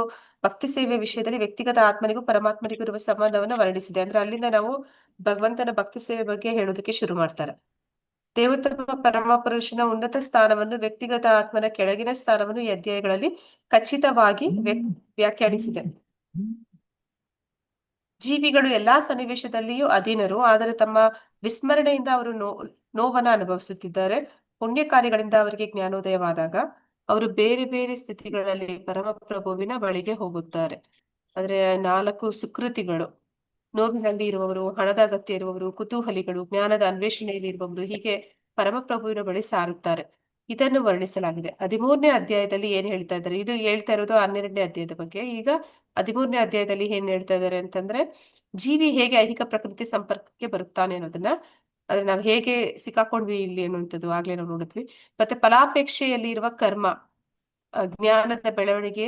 ಭಕ್ತಿ ಸೇವೆ ವಿಷಯದಲ್ಲಿ ವ್ಯಕ್ತಿಗತ ಆತ್ಮನಿಗೂ ಪರಮಾತ್ಮನಿಗೂ ಇರುವ ಸಂಬಂಧವನ್ನು ವರ್ಣಿಸಿದೆ. ಅಂದ್ರೆ ಅಲ್ಲಿಂದ ನಾವು ಭಗವಂತನ ಭಕ್ತಿ ಸೇವೆ ಬಗ್ಗೆ ಹೇಳೋದಕ್ಕೆ ಶುರು ಮಾಡ್ತಾರೆ. ದೇವೋತ್ತಮ ಪರಮಪುರುಷನ ಉನ್ನತ ಸ್ಥಾನವನ್ನು, ವ್ಯಕ್ತಿಗತ ಆತ್ಮನ ಕೆಳಗಿನ ಸ್ಥಾನವನ್ನು ಈ ಅಧ್ಯಾಯಗಳಲ್ಲಿ ಖಚಿತವಾಗಿ ವ್ಯಾಖ್ಯಾನಿಸಿದೆ. ಜೀವಿಗಳು ಎಲ್ಲಾ ಸನ್ನಿವೇಶದಲ್ಲಿಯೂ ಅಧೀನರು, ಆದರೆ ತಮ್ಮ ವಿಸ್ಮರಣೆಯಿಂದ ಅವರು ನೋವನ್ನ ಅನುಭವಿಸುತ್ತಿದ್ದಾರೆ. ಪುಣ್ಯ ಕಾರ್ಯಗಳಿಂದ ಅವರಿಗೆ ಜ್ಞಾನೋದಯವಾದಾಗ ಅವರು ಬೇರೆ ಬೇರೆ ಸ್ಥಿತಿಗಳಲ್ಲಿ ಪರಮಪ್ರಭುವಿನ ಬಳಿಗೆ ಹೋಗುತ್ತಾರೆ. ಅಂದ್ರೆ 4 ಸುಕೃತಿಗಳು: ನೋವಿನಲ್ಲಿ ಇರುವವರು, ಹಣದ ಅಗತ್ಯ ಇರುವವರು, ಕುತೂಹಲಿಗಳು, ಜ್ಞಾನದ ಅನ್ವೇಷಣೆಯಲ್ಲಿ ಇರುವವರು, ಹೀಗೆ ಪರಮಪ್ರಭುವಿನ ಬಳಿ ಸಾರುತ್ತಾರೆ. ಇದನ್ನು ವರ್ಣಿಸಲಾಗಿದೆ. 13ನೇ ಅಧ್ಯಾಯದಲ್ಲಿ ಏನ್ ಹೇಳ್ತಾ ಇದ್ದಾರೆ? ಇದು ಹೇಳ್ತಾ ಇರೋದು 12ನೇ ಅಧ್ಯಾಯದ ಬಗ್ಗೆ. ಈಗ 13ನೇ ಅಧ್ಯಾಯದಲ್ಲಿ ಏನ್ ಹೇಳ್ತಾ ಇದ್ದಾರೆ ಅಂತಂದ್ರೆ, ಜೀವಿ ಹೇಗೆ ಐಹಿಕ ಪ್ರಕೃತಿ ಸಂಪರ್ಕಕ್ಕೆ ಬರುತ್ತಾನೆ ಅನ್ನೋದನ್ನ, ಆದ್ರೆ ನಾವ್ ಹೇಗೆ ಸಿಕ್ಕಾಕೊಂಡ್ವಿ ಇಲ್ಲಿ ಅನ್ನುವಂಥದ್ದು ಆಗ್ಲೇ ನಾವು ನೋಡಿದ್ವಿ. ಮತ್ತೆ ಫಲಾಪೇಕ್ಷೆಯಲ್ಲಿ ಇರುವ ಕರ್ಮ, ಜ್ಞಾನದ ಬೆಳವಣಿಗೆ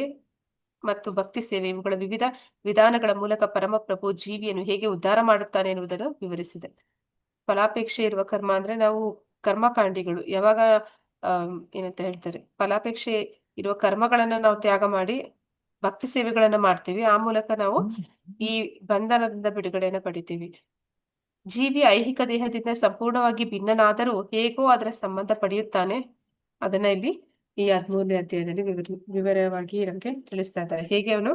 ಮತ್ತು ಭಕ್ತಿ ಸೇವೆ, ಇವುಗಳ ವಿವಿಧ ವಿಧಾನಗಳ ಮೂಲಕ ಪರಮಪ್ರಭು ಜೀವಿಯನ್ನು ಹೇಗೆ ಉದ್ಧಾರ ಮಾಡುತ್ತಾನೆ ಎನ್ನುವುದನ್ನು ವಿವರಿಸಿದೆ. ಫಲಾಪೇಕ್ಷೆ ಇರುವ ಕರ್ಮ ಅಂದ್ರೆ ನಾವು ಕರ್ಮಕಾಂಡಿಗಳು. ಯಾವಾಗ ಏನಂತ ಹೇಳ್ತಾರೆ, ಫಲಾಪೇಕ್ಷೆ ಇರುವ ಕರ್ಮಗಳನ್ನ ನಾವು ತ್ಯಾಗ ಮಾಡಿ ಭಕ್ತಿ ಸೇವೆಗಳನ್ನ ಮಾಡ್ತೀವಿ. ಆ ಮೂಲಕ ನಾವು ಈ ಬಂಧನದಿಂದ ಬಿಡುಗಡೆಯನ್ನ ಪಡಿತೀವಿ. ಜೀವಿ ಐಹಿಕ ದೇಹದಿಂದ ಸಂಪೂರ್ಣವಾಗಿ ಭಿನ್ನನಾದರೂ ಹೇಗೋ ಅದರ ಸಂಬಂಧ ಪಡೆಯುತ್ತಾನೆ. ಅದನ್ನ ಇಲ್ಲಿ ಈ 13ನೇ ಅಧ್ಯಾಯದಲ್ಲಿ ವಿವರವಾಗಿ ನಮ್ಗೆ ತಿಳಿಸ್ತಾ ಇದ್ದಾರೆ. ಹೇಗೆ ಅವನು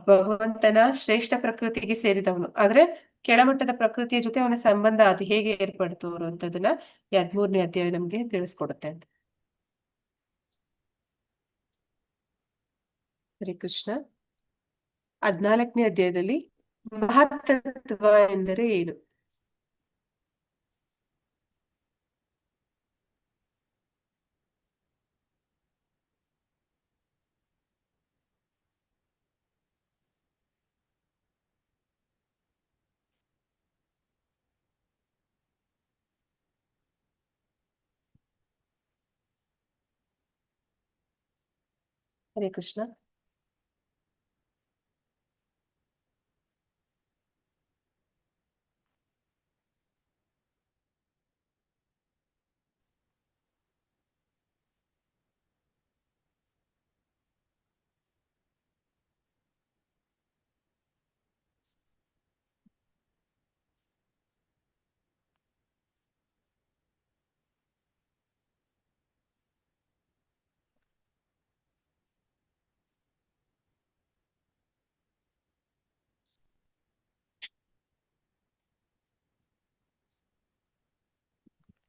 ಭಗವಂತನ ಶ್ರೇಷ್ಠ ಪ್ರಕೃತಿಗೆ ಸೇರಿದವನು, ಆದ್ರೆ ಕೆಳಮಟ್ಟದ ಪ್ರಕೃತಿಯ ಜೊತೆ ಅವನ ಸಂಬಂಧ ಅದು ಹೇಗೆ ಏರ್ಪಡ್ತು ಅನ್ನುವಂಥದ್ದನ್ನ ಈ 13ನೇ ಅಧ್ಯಾಯ ನಮ್ಗೆ ತಿಳಿಸ್ಕೊಡುತ್ತೆ ಅಂತ. ಹರೇ ಕೃಷ್ಣ. 14ನೇ ಅಧ್ಯಾಯದಲ್ಲಿ ಮಹತ್ತತ್ವ ಎಂದರೆ ಏನು? ಹರೇ ಕೃಷ್ಣ.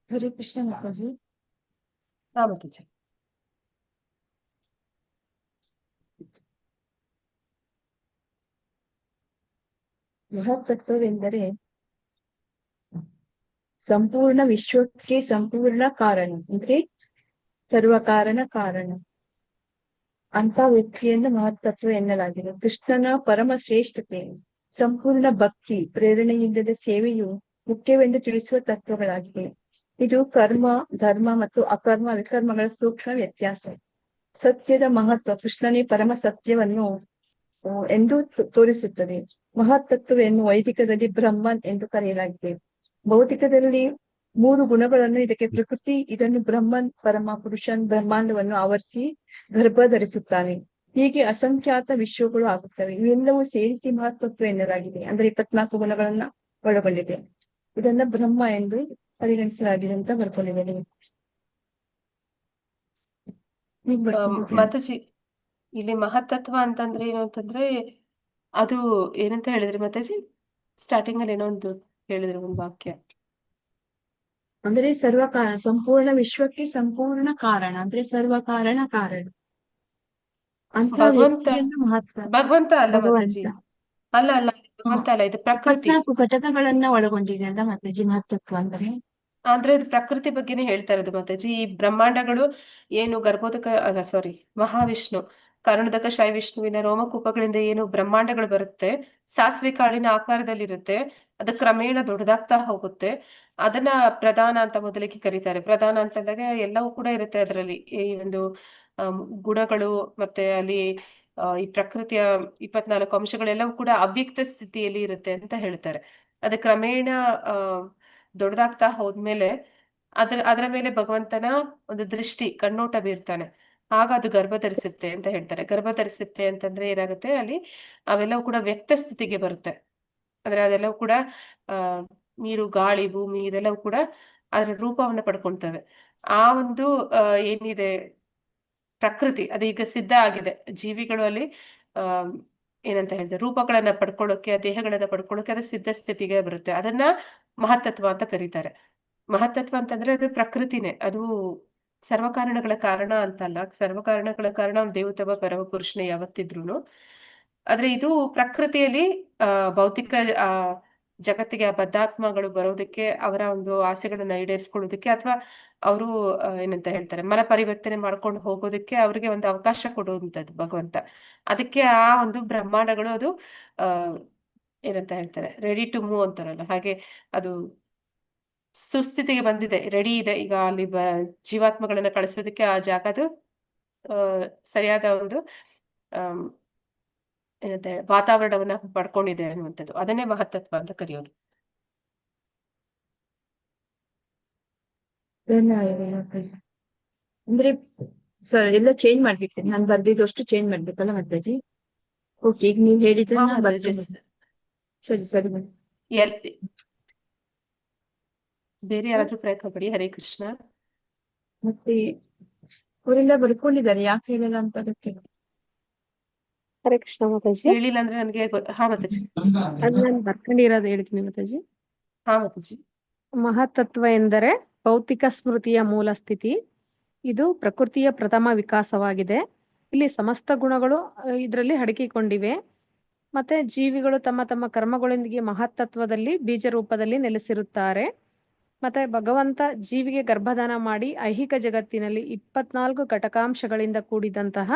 ಹರೇ ಕೃಷ್ಣ ಮಾತಾಜಿ. ಮಾತಾಜಿ. ಮಹತ್ತತ್ವವೆಂದರೆ ಸಂಪೂರ್ಣ ವಿಶ್ವಕ್ಕೆ ಸಂಪೂರ್ಣ ಕಾರಣ, ಅಂದ್ರೆ ಸರ್ವಕಾರಣ ಕಾರಣ ಅಂತ ವ್ಯಕ್ತಿಯನ್ನು ಮಹತ್ತತ್ವ ಎನ್ನಲಾಗಿದೆ. ಕೃಷ್ಣನ ಪರಮ ಶ್ರೇಷ್ಠತೆ, ಸಂಪೂರ್ಣ ಭಕ್ತಿ, ಪ್ರೇರಣೆಯಿಲ್ಲದ ಸೇವೆಯು ಮುಖ್ಯವೆಂದು ತಿಳಿಸುವ ತತ್ವಗಳಾಗಿವೆ. ಇದು ಕರ್ಮ, ಧರ್ಮ ಮತ್ತು ಅಕರ್ಮ ವಿಕರ್ಮಗಳ ಸೂಕ್ಷ್ಮ ವ್ಯತ್ಯಾಸ. ಸತ್ಯದ ಮಹತ್ವ, ಕೃಷ್ಣನೇ ಪರಮ ಸತ್ಯವನ್ನು ಎಂದು ತೋರಿಸುತ್ತದೆ. ಮಹತ್ತತ್ವವನ್ನು ವೈದಿಕದಲ್ಲಿ ಬ್ರಹ್ಮನ್ ಎಂದು ಕರೆಯಲಾಗಿದೆ. ಭೌತಿಕದಲ್ಲಿ 3 ಗುಣಗಳನ್ನು ಇದಕ್ಕೆ ಪ್ರಕೃತಿ, ಇದನ್ನು ಬ್ರಹ್ಮನ್, ಪರಮ ಪುರುಷನ್ ಬ್ರಹ್ಮಾಂಡವನ್ನು ಆವರಿಸಿ ಗರ್ಭ ಧರಿಸುತ್ತಾನೆ. ಹೀಗೆ ಅಸಂಖ್ಯಾತ ವಿಶ್ವಗಳು ಆಗುತ್ತವೆ. ಇವೆಲ್ಲವೂ ಸೇರಿಸಿ ಮಹತ್ತತ್ವ ಎನ್ನಲಾಗಿದೆ. ಅಂದ್ರೆ 24 ಗುಣಗಳನ್ನ ಒಳಗೊಂಡಿದೆ. ಇದನ್ನ ಬ್ರಹ್ಮ ಎಂದು ಪರಿಗಣಿಸಲಾಗಿದೆ ಅಂತ ಬರ್ಕೊಂಡಿದ್ದೇನೆ. ಮಾತಾಜಿ, ಇಲ್ಲಿ ಮಹತ್ತತ್ವ ಅಂತಂದ್ರೆ ಏನು ಅಂತಂದ್ರೆ, ಅದು ಏನಂತ ಹೇಳಿದ್ರಿ ಮಾತಾಜಿ? ಸ್ಟಾರ್ಟಿಂಗ್ ಅಲ್ಲಿ ಏನೋ ಒಂದು ಹೇಳಿದ್ರು, ಒಂದು ವಾಕ್ಯ. ಅಂದ್ರೆ ಸರ್ವಕಾರಣ, ಸಂಪೂರ್ಣ ವಿಶ್ವಕ್ಕೆ ಸಂಪೂರ್ಣ ಕಾರಣ, ಅಂದ್ರೆ ಸರ್ವಕಾರಣ ಕಾರಣ ಅಂತ ಭಗವಂತ. ವ್ಯಕ್ತಿಯನ್ನು ಮಹತ್ವ. ಭಗವಂತ ಅಲ್ಲ ಮಾತಾಜಿ, ಭಗವಂತ ಅಲ್ಲ ಅಲ್ಲ, ಭಗವಂತ ಅಲ್ಲ, ಇದು ಪ್ರಕೃತಿ. 24 ಘಟಕಗಳನ್ನ ಒಳಗೊಂಡಿದೆ ಅಂತ ಮಾತಾಜಿ ಮಹತ್ತತ್ವ ಅಂದ್ರೆ. ಆದ್ರೆ ಇದು ಪ್ರಕೃತಿ ಬಗ್ಗೆನೇ ಹೇಳ್ತಾ ಇರೋದು ಮಾತಾಜಿ. ಈ ಬ್ರಹ್ಮಾಂಡಗಳು ಏನು ಗರ್ಭೋದಕ, ಅಲ್ಲ ಸಾರಿ, ಮಹಾವಿಷ್ಣು ಕರುಣದಕ ಶೈ ವಿಷ್ಣುವಿನ ರೋಮಕೂಪಗಳಿಂದ ಏನು ಬ್ರಹ್ಮಾಂಡಗಳು ಬರುತ್ತೆ, ಸಾಸಿವೆ ಕಾಳಿನ ಆಕಾರದಲ್ಲಿರುತ್ತೆ. ಅದು ಕ್ರಮೇಣ ದೊಡ್ಡದಾಗ್ತಾ ಹೋಗುತ್ತೆ. ಅದನ್ನ ಪ್ರಧಾನ ಅಂತ ಮೊದಲಿಗೆ ಕರೀತಾರೆ. ಪ್ರಧಾನ ಅಂತಂದಾಗ ಎಲ್ಲವೂ ಕೂಡ ಇರುತ್ತೆ ಅದರಲ್ಲಿ, ಈ ಒಂದು ಗುಣಗಳು, ಮತ್ತೆ ಅಲ್ಲಿ ಈ ಪ್ರಕೃತಿಯ 24 ಅಂಶಗಳೆಲ್ಲವೂ ಕೂಡ ಅವ್ಯಕ್ತ ಸ್ಥಿತಿಯಲ್ಲಿ ಇರುತ್ತೆ ಅಂತ ಹೇಳ್ತಾರೆ. ಅದು ಕ್ರಮೇಣ ದೊಡ್ಡದಾಗ್ತಾ ಹೋದ್ಮೇಲೆ ಅದರ ಮೇಲೆ ಭಗವಂತನ ಒಂದು ದೃಷ್ಟಿ, ಕಣ್ಣೋಟ ಬೀರ್ತಾನೆ. ಆಗ ಅದು ಗರ್ಭ ಧರಿಸುತ್ತೆ ಅಂತ ಹೇಳ್ತಾರೆ. ಗರ್ಭ ಧರಿಸುತ್ತೆ ಅಂತಂದ್ರೆ ಏನಾಗುತ್ತೆ, ಅಲ್ಲಿ ಅವೆಲ್ಲವೂ ಕೂಡ ವ್ಯಕ್ತ ಸ್ಥಿತಿಗೆ ಬರುತ್ತೆ. ಅಂದ್ರೆ ಅದೆಲ್ಲವೂ ಕೂಡ ನೀರು, ಗಾಳಿ, ಭೂಮಿ ಇದೆಲ್ಲವೂ ಕೂಡ ಅದರ ರೂಪವನ್ನ ಪಡ್ಕೊಳ್ತವೆ. ಆ ಒಂದು ಏನಿದೆ ಪ್ರಕೃತಿ ಅದು ಈಗ ಸಿದ್ಧ ಆಗಿದೆ. ಜೀವಿಗಳು ಅಲ್ಲಿ ಆ ಏನಂತ ಹೇಳಿದ್ರೆ ರೂಪಗಳನ್ನ ಪಡ್ಕೊಳ್ಳೋಕೆ, ದೇಹಗಳನ್ನ ಪಡ್ಕೊಳ್ಳೋಕೆ ಅದು ಸಿದ್ಧ ಸ್ಥಿತಿಗೆ ಬರುತ್ತೆ. ಅದನ್ನ ಮಹತ್ತತ್ವ ಅಂತ ಕರೀತಾರೆ. ಮಹತ್ತತ್ವ ಅಂತಂದ್ರೆ ಅದು ಪ್ರಕೃತಿನೇ. ಅದು ಸರ್ವಕಾರಣಗಳ ಕಾರಣ ಅಂತಲ್ಲ. ಸರ್ವಕಾರಣಗಳ ಕಾರಣ ದೇವೋತ್ತಮ ಪರಮ ಪುರುಷನೇ ಯಾವತ್ತಿದ್ರುನು. ಆದ್ರೆ ಇದು ಪ್ರಕೃತಿಯಲ್ಲಿ ಭೌತಿಕ ಆ ಜಗತ್ತಿಗೆ ಆ ಬದ್ಧಾತ್ಮಗಳು ಬರೋದಕ್ಕೆ, ಅವರ ಒಂದು ಆಸೆಗಳನ್ನ ಈಡೇರಿಸ್ಕೊಳ್ಳೋದಕ್ಕೆ, ಅಥವಾ ಅವರು ಏನಂತ ಹೇಳ್ತಾರೆ ಮನ ಪರಿವರ್ತನೆ ಮಾಡ್ಕೊಂಡು ಹೋಗೋದಕ್ಕೆ ಅವ್ರಿಗೆ ಒಂದು ಅವಕಾಶ ಕೊಡುವಂಥದ್ದು ಭಗವಂತ. ಅದಕ್ಕೆ ಆ ಒಂದು ಬ್ರಹ್ಮಾಂಡಗಳು ಅದು ಆ ಏನಂತ ಹೇಳ್ತಾರೆ ರೆಡಿ ಟು ಮೂವ್ ಅಂತಾರಲ್ಲ, ಹಾಗೆ ಅದು ಸುಸ್ಥಿತಿಗೆ ಬಂದಿದೆ, ರೆಡಿ ಇದೆ. ಈಗ ಅಲ್ಲಿ ಜೀವಾತ್ಮಗಳನ್ನ ಕಳಿಸೋದಕ್ಕೆ ಆ ಜಾಗ ಅದು ಸರಿಯಾದ ಒಂದು ಏನಂತ ವಾತಾವರಣವನ್ನ ಪಡ್ಕೊಂಡಿದೆ ಅನ್ನುವಂಥದ್ದು. ಅದನ್ನೇ ಮಹತ್ತತ್ವ ಅಂತ ಕರೆಯೋದು. ಅಂದ್ರೆ ಸರ್ ಎಲ್ಲ ಚೇಂಜ್ ಮಾಡ್ಬಿಟ್ಟೆ, ನಾನು ಬರ್ದಿದ್ದಷ್ಟು ಚೇಂಜ್ ಮಾಡ್ಬೇಕಲ್ಲ ಮಾತಾಜಿ? ಓಕೆ, ಈಗ ನೀವು ಹೇಳಿದ್ದನ್ನ ಮಾತಾಜಿ, ಸರಿ ಸರಿ madam. ಬೇರೆ ಯಾರಾದ್ರೂ ಪ್ರಯತ್ನ ಪಡಿ. ಹರೇ ಕೃಷ್ಣ. ಮತ್ತೆ ಅವರೆಲ್ಲ ಬರ್ಕೊಂಡಿದ್ದಾರೆ, ಯಾಕೆ ಹೇಳಲ್ಲ ಅಂತ ಗೊತ್ತಿಲ್ಲ. ಹರೇ ಕೃಷ್ಣ ಮಾತಾಜಿ. ಹೇಳಿಲ್ಲ ಅಂದ್ರೆ ನನಗೆ ಹಾ ಮಾತಾಜಿ. ಅದ್ ನಾನು ಬರ್ಕೊಂಡಿರೋದು ಹೇಳ್ತೀನಿ ಮಾತಾಜಿ. ಹಾ ಮಾತಾಜಿ. ಮಹತ್ತತ್ವ ಎಂದರೆ ಭೌತಿಕ ಸ್ಮೃತಿಯ ಮೂಲ ಸ್ಥಿತಿ. ಇದು ಪ್ರಕೃತಿಯ ಪ್ರಥಮ ವಿಕಾಸವಾಗಿದೆ. ಇಲ್ಲಿ ಸಮಸ್ತ ಗುಣಗಳು ಇದರಲ್ಲಿ ಅಡಗಿಕೊಂಡಿವೆ. ಮತ್ತೆ ಜೀವಿಗಳು ತಮ್ಮ ತಮ್ಮ ಕರ್ಮಗಳೊಂದಿಗೆ ಮಹತ್ತತ್ವದಲ್ಲಿ ಬೀಜ ರೂಪದಲ್ಲಿ ನೆಲೆಸಿರುತ್ತಾರೆ. ಮತ್ತೆ ಭಗವಂತ ಜೀವಿಗೆ ಗರ್ಭದಾನ ಮಾಡಿ ಐಹಿಕ ಜಗತ್ತಿನಲ್ಲಿ 24 ಘಟಕಾಂಶಗಳಿಂದ ಕೂಡಿದಂತಹ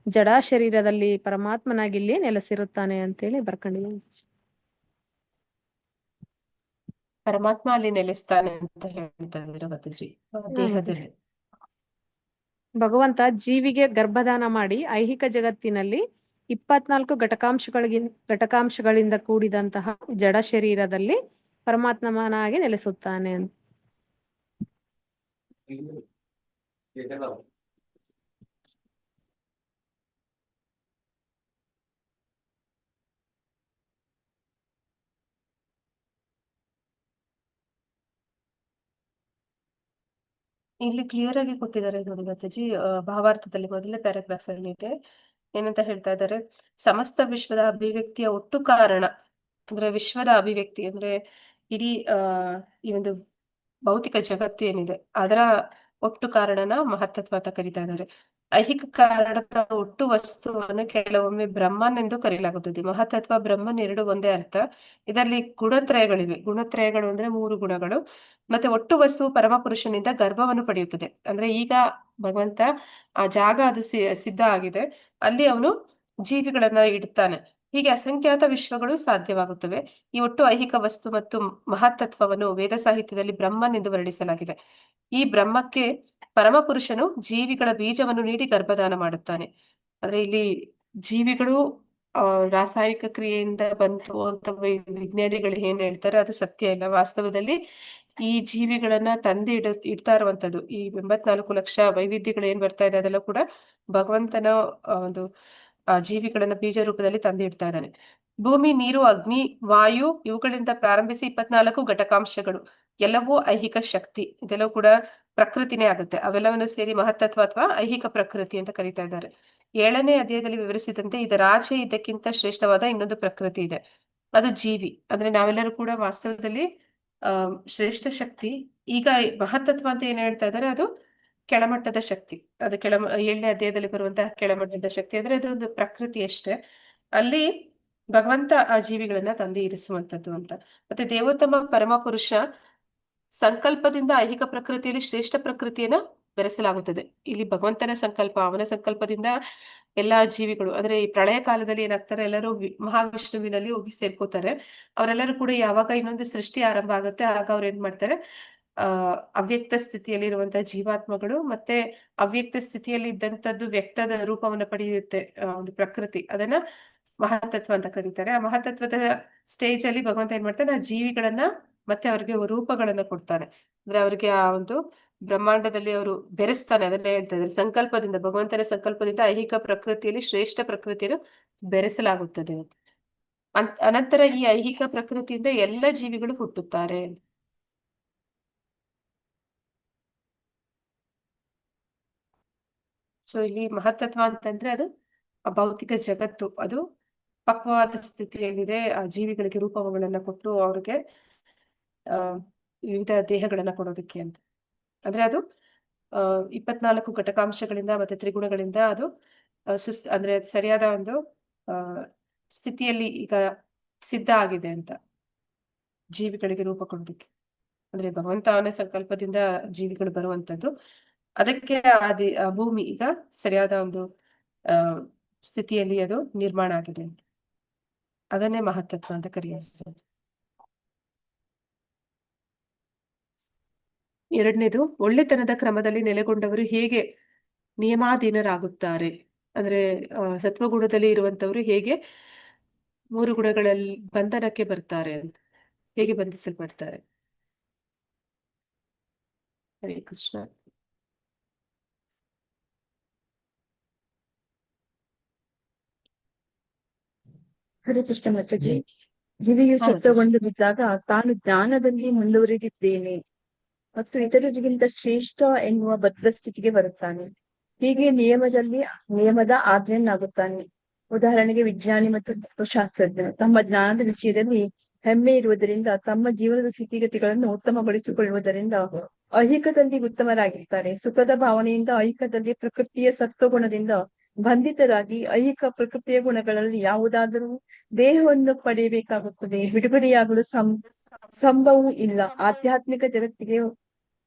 ಜಡಾ ಶರೀರದಲ್ಲಿ ಪರಮಾತ್ಮನಾಗಿ ಇಲ್ಲಿ ನೆಲೆಸಿರುತ್ತಾನೆ ಅಂತೇಳಿ ಬರ್ಕೊಂಡಿದ್ದೀನಿ. ಪರಮಾತ್ಮ ಅಲ್ಲಿ ನೆಲೆಸ್ತಾನೆ ಅಂತ ಹೇಳ್ತಾ ಇದ್ದೀರಾ ಮಾತಾಜಿ, ದೇಹದಲ್ಲಿ. ಭಗವಂತ ಜೀವಿಗೆ ಗರ್ಭದಾನ ಮಾಡಿ ಐಹಿಕ ಜಗತ್ತಿನಲ್ಲಿ 24 ಘಟಕಾಂಶಗಳಿಂದ ಕೂಡಿದಂತಹ ಜಡ ಶರೀರದಲ್ಲಿ ಪರಮಾತ್ಮನಾಗಿ ನೆಲೆಸುತ್ತಾನೆ ಅಂತ. ಇಲ್ಲಿ ಕ್ಲಿಯರ್ ಆಗಿ ಕೊಟ್ಟಿದ್ದಾರೆ ನೋಡಿ ಮಾತಾಜಿ. ಭಾವಾರ್ಥದಲ್ಲಿ ಮೊದಲನೇ ಪ್ಯಾರಾಗ್ರಾಫ್ ಅಲ್ಲಿ ಇದೆ. ಏನಂತ ಹೇಳ್ತಾ ಇದ್ದಾರೆ, ಸಮಸ್ತ ವಿಶ್ವದ ಅಭಿವ್ಯಕ್ತಿಯ ಒಟ್ಟು ಕಾರಣ ಅಂದ್ರೆ ವಿಶ್ವದ ಅಭಿವ್ಯಕ್ತಿ ಅಂದ್ರೆ ಇಡೀ ಈ ಒಂದು ಭೌತಿಕ ಜಗತ್ತು ಏನಿದೆ ಅದರ ಒಟ್ಟು ಕಾರಣನ ಮಹತ್ತತ್ವ ಅಂತ ಕರೀತಾ ಇದ್ದಾರೆ. ಐಹಿಕ ಕಾರಣದ ಒಟ್ಟು ವಸ್ತುವನ್ನು ಕೆಲವೊಮ್ಮೆ ಬ್ರಹ್ಮನ್ ಎಂದು ಕರೆಯಲಾಗುತ್ತದೆ. ಮಹತ್ತತ್ವ ಬ್ರಹ್ಮನ್ ಎರಡು ಒಂದೇ ಅರ್ಥ. ಇದರಲ್ಲಿ ಗುಣತ್ರಯಗಳಿವೆ. ಗುಣತ್ರಯಗಳು ಅಂದ್ರೆ 3 ಗುಣಗಳು. ಮತ್ತೆ ಒಟ್ಟು ವಸ್ತು ಪರಮ ಪುರುಷನಿಂದ ಗರ್ಭವನ್ನು ಪಡೆಯುತ್ತದೆ. ಅಂದ್ರೆ ಈಗ ಭಗವಂತ ಆ ಜಾಗ ಅದು ಸಿದ್ಧ ಆಗಿದೆ, ಅಲ್ಲಿ ಅವನು ಜೀವಿಗಳನ್ನ ಇಡ್ತಾನೆ. ಹೀಗೆ ಅಸಂಖ್ಯಾತ ವಿಶ್ವಗಳು ಸಾಧ್ಯವಾಗುತ್ತವೆ. ಈ ಒಟ್ಟು ಐಹಿಕ ವಸ್ತು ಮತ್ತು ಮಹತ್ತತ್ವವನ್ನು ವೇದ ಸಾಹಿತ್ಯದಲ್ಲಿ ಬ್ರಹ್ಮನ್ ಎಂದು ವರ್ಣಿಸಲಾಗಿದೆ. ಈ ಬ್ರಹ್ಮಕ್ಕೆ ಪರಮಪುರುಷನು ಜೀವಿಗಳ ಬೀಜವನ್ನು ನೀಡಿ ಗರ್ಭದಾನ ಮಾಡುತ್ತಾನೆ. ಆದ್ರೆ ಇಲ್ಲಿ ಜೀವಿಗಳು ರಾಸಾಯನಿಕ ಕ್ರಿಯೆಯಿಂದ ಬಂತು ಅಂತ ವಿಜ್ಞಾನಿಗಳು ಏನ್ ಹೇಳ್ತಾರೆ ಅದು ಸತ್ಯ ಇಲ್ಲ. ವಾಸ್ತವದಲ್ಲಿ ಈ ಜೀವಿಗಳನ್ನ ತಂದು ಇಡ್ತಾ ಇರುವಂತದ್ದು, ಈ 84 ಲಕ್ಷ ವೈವಿಧ್ಯಗಳು ಏನ್ ಬರ್ತಾ ಇದೆ ಅದೆಲ್ಲ ಕೂಡ ಭಗವಂತನ ಒಂದು ಜೀವಿಗಳನ್ನ ಬೀಜ ರೂಪದಲ್ಲಿ ತಂದು ಇಡ್ತಾ ಇದ್ದಾನೆ. ಭೂಮಿ, ನೀರು, ಅಗ್ನಿ, ವಾಯು ಇವುಗಳಿಂದ ಪ್ರಾರಂಭಿಸಿ 24 ಘಟಕಾಂಶಗಳು ಎಲ್ಲವೂ ಐಹಿಕ ಶಕ್ತಿ. ಇದೆಲ್ಲವೂ ಕೂಡ ಪ್ರಕೃತಿನೇ ಆಗುತ್ತೆ. ಅವೆಲ್ಲವನ್ನು ಸೇರಿ ಮಹತ್ತತ್ವ ಅಥವಾ ಐಹಿಕ ಪ್ರಕೃತಿ ಅಂತ ಕರೀತಾ ಇದ್ದಾರೆ. 7ನೇ ಅಧ್ಯಾಯದಲ್ಲಿ ವಿವರಿಸಿದಂತೆ ಇದರಾಚೆ ಇದಕ್ಕಿಂತ ಶ್ರೇಷ್ಠವಾದ ಇನ್ನೊಂದು ಪ್ರಕೃತಿ ಇದೆ, ಅದು ಜೀವಿ. ಅಂದ್ರೆ ನಾವೆಲ್ಲರೂ ಕೂಡ ವಾಸ್ತವದಲ್ಲಿ ಶ್ರೇಷ್ಠ ಶಕ್ತಿ. ಈಗ ಮಹತ್ತತ್ವ ಅಂತ ಏನ್ ಹೇಳ್ತಾ ಇದ್ದಾರೆ ಅದು ಕೆಳಮಟ್ಟದ ಶಕ್ತಿ. ಅದು 7ನೇ ಅಧ್ಯಾಯದಲ್ಲಿ ಬರುವಂತಹ ಕೆಳಮಟ್ಟದ ಶಕ್ತಿ ಅಂದ್ರೆ ಅದು ಒಂದು ಪ್ರಕೃತಿ ಅಷ್ಟೇ. ಅಲ್ಲಿ ಭಗವಂತ ಆ ಜೀವಿಗಳನ್ನ ತಂದು ಇರಿಸುವಂತದ್ದು ಅಂತ. ಮತ್ತೆ ದೇವೋತ್ತಮ ಪರಮ ಪುರುಷ ಸಂಕಲ್ಪದಿಂದ ಐಹಿಕ ಪ್ರಕೃತಿಯಲ್ಲಿ ಶ್ರೇಷ್ಠ ಪ್ರಕೃತಿಯನ್ನ ಬೆರೆಸಲಾಗುತ್ತದೆ. ಇಲ್ಲಿ ಭಗವಂತನ ಸಂಕಲ್ಪ, ಅವನ ಸಂಕಲ್ಪದಿಂದ ಎಲ್ಲಾ ಜೀವಿಗಳು ಅಂದ್ರೆ ಈ ಪ್ರಳಯ ಕಾಲದಲ್ಲಿ ಏನಾಗ್ತಾರೆ, ಎಲ್ಲರೂ ಮಹಾವಿಷ್ಣುವಿನಲ್ಲಿ ಹೋಗಿ ಸೇರ್ಕೋತಾರೆ. ಅವರೆಲ್ಲರೂ ಕೂಡ ಯಾವಾಗ ಇನ್ನೊಂದು ಸೃಷ್ಟಿ ಆರಂಭ ಆಗುತ್ತೆ ಆಗ ಅವ್ರು ಏನ್ ಮಾಡ್ತಾರೆ, ಅವ್ಯಕ್ತ ಸ್ಥಿತಿಯಲ್ಲಿ ಇರುವಂತಹ ಜೀವಾತ್ಮಗಳು ಮತ್ತೆ ಅವ್ಯಕ್ತ ಸ್ಥಿತಿಯಲ್ಲಿ ಇದ್ದಂತದ್ದು ವ್ಯಕ್ತದ ರೂಪವನ್ನು ಪಡೆಯುತ್ತೆ ಒಂದು ಪ್ರಕೃತಿ, ಅದನ್ನ ಮಹತ್ತತ್ವ ಅಂತ ಕರೀತಾರೆ. ಆ ಮಹತ್ತತ್ವದ ಸ್ಟೇಜ್ ಅಲ್ಲಿ ಭಗವಂತ ಏನ್ ಮಾಡ್ತಾನೆ, ಆ ಜೀವಿಗಳನ್ನ ಮತ್ತೆ ಅವ್ರಿಗೆ ರೂಪಗಳನ್ನ ಕೊಡ್ತಾನೆ. ಅಂದ್ರೆ ಅವ್ರಿಗೆ ಆ ಒಂದು ಬ್ರಹ್ಮಾಂಡದಲ್ಲಿ ಅವರು ಬೆರೆಸ್ತಾನೆ. ಅದನ್ನ ಹೇಳ್ತಾ ಇದ್ದಾರೆ, ಸಂಕಲ್ಪದಿಂದ, ಭಗವಂತನ ಸಂಕಲ್ಪದಿಂದ ಐಹಿಕ ಪ್ರಕೃತಿಯಲ್ಲಿ ಶ್ರೇಷ್ಠ ಪ್ರಕೃತಿಯನ್ನು ಬೆರೆಸಲಾಗುತ್ತದೆ. ಅನಂತರ ಈ ಐಹಿಕ ಪ್ರಕೃತಿಯಿಂದ ಎಲ್ಲ ಜೀವಿಗಳು ಹುಟ್ಟುತ್ತಾರೆ. ಸೊ ಇಲ್ಲಿ ಮಹತ್ತತ್ವ ಅಂತಂದ್ರೆ ಅದು ಆ ಭೌತಿಕ ಜಗತ್ತು ಅದು ಪಕ್ವವಾದ ಸ್ಥಿತಿಯಲ್ಲಿದೆ. ಆ ಜೀವಿಗಳಿಗೆ ರೂಪಗಳನ್ನ ಕೊಟ್ಟು ಅವ್ರಿಗೆ ವಿವಿಧ ದೇಹಗಳನ್ನ ಕೊಡೋದಕ್ಕೆ ಅಂತ. ಅಂದ್ರೆ ಅದು 24 ಘಟಕಾಂಶಗಳಿಂದ ಮತ್ತೆ ತ್ರಿಗುಣಗಳಿಂದ ಅದು ಅಂದ್ರೆ ಸರಿಯಾದ ಒಂದು ಸ್ಥಿತಿಯಲ್ಲಿ ಈಗ ಸಿದ್ಧ ಆಗಿದೆ ಅಂತ ಜೀವಿಗಳಿಗೆ ರೂಪ ಕೊಡೋದಕ್ಕೆ. ಅಂದ್ರೆ ಭಗವಂತ ಅವನ ಸಂಕಲ್ಪದಿಂದ ಜೀವಿಗಳು ಬರುವಂತದ್ದು. ಅದಕ್ಕೆ ಆ ಭೂಮಿ ಈಗ ಸರಿಯಾದ ಒಂದು ಸ್ಥಿತಿಯಲ್ಲಿ ಅದು ನಿರ್ಮಾಣ ಆಗಿದೆ. ಅದನ್ನೇ ಮಹತ್ತತ್ವ ಅಂತ ಕರೆಯುವುದು. ಎರಡನೇದು, ಒಳ್ಳೆತನದ ಕ್ರಮದಲ್ಲಿ ನೆಲೆಗೊಂಡವರು ಹೇಗೆ ನಿಯಮಾಧೀನರಾಗುತ್ತಾರೆ. ಅಂದ್ರೆ ಸತ್ವಗುಣದಲ್ಲಿ ಇರುವಂತವ್ರು ಹೇಗೆ 3 ಗುಣಗಳಲ್ಲಿ ಬಂಧನಕ್ಕೆ ಬರ್ತಾರೆ ಅಂತ, ಹೇಗೆ ಬಂಧಿಸಲ್ಪಡ್ತಾರೆ. ಹರೇ ಕೃಷ್ಣ. ಹರೇ ಕೃಷ್ಣ ಮಾತಾಜಿ. ಜೀವಿಯು ಸತ್ವಗೊಂಡು ಬಿದ್ದಾಗ ತಾನು ಜ್ಞಾನದಲ್ಲಿ ಮುಂದುವರಿದಿದ್ದೇನೆ ಮತ್ತು ಇತರರಿಗಿಂತ ಶ್ರೇಷ್ಠ ಎನ್ನುವ ಬದ್ಧ ಸ್ಥಿತಿಗೆ ಬರುತ್ತಾನೆ. ಹೀಗೆ ನಿಯಮದ ಆಜ್ಞೆಯನ್ನಾಗುತ್ತಾನೆ. ಉದಾಹರಣೆಗೆ ವಿಜ್ಞಾನಿ ಮತ್ತು ತತ್ವಶಾಸ್ತ್ರಜ್ಞರು ತಮ್ಮ ಜ್ಞಾನದ ವಿಷಯದಲ್ಲಿ ಹೆಮ್ಮೆ ಇರುವುದರಿಂದ ತಮ್ಮ ಜೀವನದ ಸ್ಥಿತಿಗತಿಗಳನ್ನು ಉತ್ತಮಗೊಳಿಸಿಕೊಳ್ಳುವುದರಿಂದ ಐಹಿಕದಲ್ಲಿ ಉತ್ತಮರಾಗಿರ್ತಾರೆ. ಸುಖದ ಭಾವನೆಯಿಂದ ಐಹಿಕದಲ್ಲಿ ಪ್ರಕೃತಿಯ ಸತ್ವಗುಣದಿಂದ ಬಂಧಿತರಾಗಿ ಐಹಿಕ ಪ್ರಕೃತಿಯ ಗುಣಗಳಲ್ಲಿ ಯಾವುದಾದರೂ ದೇಹವನ್ನು ಪಡೆಯಬೇಕಾಗುತ್ತದೆ. ಬಿಡುಗಡೆಯಾಗಲು ಸಂಭವವೂ ಇಲ್ಲ. ಆಧ್ಯಾತ್ಮಿಕ ಜಗತ್ತಿಗೆ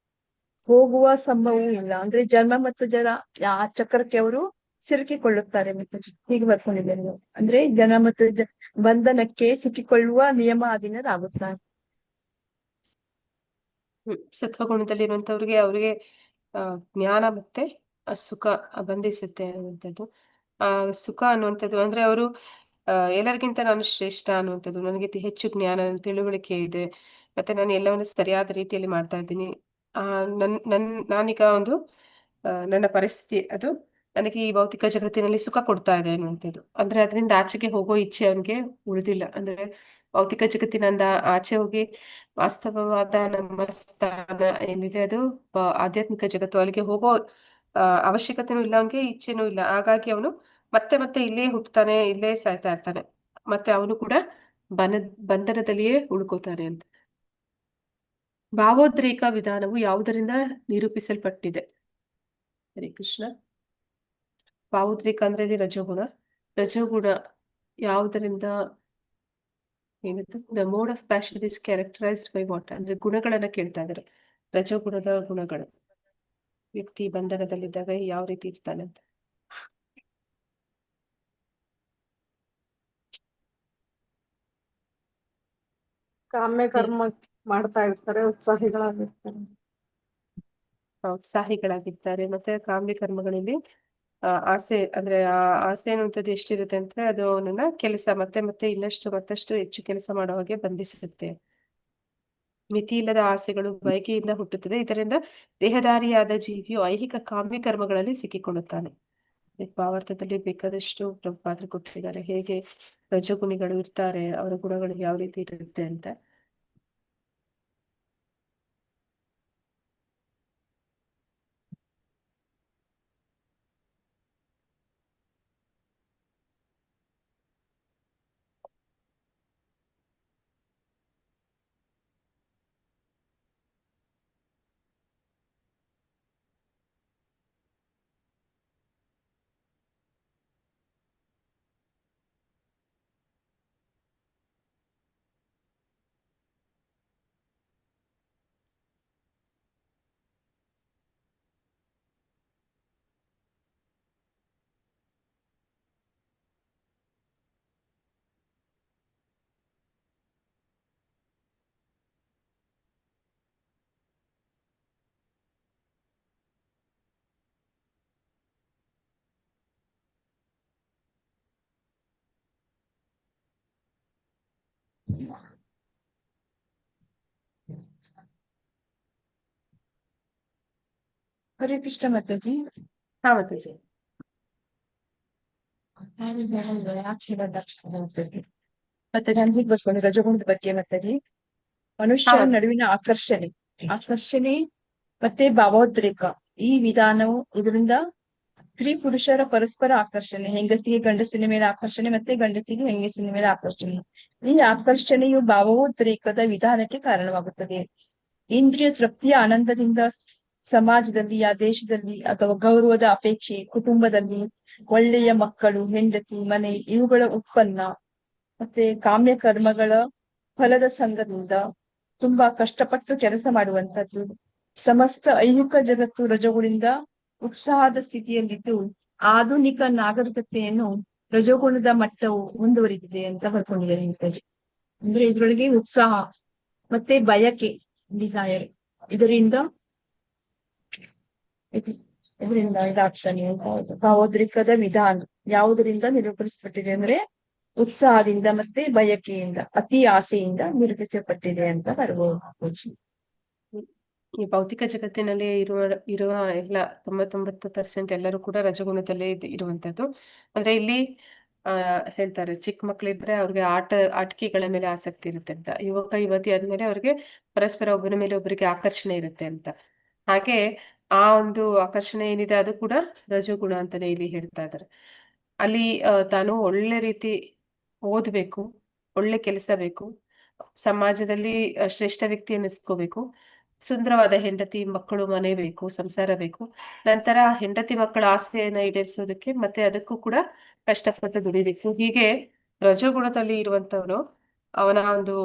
ಹೋಗುವ ಸಂಭವವೂ ಇಲ್ಲ. ಅಂದ್ರೆ ಜನ್ಮ ಮತ್ತು ಜರ ಆ ಚಕ್ರಕ್ಕೆ ಅವರು ಸಿಲುಕಿಕೊಳ್ಳುತ್ತಾರೆ. ಹೀಗೆ ಬರ್ಕೊಂಡಿದ್ದಾರೆ. ಅಂದ್ರೆ ಜನ್ಮ ಮತ್ತು ಬಂಧನಕ್ಕೆ ಸಿಕ್ಕಿಕೊಳ್ಳುವ ನಿಯಮ ಅಧೀನರಾಗುತ್ತಾರೆ. ಸತ್ವಗುಣದಲ್ಲಿರುವಂತವ್ರಿಗೆ ಅವ್ರಿಗೆ ಜ್ಞಾನ ಮತ್ತೆ ಸುಖ ಬಂಧಿಸುತ್ತೆ ಅನ್ನುವಂಥದ್ದು. ಆ ಸುಖ ಅನ್ನುವಂಥದ್ದು ಅಂದ್ರೆ ಅವರು ಎಲ್ಲರಿಗಿಂತ ನಾನು ಶ್ರೇಷ್ಠ ಅನ್ನುವಂಥದ್ದು, ನನಗೆ ಹೆಚ್ಚು ಜ್ಞಾನ ತಿಳುವಳಿಕೆ ಇದೆ, ಮತ್ತೆ ನಾನು ಎಲ್ಲವನ್ನು ಸರಿಯಾದ ರೀತಿಯಲ್ಲಿ ಮಾಡ್ತಾ ಇದ್ದೀನಿ. ನಾನೀಗ ಒಂದು ನನ್ನ ಪರಿಸ್ಥಿತಿ ಅದು ನನಗೆ ಈ ಭೌತಿಕ ಜಗತ್ತಿನಲ್ಲಿ ಸುಖ ಕೊಡ್ತಾ ಇದೆ ಅನ್ನುವಂಥದ್ದು. ಅಂದ್ರೆ ಅದರಿಂದ ಆಚೆಗೆ ಹೋಗೋ ಇಚ್ಛೆ ಅವನಿಗೆ ಉಳಿದಿಲ್ಲ. ಅಂದ್ರೆ ಭೌತಿಕ ಜಗತ್ತಿನಿಂದ ಆಚೆ ಹೋಗಿ ವಾಸ್ತವವಾದ ನಮ್ಮ ಸ್ಥಾನ ಏನಿದೆ ಅದು ಆಧ್ಯಾತ್ಮಿಕ ಜಗತ್ತು, ಅಲ್ಲಿಗೆ ಹೋಗೋ ಅವಶ್ಯಕತೆನೂ ಇಲ್ಲ, ಅವನಿಗೆ ಇಚ್ಛೆನೂ ಇಲ್ಲ. ಹಾಗಾಗಿ ಅವನು ಮತ್ತೆ ಮತ್ತೆ ಇಲ್ಲೇ ಹುಟ್ಟುತ್ತಾನೆ, ಇಲ್ಲೇ ಸಾಯ್ತಾ ಇರ್ತಾನೆ, ಮತ್ತೆ ಅವನು ಕೂಡ ಬಂಧನದಲ್ಲಿಯೇ ಉಳ್ಕೋತಾನೆ ಅಂತ. ಭಾವೋದ್ರೇಕ ವಿಧಾನವು ಯಾವುದರಿಂದ ನಿರೂಪಿಸಲ್ಪಟ್ಟಿದೆ. ಹರೇ ಕೃಷ್ಣ. ಭಾವೋದ್ರೇಕ ಅಂದ್ರೆ ರಜೋಗುಣ ಯಾವುದರಿಂದ ಏನಿತ್ತು? The mode of passion is characterised by what? ಅಂದ್ರೆ ಗುಣಗಳನ್ನ ಕೇಳ್ತಾ ಇದ್ದಾರೆ. ರಜೋಗುಣದ ಗುಣಗಳು, ವ್ಯಕ್ತಿ ಬಂಧನದಲ್ಲಿದ್ದಾಗ ಯಾವ ರೀತಿ ಇರ್ತಾನೆ ಅಂತ. ಕಾಮ್ಯ ಕರ್ಮ ಮಾಡ್ತಾ ಇರ್ತಾರೆ, ಉತ್ಸಾಹಿಗಳಾಗಿರ್ತಾರೆ. ಮತ್ತೆ ಕಾಮ್ಯ ಕರ್ಮಗಳಲ್ಲಿ ಆಸೆ, ಅಂದ್ರೆ ಆ ಆಸೆ ಅನ್ನುವಂಥದ್ದು ಎಷ್ಟಿರುತ್ತೆ ಅಂದ್ರೆ ಅದು ಅವನನ್ನ ಕೆಲಸ ಮತ್ತೆ ಮತ್ತೆ ಮತ್ತಷ್ಟು ಹೆಚ್ಚು ಕೆಲಸ ಮಾಡೋ ಹಾಗೆ ಬಂಧಿಸುತ್ತೆ. ಮಿತಿ ಇಲ್ಲದ ಆಸೆಗಳು ಬಯಕೆಯಿಂದ ಹುಟ್ಟುತ್ತದೆ. ಇದರಿಂದ ದೇಹಧಾರಿಯಾದ ಜೀವಿಯು ಐಹಿಕ ಕಾಮ್ಯ ಕರ್ಮಗಳಲ್ಲಿ ಸಿಕ್ಕಿಕೊಳ್ಳುತ್ತಾನೆ. ಭಾವಾರ್ಥದಲ್ಲಿ ಬೇಕಾದಷ್ಟು ಪಾತ್ರ ಕೊಟ್ಟಿದ್ದಾರೆ, ಹೇಗೆ ರಜಗುಣಿಗಳು ಇರ್ತಾರೆ, ಅವರ ಗುಣಗಳು ಯಾವ ರೀತಿ ಇರುತ್ತೆ ಅಂತ. ಹರೇ ಕೃಷ್ಣ ಮಾತಾಜಿ. ಹಾ ಮಾತಾಜಿ. ರಜಗುಣದ ಬಗ್ಗೆ ಮಾತಾಜಿ. ಮನುಷ್ಯರ ನಡುವಿನ ಆಕರ್ಷಣೆ ಮತ್ತೆ ಭಾವೋದ್ರೇಕ, ಈ ವಿಧಾನವು ಇದರಿಂದ ಸ್ತ್ರೀ ಪುರುಷರ ಪರಸ್ಪರ ಆಕರ್ಷಣೆ, ಹೆಂಗಸಿಗೆ ಗಂಡಸಿನ ಮೇಲೆ ಆಕರ್ಷಣೆ ಮತ್ತೆ ಗಂಡಸಿಗೆ ಹೆಂಗಸಿನ ಮೇಲೆ ಆಕರ್ಷಣೆ. ಈ ಆಕರ್ಷಣೆಯು ಭಾವೋದ್ರೇಕದ ವಿಧಾನಕ್ಕೆ ಕಾರಣವಾಗುತ್ತದೆ. ಇಂದ್ರಿಯ ತೃಪ್ತಿಯ ಆನಂದದಿಂದ ಸಮಾಜದಲ್ಲಿ, ಆ ದೇಶದಲ್ಲಿ ಅಥವಾ ಗೌರವದ ಅಪೇಕ್ಷೆ, ಕುಟುಂಬದಲ್ಲಿ ಒಳ್ಳೆಯ ಮಕ್ಕಳು, ಹೆಂಡತಿ, ಮನೆ ಇವುಗಳ ಉತ್ಪನ್ನ ಮತ್ತೆ ಕಾಮ್ಯ ಕರ್ಮಗಳ ಫಲದ ಸಂಘದಿಂದ ತುಂಬಾ ಕಷ್ಟಪಟ್ಟು ಕೆಲಸ ಮಾಡುವಂತದ್ದು. ಸಮಸ್ತ ಐಹಿಕ ಜಗತ್ತು ರಜೋಗುಣಿಂದ ಉತ್ಸಾಹದ ಸ್ಥಿತಿಯಲ್ಲಿದ್ದು ಆಧುನಿಕ ನಾಗರಿಕತೆಯನ್ನು ರಜೋಗುಣದ ಮಟ್ಟವು ಮುಂದುವರಿದಿದೆ ಅಂತ ಬರ್ಕೊಂಡಿದ್ದಾರೆ ನೇತಾಜಿ. ಅಂದ್ರೆ ಇದ್ರೊಳಗೆ ಉತ್ಸಾಹ ಮತ್ತೆ ಬಯಕೆ, ಡಿಸೈರ್, ಇದರಿಂದ ಇದಾಗ್ತಾನೆ ಅಂತ ಭಾವೋದ್ರಿಕದ ವಿಧಾನ ಯಾವುದರಿಂದ ನಿರೂಪಿಸಲ್ಪಟ್ಟಿದೆ ಅಂದ್ರೆ ಉತ್ಸಾಹದಿಂದ ಮತ್ತೆ ಬಯಕೆಯಿಂದ, ಅತಿ ಆಸೆಯಿಂದ ನಿರೂಪಿಸಲ್ಪಟ್ಟಿದೆ ಅಂತ ಬರ್ಬೋದು. ಈ ಭೌತಿಕ ಜಗತ್ತಿನಲ್ಲಿ ಇರುವ ಎಲ್ಲ 99% ಎಲ್ಲರೂ ಕೂಡ ರಜಗುಣದಲ್ಲೇ ಇರುವಂತದ್ದು. ಅಂದ್ರೆ ಇಲ್ಲಿ ಹೇಳ್ತಾರೆ, ಚಿಕ್ಕ ಮಕ್ಳಿದ್ರೆ ಅವ್ರಿಗೆ ಆಟಿಕೆಗಳ ಮೇಲೆ ಆಸಕ್ತಿ ಇರುತ್ತೆ ಅಂತ, ಯುವಕ ಯುವತಿ ಆದ್ಮೇಲೆ ಅವ್ರಿಗೆ ಪರಸ್ಪರ ಒಬ್ಬರ ಮೇಲೆ ಒಬ್ಬರಿಗೆ ಆಕರ್ಷಣೆ ಇರುತ್ತೆ ಅಂತ. ಹಾಗೆ ಆ ಒಂದು ಆಕರ್ಷಣೆ ಏನಿದೆ ಅದು ಕೂಡ ರಜೋಗುಣ ಅಂತಾನೆ ಇಲ್ಲಿ ಹೇಳ್ತಾ ಇದ್ದಾರೆ. ಅಲ್ಲಿ ತಾನು ಒಳ್ಳೆ ರೀತಿ ಓದ್ಬೇಕು, ಒಳ್ಳೆ ಕೆಲಸ ಬೇಕು, ಸಮಾಜದಲ್ಲಿ ಶ್ರೇಷ್ಠ ವ್ಯಕ್ತಿ ಅನ್ನಿಸ್ಕೋಬೇಕು, ಸುಂದರವಾದ ಹೆಂಡತಿ ಮಕ್ಕಳು ಮನೆ ಬೇಕು, ಸಂಸಾರ ಬೇಕು, ನಂತರ ಹೆಂಡತಿ ಮಕ್ಕಳ ಆಸೆಯನ್ನ ಈಡೇರಿಸೋದಕ್ಕೆ ಮತ್ತೆ ಅದಕ್ಕೂ ಕೂಡ ಕಷ್ಟಪಟ್ಟು ದುಡಿಬೇಕು. ಹೀಗೆ ರಜೋಗುಣದಲ್ಲಿ ಇರುವಂತವನು ಅವನ ಒಂದು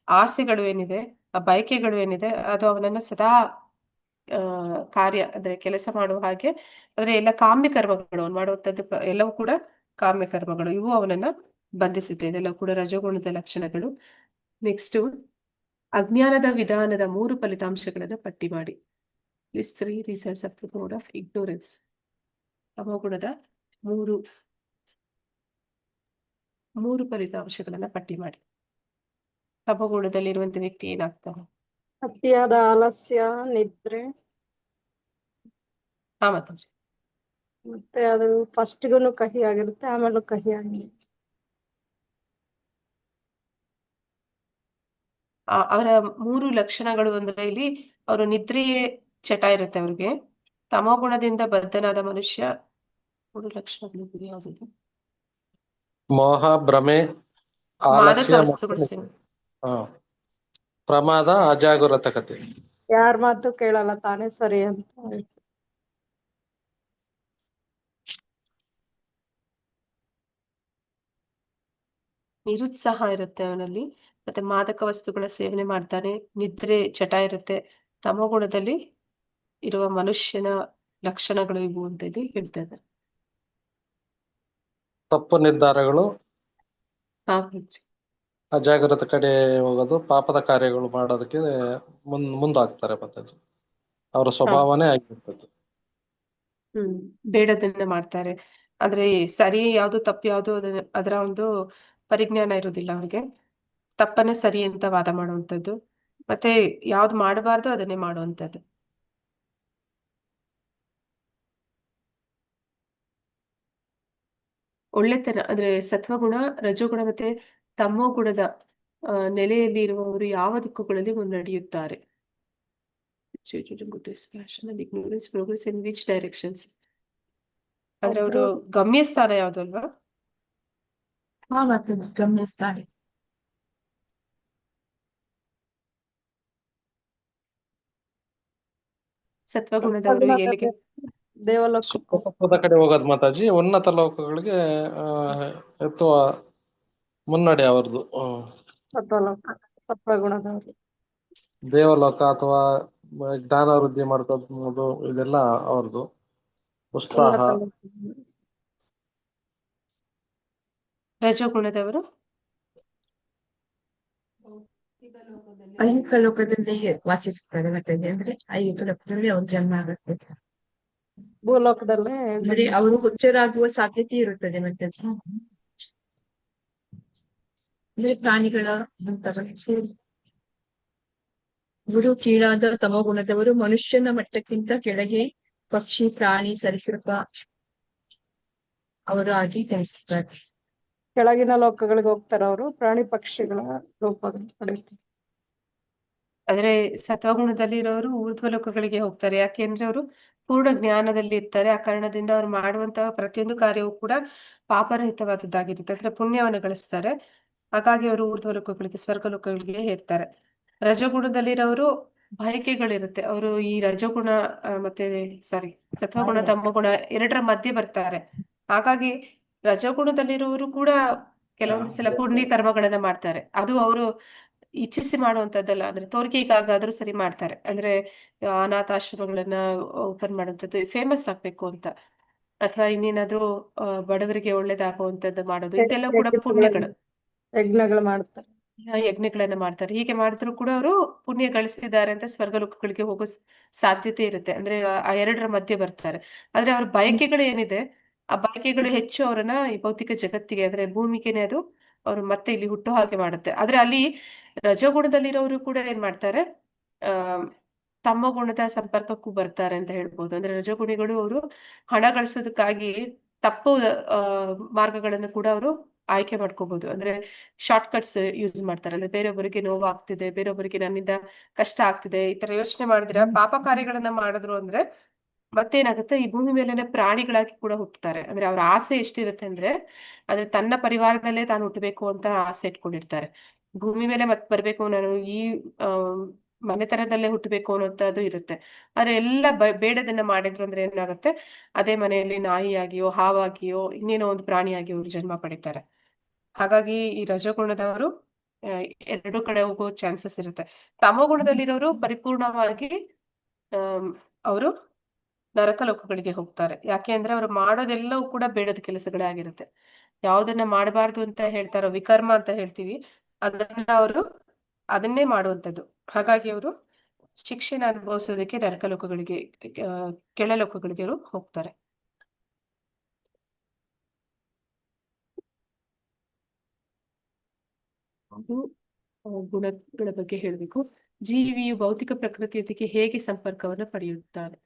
ಆಸೆಗಳು ಏನಿದೆ, ಆ ಬಯಕೆಗಳು ಏನಿದೆ, ಅದು ಅವನನ್ನ ಸದಾ ಕಾರ್ಯ ಅಂದ್ರೆ ಕೆಲಸ ಮಾಡುವ ಹಾಗೆ, ಅಂದ್ರೆ ಎಲ್ಲ ಕಾಮ್ಯ ಕರ್ಮಗಳು ಅವನು ಮಾಡುವಂಥದ್ದು ಎಲ್ಲವೂ ಕೂಡ ಕಾಮ್ಯ ಕರ್ಮಗಳು, ಇವು ಅವನನ್ನ ಬಂಧಿಸುತ್ತೆ. ಇದೆಲ್ಲ ಕೂಡ ರಜೋಗುಣದ ಲಕ್ಷಣಗಳು. ನೆಕ್ಸ್ಟ್, ಅಜ್ಞಾನದ ವಿಧಾನದ 3 ಫಲಿತಾಂಶಗಳನ್ನು ಪಟ್ಟಿ ಮಾಡಿ. List 3 results of the mode of ignorance. ತಮೋಗುಣದ 3 ಫಲಿತಾಂಶಗಳನ್ನ ಪಟ್ಟಿ ಮಾಡಿ. ತಮೋಗುಣದಲ್ಲಿರುವಂತ ವ್ಯಕ್ತಿ ಏನಾಗ್ತಾನೆ? ಅತಿಯಾದ ಆಲಸ್ಯ, ನಿದ್ರೆ, ಮಾತಾಜಿ. ಮತ್ತೆ ಅದು ಫಸ್ಟ್ಗೂ ಕಹಿ ಆಗಿರುತ್ತೆ, ಆಮೇಲೆ ಕಹಿ ಆಗಿರುತ್ತೆ. ಅವರ 3 ಲಕ್ಷಣಗಳು ಅಂದ್ರೆ ಇಲ್ಲಿ ಅವರು ನಿದ್ರೆಯೇ ಚಟ ಇರುತ್ತೆ ಅವ್ರಿಗೆ. ತಮೋಗುಣದಿಂದ ಬದ್ಧನಾದ ಮನುಷ್ಯ 3 ಲಕ್ಷಣಗಳು ಯಾವುದು? ಮೋಹ, ಭ್ರಮೆ, ಮಾದಕ ಆಲಸ್ಯ ವಸ್ತುಗಳು ಮತ್ತು ಸೇವನೆ. ಪ್ರಮಾದ, ಅಜಾಗರೂಕತೆ. ಯಾರ ಮಾತು ಕೇಳಲ್ಲ, ತಾನೇ ಸರಿ ಅಂತ. ನಿರುತ್ಸಾಹ ಇರುತ್ತೆ ಅವನಲ್ಲಿ, ಮತ್ತೆ ಮಾದಕ ವಸ್ತುಗಳ ಸೇವನೆ ಮಾಡ್ತಾನೆ, ನಿದ್ರೆ ಚಟ ಇರುತ್ತೆ. ತಮೋಗುಣದಲ್ಲಿ ಇರುವ ಮನುಷ್ಯನ ಲಕ್ಷಣಗಳು ಇವು ಅಂತ ಹೇಳಿ ಹೇಳ್ತಾ ಇದ್ದಾರೆ. ತಪ್ಪು ನಿರ್ಧಾರಗಳು, ಮಾತಾಜಿ. ಅಜಾಗ್ರತೆ ಕಡೆ ಹೋಗೋದು, ಪಾಪದ ಕಾರ್ಯಗಳು ಮಾಡೋದಕ್ಕೆ ಮುಂದಾಗ್ತಾರೆ. ಮತ್ತೆ ಅವರ ಸ್ವಭಾವನೇ ಆಗಿರ್ತದೆ. ಬೇಡದನ್ನ ಮಾಡ್ತಾರೆ. ಅಂದ್ರೆ ಸರಿ ಯಾವ್ದು ತಪ್ಪು ಯಾವ್ದು ಅದರ ಒಂದು ಪರಿಜ್ಞಾನ ಇರುವುದಿಲ್ಲ ಅವ್ರಿಗೆ. ತಪ್ಪನ್ನೇ ಸರಿ ಅಂತ ವಾದ ಮಾಡುವಂಥದ್ದು, ಮತ್ತೆ ಯಾವ್ದು ಮಾಡಬಾರ್ದು ಅದನ್ನೇ ಮಾಡುವಂಥದ್ದು. ಒಳ್ಳೆತನ ಅಂದ್ರೆ ಸತ್ವಗುಣ, ರಜೋಗುಣ ಮತ್ತೆ ತಮೋ ಗುಣದ ನೆಲೆಯಲ್ಲಿ ಇರುವವರು ಯಾವ ದಿಕ್ಕುಗಳಲ್ಲಿ ಮುನ್ನಡೆಯುತ್ತಾರೆ? Progress in which directions? ಅಂದ್ರೆ ಅವರು ಗಮ್ಯಸ್ಥಾನ ಯಾವ್ದು ಅಲ್ವಾ? ಗಮನಿಸ್ತಾರೆ. ಸತ್ವಗುಣದವರು ಎಲ್ಲಿಗೆ? ದೇವಲೋಕಕ್ಕೂ ಸತ್ವದ ಕಡೆ ಹೋಗೋದು ಮಾತಾಜಿ. ಉನ್ನತ ಲೋಕಗಳಿಗೆ ಎತ್ತುವ ಮುನ್ನಡೆ ಅವ್ರದ್ದು. ಸತ್ವಲೋಕ, ಸತ್ವಗುಣದವರು. ದೇವಲೋಕ ಅಥವಾ ಜ್ಞಾನ ವೃದ್ಧಿ ಮಾಡ್ಕೋದು, ಇದೆಲ್ಲ ಅವ್ರದ್ದು ಉತ್ಸಾಹ. ರಜೋಗುಣದವರು ಐಹಿಕ ಲೋಕದಲ್ಲಿ ವಾಸಿಸುತ್ತಾರೆ. ಮತ್ತೆ ಅಂದ್ರೆ ಐಹಿಕ ಲೋಕದಲ್ಲಿ ಅವ್ರ ಜನ್ಮ ಆಗುತ್ತೆ. ಭೂಲೋಕದಲ್ಲೇ ಅಂದ್ರೆ ಅವರು ಹುಚ್ಚರಾಗುವ ಸಾಧ್ಯತೆ ಇರುತ್ತದೆ. ಮತ್ತೆ ಅಂದ್ರೆ ಪ್ರಾಣಿಗಳ ಗುರು ಕೀಳಾದ ತಮೋಗುಣದವರು ಮನುಷ್ಯನ ಮಟ್ಟಕ್ಕಿಂತ ಕೆಳಗೆ ಪಕ್ಷಿ, ಪ್ರಾಣಿ, ಸರೀಸೃಪ ಅವರು ಆಗಿ ತಿಳಿಸುತ್ತಾರೆ. ಕೆಳಗಿನ ಲೋಕಗಳಿಗೆ ಹೋಗ್ತಾರೆ ಅವರು, ಪ್ರಾಣಿ ಪಕ್ಷಿಗಳ ರೂಪಗಳು ಪಡೆಯುತ್ತಾರೆ. ಅಂದ್ರೆ ಸತ್ವಗುಣದಲ್ಲಿ ಇರೋರು ಊರ್ಧ್ವ ಲೋಕಗಳಿಗೆ ಹೋಗ್ತಾರೆ. ಯಾಕೆಂದ್ರೆ ಅವರು ಪೂರ್ಣ ಜ್ಞಾನದಲ್ಲಿ ಇರ್ತಾರೆ. ಆ ಕಾರಣದಿಂದ ಅವ್ರು ಮಾಡುವಂತಹ ಪ್ರತಿಯೊಂದು ಕಾರ್ಯವೂ ಕೂಡ ಪಾಪರಹಿತವಾದದ್ದಾಗಿರುತ್ತೆ, ಅಂದ್ರೆ ಪುಣ್ಯವನ್ನು ಗಳಿಸ್ತಾರೆ. ಹಾಗಾಗಿ ಅವರು ಊರ್ಧ್ವ ಲೋಕಗಳಿಗೆ, ಸ್ವರ್ಗ ಲೋಕಗಳಿಗೆ ಹೇರ್ತಾರೆ. ರಜಗುಣದಲ್ಲಿರೋರು ಬಯಕೆಗಳಿರುತ್ತೆ. ಅವರು ಈ ರಜಗುಣ ಮತ್ತೆ ಸಾರಿ ಸತ್ವಗುಣ ತಮಗುಣ ಎರಡರ ಮಧ್ಯೆ ಬರ್ತಾರೆ. ಹಾಗಾಗಿ ರಜಗುಣದಲ್ಲಿರುವವರು ಕೂಡ ಕೆಲವೊಂದು ಸಲ ಪುಣ್ಯ ಕರ್ಮಗಳನ್ನ ಮಾಡ್ತಾರೆ. ಅದು ಅವರು ಇಚ್ಛಿಸಿ ಮಾಡುವಂತದ್ದಲ್ಲ, ಅಂದ್ರೆ ತೋರಿಕೆಗಾಗಾದ್ರೂ ಸರಿ ಮಾಡ್ತಾರೆ. ಅಂದ್ರೆ ಅನಾಥಾಶ್ರಮಗಳನ್ನ ಓಪನ್ ಮಾಡುವಂಥದ್ದು, ಫೇಮಸ್ ಆಗ್ಬೇಕು ಅಂತ, ಅಥವಾ ಇನ್ನೇನಾದ್ರೂ ಬಡವರಿಗೆ ಒಳ್ಳೇದಾಗುವಂತದ್ದು ಮಾಡೋದು, ಇದೆಲ್ಲ ಕೂಡ ಪುಣ್ಯಗಳು. ಯಜ್ಞಗಳು ಮಾಡ್ತಾರೆ. ಯಜ್ಞಗಳನ್ನ ಮಾಡ್ತಾರೆ. ಹೀಗೆ ಮಾಡಿದ್ರು ಕೂಡ ಅವರು ಪುಣ್ಯ ಗಳಿಸಿದ್ದಾರೆ ಅಂತ ಸ್ವರ್ಗ ಲೋಕಗಳಿಗೆ ಹೋಗೋ ಸಾಧ್ಯತೆ ಇರುತ್ತೆ. ಅಂದ್ರೆ ಆ ಎರಡರ ಮಧ್ಯೆ ಬರ್ತಾರೆ. ಆದ್ರೆ ಅವ್ರ ಬಯಕೆಗಳು ಏನಿದೆ, ಆ ಬಯಕೆಗಳು ಹೆಚ್ಚು ಅವರನ್ನ ಈ ಭೌತಿಕ ಜಗತ್ತಿಗೆ, ಅಂದ್ರೆ ಭೂಮಿಗೆನೆ ಅದು ಅವ್ರು ಮತ್ತೆ ಇಲ್ಲಿ ಹುಟ್ಟೋ ಹಾಗೆ ಮಾಡುತ್ತೆ. ಆದ್ರೆ ಅಲ್ಲಿ ರಜೋಗುಣದಲ್ಲಿರೋರು ಕೂಡ ಏನ್ ಮಾಡ್ತಾರೆ, ಆ ತಮ್ಮ ಗುಣದ ಸಂಪರ್ಕಕ್ಕೂ ಬರ್ತಾರೆ ಅಂತ ಹೇಳ್ಬೋದು. ಅಂದ್ರೆ ರಜೋಗುಣಿಗಳು ಅವರು ಹಣ ಗಳಿಸೋದಕ್ಕಾಗಿ ತಪ್ಪು ಮಾರ್ಗಗಳನ್ನು ಕೂಡ ಅವರು ಆಯ್ಕೆ ಮಾಡ್ಕೋಬಹುದು. ಅಂದ್ರೆ ಶಾರ್ಟ್ ಕಟ್ಸ್ ಯೂಸ್ ಮಾಡ್ತಾರೆ. ಅಂದ್ರೆ ಬೇರೊಬ್ಬರಿಗೆ ನೋವು ಆಗ್ತಿದೆ, ಬೇರೊಬ್ಬರಿಗೆ ನನ್ನಿಂದ ಕಷ್ಟ ಆಗ್ತಿದೆ, ಈ ತರ ಯೋಚನೆ ಮಾಡಿದ್ರೆ ಪಾಪ ಕಾರ್ಯಗಳನ್ನ ಮಾಡಿದ್ರು ಅಂದ್ರೆ ಮತ್ತೇನಾಗುತ್ತೆ, ಈ ಭೂಮಿ ಮೇಲೆನೆ ಪ್ರಾಣಿಗಳಾಗಿ ಕೂಡ ಹುಟ್ಟುತ್ತಾರೆ. ಅಂದ್ರೆ ಅವ್ರ ಆಸೆ ಎಷ್ಟಿರುತ್ತೆ ಅಂದ್ರೆ ತನ್ನ ಪರಿವಾರದಲ್ಲೇ ತಾನು ಹುಟ್ಟಬೇಕು ಅಂತ ಆಸೆ ಇಟ್ಕೊಂಡಿರ್ತಾರೆ. ಭೂಮಿ ಮೇಲೆ ಮತ್ ಬರ್ಬೇಕು, ನಾನು ಈ ಆ ಮನೆತನದಲ್ಲೇ ಹುಟ್ಟಬೇಕು ಅನ್ನೋಂಥದ್ದು ಇರುತ್ತೆ. ಆದ್ರೆ ಎಲ್ಲ ಬೇಡದನ್ನ ಮಾಡಿದ್ರು ಅಂದ್ರೆ ಏನಾಗುತ್ತೆ, ಅದೇ ಮನೆಯಲ್ಲಿ ನಾಯಿಯಾಗಿಯೋ ಹಾವಾಗಿಯೋ ಇನ್ನೇನೋ ಒಂದು ಪ್ರಾಣಿಯಾಗಿ ಅವರು ಜನ್ಮ ಪಡಿತಾರೆ. ಹಾಗಾಗಿ ಈ ರಜಗುಣದವರು ಎರಡು ಕಡೆ ಹೋಗೋ ಚಾನ್ಸಸ್ ಇರುತ್ತೆ. ತಮೋಗುಣದಲ್ಲಿರೋರು ಪರಿಪೂರ್ಣವಾಗಿ ಅವರು ನರಕ ಲೋಕಗಳಿಗೆ ಹೋಗ್ತಾರೆ. ಯಾಕೆ ಅಂದ್ರೆ ಅವ್ರು ಮಾಡೋದೆಲ್ಲವೂ ಕೂಡ ಬೇಡದ ಕೆಲಸಗಳೇ ಆಗಿರುತ್ತೆ. ಯಾವ್ದನ್ನ ಮಾಡಬಾರ್ದು ಅಂತ ಹೇಳ್ತಾರೋ, ವಿಕರ್ಮ ಅಂತ ಹೇಳ್ತೀವಿ, ಅದನ್ನ ಅವರು ಅದನ್ನೇ ಮಾಡುವಂಥದ್ದು. ಹಾಗಾಗಿ ಅವರು ಶಿಕ್ಷೆನ ಅನುಭವಿಸೋದಕ್ಕೆ ನರಕ ಲೋಕಗಳಿಗೆ, ಕೆಳ ಲೋಕಗಳಿಗೆ ಅವರು ಹೋಗ್ತಾರೆ. ಅದು ಗುಣಗಳ ಬಗ್ಗೆ ಹೇಳಬೇಕು. ಜೀವಿಯು ಭೌತಿಕ ಪ್ರಕೃತಿಯೊಂದಿಗೆ ಹೇಗೆ ಸಂಪರ್ಕವನ್ನು ಪಡೆಯುತ್ತಾನೆ?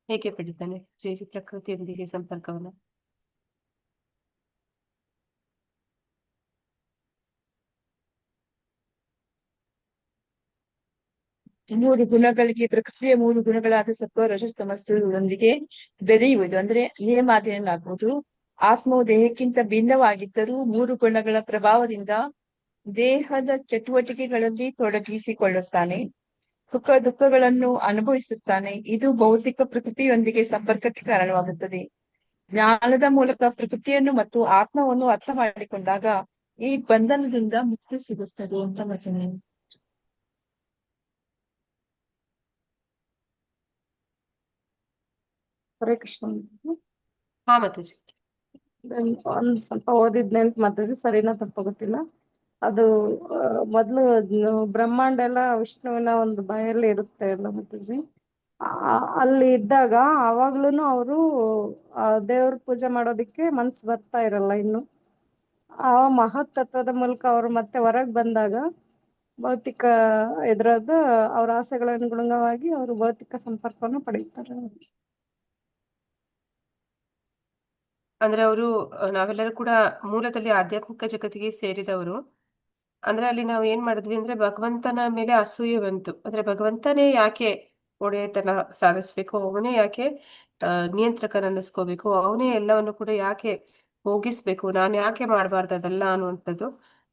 ಹೇಗೆ ಪಡಿತಾನೆ ಜೀವಿ ಪ್ರಕೃತಿಯೊಂದಿಗೆ ಸಂಪರ್ಕವನ್ನು? ಮೂರು ಗುಣಗಳಿಗೆ, ಪ್ರಕೃತಿಯ ಮೂರು ಗುಣಗಳಾದ ಸತ್ವ ರಜಸ್ ತಮಸ್ಸುಗಳೊಂದಿಗೆ ಬೆರೆಯುವುದು ಅಂದ್ರೆ ನೇಮಾದೇನಾಗುವುದು. ಆತ್ಮವು ದೇಹಕ್ಕಿಂತ ಭಿನ್ನವಾಗಿದ್ದರೂ ಮೂರು ಗುಣಗಳ ಪ್ರಭಾವದಿಂದ ದೇಹದ ಚಟುವಟಿಕೆಗಳಲ್ಲಿ ತೊಡಗಿಸಿಕೊಳ್ಳುತ್ತಾನೆ, ಸುಖ ದುಃಖಗಳನ್ನು ಅನುಭವಿಸುತ್ತಾನೆ. ಇದು ಭೌತಿಕ ಪ್ರಕೃತಿಯೊಂದಿಗೆ ಸಂಪರ್ಕಕ್ಕೆ ಕಾರಣವಾಗುತ್ತದೆ. ಜ್ಞಾನದ ಮೂಲಕ ಪ್ರಕೃತಿಯನ್ನು ಮತ್ತು ಆತ್ಮವನ್ನು ಅರ್ಥ ಮಾಡಿಕೊಂಡಾಗ ಈ ಬಂಧನದಿಂದ ಮುಕ್ತಿ ಸಿಗುತ್ತದೆ ಅಂತ ಹೇಳ್ತೀನಿ. ಹರೇ ಕೃಷ್ಣ. ಹಾ ಮಾತಾಜಿ. ಒಂದ್ ಸ್ವಲ್ಪ ಓದಿದ್ ನೆನ್ಪು ಮಾತಾಡಿ, ಸರಿನಾ ತಪ್ಪ ಗೊತ್ತಿಲ್ಲ. ಅದು ಮೊದ್ಲು ಬ್ರಹ್ಮಾಂಡ ಎಲ್ಲ ವಿಷ್ಣುವಿನ ಒಂದು ಬಾಯಲ್ಲಿ ಇರುತ್ತೆ ಎಲ್ಲ ಮಾತಾಜಿ. ಅಲ್ಲಿ ಇದ್ದಾಗ ಅವಾಗ್ಲೂನು ಅವರು ದೇವ್ರ ಪೂಜೆ ಮಾಡೋದಿಕ್ಕೆ ಮನ್ಸು ಬರ್ತಾ ಇರಲ್ಲ. ಇನ್ನು ಆ ಮಹತ್ ತತ್ವದ ಮೂಲಕ ಅವರು ಮತ್ತೆ ಹೊರಗ್ ಬಂದಾಗ ಭೌತಿಕ ಇದ್ರದ್ದು ಅವ್ರ ಆಸೆಗಳನುಗುಣವಾಗಿ ಅವರು ಭೌತಿಕ ಸಂಪರ್ಕವನ್ನು ಪಡೆಯುತ್ತಾರೆ. ಅಂದ್ರೆ ಅವರು, ನಾವೆಲ್ಲರೂ ಕೂಡ ಮೂಲದಲ್ಲಿ ಆಧ್ಯಾತ್ಮಿಕ ಜಗತ್ತಿಗೆ ಸೇರಿದವರು. ಅಂದ್ರೆ ಅಲ್ಲಿ ನಾವು ಏನ್ ಮಾಡಿದ್ವಿ ಅಂದ್ರೆ ಭಗವಂತನ ಮೇಲೆ ಅಸೂಯೆ ಬಂತು. ಅಂದ್ರೆ ಭಗವಂತನೇ ಯಾಕೆ ಒಡೆಯತನ ಸಾಧಿಸ್ಬೇಕು, ಅವನೇ ಯಾಕೆ ನಿಯಂತ್ರಕನ ಅನ್ನಿಸ್ಕೋಬೇಕು, ಅವನೇ ಎಲ್ಲವನ್ನು ಕೂಡ ಯಾಕೆ ಹೋಗಿಸ್ಬೇಕು, ನಾನು ಯಾಕೆ ಮಾಡಬಾರ್ದು ಅದೆಲ್ಲ ಅನ್ನುವಂಥದ್ದು.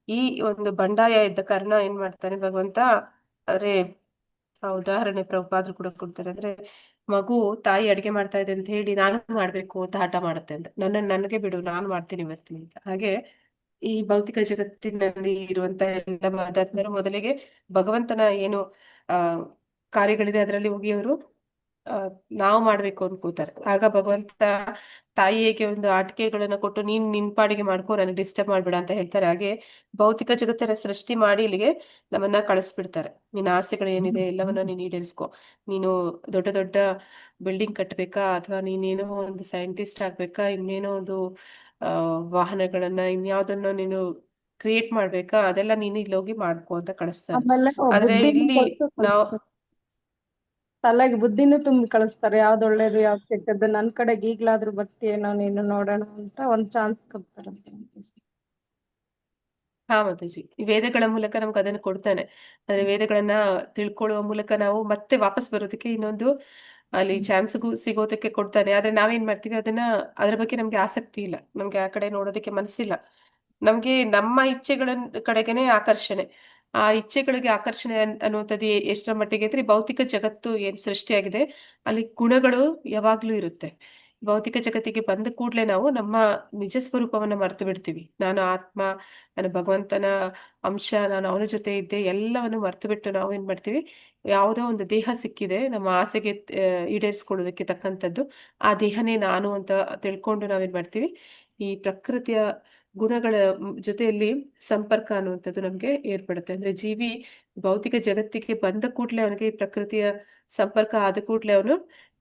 ಈ ಒಂದು ಬಂಡಾಯ ಇದ್ದ ಕಾರಣ ಏನ್ ಮಾಡ್ತಾನೆ ಭಗವಂತ, ಅಂದ್ರೆ ಉದಾಹರಣೆ ಪ್ರಭುಪಾದ್ರು ಕೂಡ ಕೊಡ್ತಾರೆ. ಅಂದ್ರೆ ಮಗು ತಾಯಿ ಅಡಿಗೆ ಮಾಡ್ತಾ ಇದೆ ಅಂತ ಹೇಳಿ ನಾನು ಮಾಡ್ಬೇಕು ಅಂತ ಹಠ ಮಾಡುತ್ತೆ ಅಂತ, ನನಗೆ ಬಿಡು, ನಾನು ಮಾಡ್ತೀನಿ ಇವತ್ತು ಅಂತ. ಹಾಗೆ ಈ ಭೌತಿಕ ಜಗತ್ತಿನಲ್ಲಿ ಇರುವಂತ ಎಲ್ಲ ಮಹಾತ್ಮರು ಮೊದಲಿಗೆ ಭಗವಂತನ ಏನು ಆ ಕಾರ್ಯಗಳಿದೆ ಅದರಲ್ಲಿ ಹೋಗಿ ಅವರು ನಾವು ಮಾಡ್ಬೇಕು ಅನ್ಕೋತಾರೆ. ಆಗ ಭಗವಂತ ತಾಯಿ ಹೇಗೆ ಒಂದು ಆಟಿಕೆಗಳನ್ನ ಕೊಟ್ಟು ನೀನ್ ನಿನ್ ಪಾಡಿಗೆ ಮಾಡ್ಕೋ, ನನಗೆ ಡಿಸ್ಟರ್ಬ್ ಮಾಡ್ಬೇಡ ಅಂತ ಹೇಳ್ತಾರೆ. ಹಾಗೆ ಭೌತಿಕ ಜಗತ್ತಿನ ಸೃಷ್ಟಿ ಮಾಡಿ ಇಲ್ಲಿಗೆ ನಮ್ಮನ್ನ ಕಳಿಸ್ಬಿಡ್ತಾರೆ. ನಿನ್ನ ಆಸೆಗಳು ಏನಿದೆ ಎಲ್ಲವನ್ನ ನೀನು ಈಡೇರಿಸ್ಕೊ, ನೀನು ದೊಡ್ಡ ದೊಡ್ಡ ಬಿಲ್ಡಿಂಗ್ ಕಟ್ಬೇಕಾ, ಅಥವಾ ನೀನೇನೋ ಒಂದು ಸೈಂಟಿಸ್ಟ್ ಆಗ್ಬೇಕಾ, ಇನ್ನೇನೋ ಒಂದು ವಾಹನಗಳನ್ನ ಇನ್ಯಾವುದನ್ನ ನೀನು ಕ್ರಿಯೇಟ್ ಮಾಡ್ಬೇಕಾ, ಅದೆಲ್ಲ ನೀನು ಇಲ್ಲಿ ಹೋಗಿ ಮಾಡ್ಕೋ ಅಂತ ಕಳಿಸ್ತಾರೆ. ಆಮೇಲೆ ಆದ್ರೆ ಬುದ್ಧಿನೂ ಇಲ್ಲಿ ಕೊಟ್ಟು ನಾವು ಕಳ್ಸ್ತಾರೆ. ತಲೆಗೆ ಬುದ್ಧಿನೂ ತುಂಬಿ ಕಳಿಸ್ತಾರೆ, ಯಾವ್ದು ಒಳ್ಳೇದು ಯಾವ್ದು ಕೆಟ್ಟದ್ದು, ನನ್ ಕಡೆಗೆ ಈಗ್ಲಾದ್ರೂ ಬರ್ತೀಯೇನೋ ನೀನು ನೋಡೋಣ ಅಂತ ಒಂದ್ ಚಾನ್ಸ್ ಕೊಡ್ತಾರಂತೆ ಮಾತಾಜಿ. ಹಾ ಮಾತಾಜಿ, ಈ ವೇದಗಳ ಮೂಲಕ ನಮ್ಗೆ ಅದನ್ನು ಕೊಡ್ತಾನೆ. ಅಂದ್ರೆ ವೇದಗಳನ್ನ ತಿಳ್ಕೊಳ್ಳುವ ಮೂಲಕ ನಾವು ಮತ್ತೆ ವಾಪಸ್ ಬರೋದಕ್ಕೆ ಇನ್ನೊಂದು ಅಲ್ಲಿ ಚಾನ್ಸ್ ಸಿಗೋದಕ್ಕೆ ಕೊಡ್ತಾನೆ. ಆದ್ರೆ ನಾವೇನ್ ಮಾಡ್ತೀವಿ, ಅದ್ರ ಬಗ್ಗೆ ನಮ್ಗೆ ಆಸಕ್ತಿ ಇಲ್ಲ, ನಮ್ಗೆ ಆ ಕಡೆ ನೋಡೋದಕ್ಕೆ ಮನಸ್ಸಿಲ್ಲ. ನಮ್ಗೆ ನಮ್ಮ ಇಚ್ಛೆಗಳ ಕಡೆಗೇನೆ ಆಕರ್ಷಣೆ. ಆ ಇಚ್ಛೆಗಳಿಗೆ ಆಕರ್ಷಣೆ ಅನ್ನುವಂಥದ್ದು ಎಷ್ಟರ ಮಟ್ಟಿಗೆ ಅಂದ್ರೆ, ಭೌತಿಕ ಜಗತ್ತು ಏನ್ ಸೃಷ್ಟಿಯಾಗಿದೆ ಅಲ್ಲಿ ಗುಣಗಳು ಯಾವಾಗ್ಲೂ ಇರುತ್ತೆ. ಭೌತಿಕ ಜಗತ್ತಿಗೆ ಬಂದ ಕೂಡ್ಲೆ ನಾವು ನಮ್ಮ ನಿಜ ಸ್ವರೂಪವನ್ನ ಮರೆತು ಬಿಡ್ತೀವಿ. ನಾನು ಆತ್ಮ, ನಾನು ಭಗವಂತನ ಅಂಶ, ನಾನು ಅವನ ಜೊತೆ ಇದ್ದೆ, ಎಲ್ಲವನ್ನು ಮರೆತು ಬಿಟ್ಟು ನಾವು ಏನ್ ಮಾಡ್ತೀವಿ, ಯಾವುದೋ ಒಂದು ದೇಹ ಸಿಕ್ಕಿದೆ ನಮ್ಮ ಆಸೆಗೆ ಈಡೇರಿಸ್ಕೊಳ್ಳೋದಕ್ಕೆ ತಕ್ಕಂಥದ್ದು, ಆ ದೇಹನೇ ನಾನು ಅಂತ ತಿಳ್ಕೊಂಡು ನಾವೇನ್ ಮಾಡ್ತೀವಿ, ಈ ಪ್ರಕೃತಿಯ ಗುಣಗಳ ಜೊತೆಯಲ್ಲಿ ಸಂಪರ್ಕ ಅನ್ನುವಂಥದ್ದು ನಮ್ಗೆ ಏರ್ಪಡುತ್ತೆ. ಅಂದ್ರೆ ಜೀವಿ ಭೌತಿಕ ಜಗತ್ತಿಗೆ ಬಂದ ಕೂಡ್ಲೆ ಅವನಿಗೆ ಈ ಪ್ರಕೃತಿಯ ಸಂಪರ್ಕ ಆದ ಕೂಡ್ಲೆ ಅವನು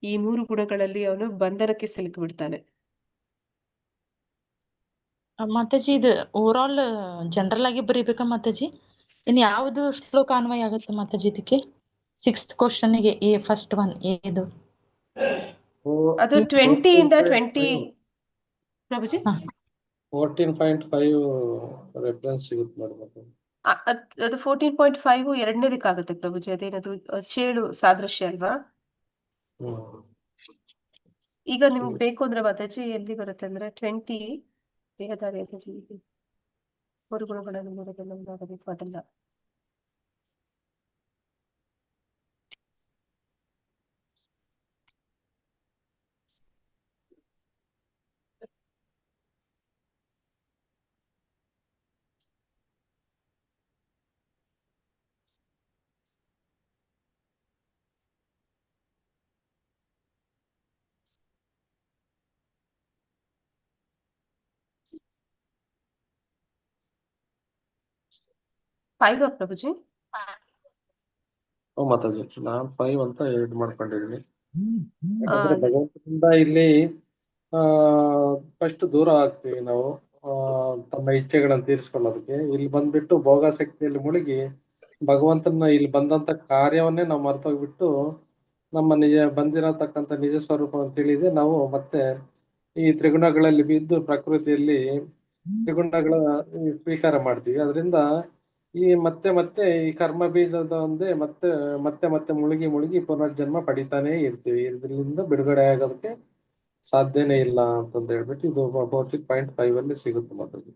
ಈ 3 ಗುಣಗಳಲ್ಲಿ ಅವನು ಬಂಧನಕ್ಕೆ ಸಿಲುಕಿ ಬಿಡ್ತಾನೆ. ಮಾತಾಜಿ ಇದು ಓವರ್ ಆಲ್ ಜನರಲ್ ಆಗಿ ಬರೀಬೇಕಾ ಮಾತಾಜಿ? ಇನ್ ಯಾವ್ದು ಶ್ಲೋಕ ಅನ್ವಯ ಆಗುತ್ತೆ ಮಾತಾಜಿ ಇದಕ್ಕೆ? 6th ಕ್ವಶನ್ಗೆ ಫಸ್ಟ್ ಒನ್ ಏದು? ಅದು 20 ಇಂದ 20 ಪ್ರಭುಜಿ. 14.5 ರೆಫರೆನ್ಸ್ ಸಿಗುತ್ತೆ ನೋಡಿ. ಅದು 14.5 ಎರಡನೇದಕ್ಕಾಗುತ್ತೆ ಪ್ರಭುಜಿ. ಅದೇನದು ಚೇಳು ಸಾದೃಶ್ಯ ಅಲ್ವಾ? ಈಗ ನಿಮ್ಗೆ ಬೇಕು ಅಂದ್ರೆ ಮಾತಾಜಿ ಎಲ್ಲಿ ಬರುತ್ತೆ ಅಂದ್ರೆ 20 ದೇಹದಾರಿ ಮೂರು ಗುಣಗಳನ್ನು ಮೂರಬೇಕು ಅದಲ್ಲ. ಫೈವ್ ಪ್ರಭುಜಿ. ಮಾತಾಜಿ ನಾನ್ 5 ಅಂತ ಇದು ಮಾಡ್ಕೊಂಡಿದ್ದೀನಿ. ಯಾಕಂದ್ರೆ ಭಗವಂತನಿಂದ ಇಲ್ಲಿ ಫಸ್ಟ್ ದೂರ ಆಗ್ತೀವಿ ನಾವು, ತಮ್ಮ ಇಚ್ಛೆಗಳನ್ನು ತೀರಿಸ್ಕೊಳ್ಳೋದಕ್ಕೆ. ಇಲ್ಲಿ ಬಂದ್ಬಿಟ್ಟು ಭೋಗಾಸಕ್ತಿಯಲ್ಲಿ ಮುಳುಗಿ ಭಗವಂತನ ಇಲ್ಲಿ ಬಂದಂತ ಕಾರ್ಯವನ್ನೇ ನಾವು ಮರ್ತೋಗ್ಬಿಟ್ಟು ನಮ್ಮ ಬಂದಿರತಕ್ಕಂತ ನಿಜ ಸ್ವರೂಪವನ್ನು ತಿಳಿದೆ ನಾವು ಮತ್ತೆ ಈ ತ್ರಿಗುಣಗಳಲ್ಲಿ ಬಿದ್ದು ಪ್ರಕೃತಿಯಲ್ಲಿ ತ್ರಿಗುಣಗಳ ಸ್ವೀಕಾರ ಮಾಡ್ತೀವಿ. ಅದರಿಂದ ಈ ಮತ್ತೆ ಈ ಕರ್ಮ ಬೀಜದ ಒಂದೇ ಮತ್ತೆ ಮುಳುಗಿ ಪುನರ್ಜನ್ಮ ಪಡಿತಾನೆ ಇರ್ತೀವಿ. ಇದರಿಂದ ಬಿಡುಗಡೆ ಆಗೋದಕ್ಕೆ ಸಾಧ್ಯನೇ ಇಲ್ಲ ಅಂತಂದ ಹೇಳ್ಬಿಟ್ಟು ಇದು 14.5 ಅಲ್ಲಿ ಸಿಗುತ್ತೆ ಮಾತಾಡಿ.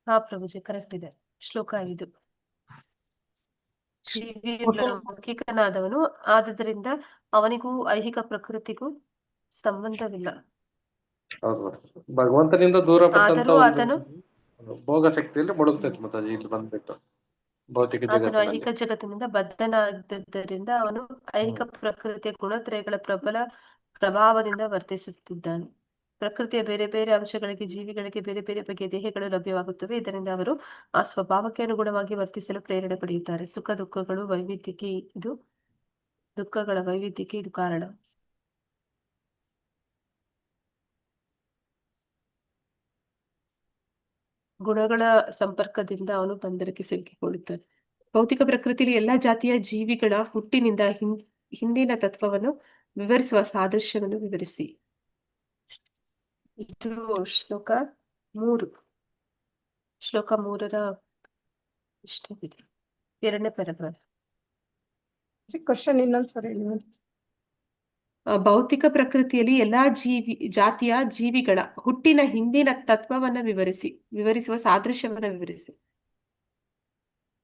ಹಾ ಪ್ರಭುಜಿ, ಕರೆಕ್ಟ್ ಇದೆ. ಶ್ಲೋಕ 5. ಜೀವಿ ಲೌಕಿಕನಾದವನು, ಆದುದರಿಂದ ಅವನಿಗೂ ಐಹಿಕ ಪ್ರಕೃತಿಗೂ ಸಂಬಂಧವಿಲ್ಲ. ಹೌದು, ಭಗವಂತನಿಂದ ದೂರ ಪಟ್ಟಂತ ಆದರೂ ಆತನು ಭೋಗ ಶಕ್ತಿಯಲ್ಲಿ ಮುಳುಗ್ತೈತೆ ಮಾತಾಜಿ. ಇಲ್ಲಿ ಬಂದ್ಬಿಟ್ಟು ಭೌತಿಕ ಐಹಿಕ ಜಗತ್ತಿನಿಂದ ಬದ್ಧನಾದ್ದರಿಂದ ಅವನು ಐಹಿಕ ಪ್ರಕೃತಿಯ ಗುಣತ್ರಯಗಳ ಪ್ರಬಲ ಪ್ರಭಾವದಿಂದ ವರ್ತಿಸುತ್ತಿದ್ದಾನೆ. ಪ್ರಕೃತಿಯ ಬೇರೆ ಬೇರೆ ಅಂಶಗಳಿಗೆ, ಜೀವಿಗಳಿಗೆ ಬೇರೆ ಬೇರೆ ಬಗೆಯ ದೇಹಗಳು ಲಭ್ಯವಾಗುತ್ತವೆ. ಇದರಿಂದ ಅವರು ಆ ಸ್ವಭಾವಕ್ಕೆ ಅನುಗುಣವಾಗಿ ವರ್ತಿಸಲು ಪ್ರೇರಣೆ ಪಡೆಯುತ್ತಾರೆ. ದುಃಖಗಳ ವೈವಿಧ್ಯಕ್ಕೆ ಇದು ಕಾರಣ. ಗುಣಗಳ ಸಂಪರ್ಕದಿಂದ ಅವನು ಬಂಧನಕ್ಕೆ ಸಿಲುಕಿಕೊಳ್ಳುತ್ತಾನೆ. ಭೌತಿಕ ಪ್ರಕೃತಿಯಲ್ಲಿ ಎಲ್ಲಾ ಜಾತಿಯ ಜೀವಿಗಳ ಹುಟ್ಟಿನಿಂದ ಹಿಂದಿನ ತತ್ವವನ್ನು ವಿವರಿಸುವ ಸಾದೃಶ್ಯವನ್ನು ವಿವರಿಸಿ. ಇದು ಶ್ಲೋಕ 3. ಶ್ಲೋಕ 3ರ ಇಷ್ಟಾಗಿದೆ, 2ನೇ ಪ್ಯಾರಾಗ್ರಾಫ್. ಕ್ವಶನ್ ಇನ್ನೊಂದ್ಸರಿ. ಭೌತಿಕ ಪ್ರಕೃತಿಯಲ್ಲಿ ಎಲ್ಲಾ ಜಾತಿಯ ಜೀವಿಗಳ ಹುಟ್ಟಿನ ಹಿಂದಿನ ತತ್ವವನ್ನು ವಿವರಿಸುವ ಸಾದೃಶ್ಯವನ್ನು ವಿವರಿಸಿ.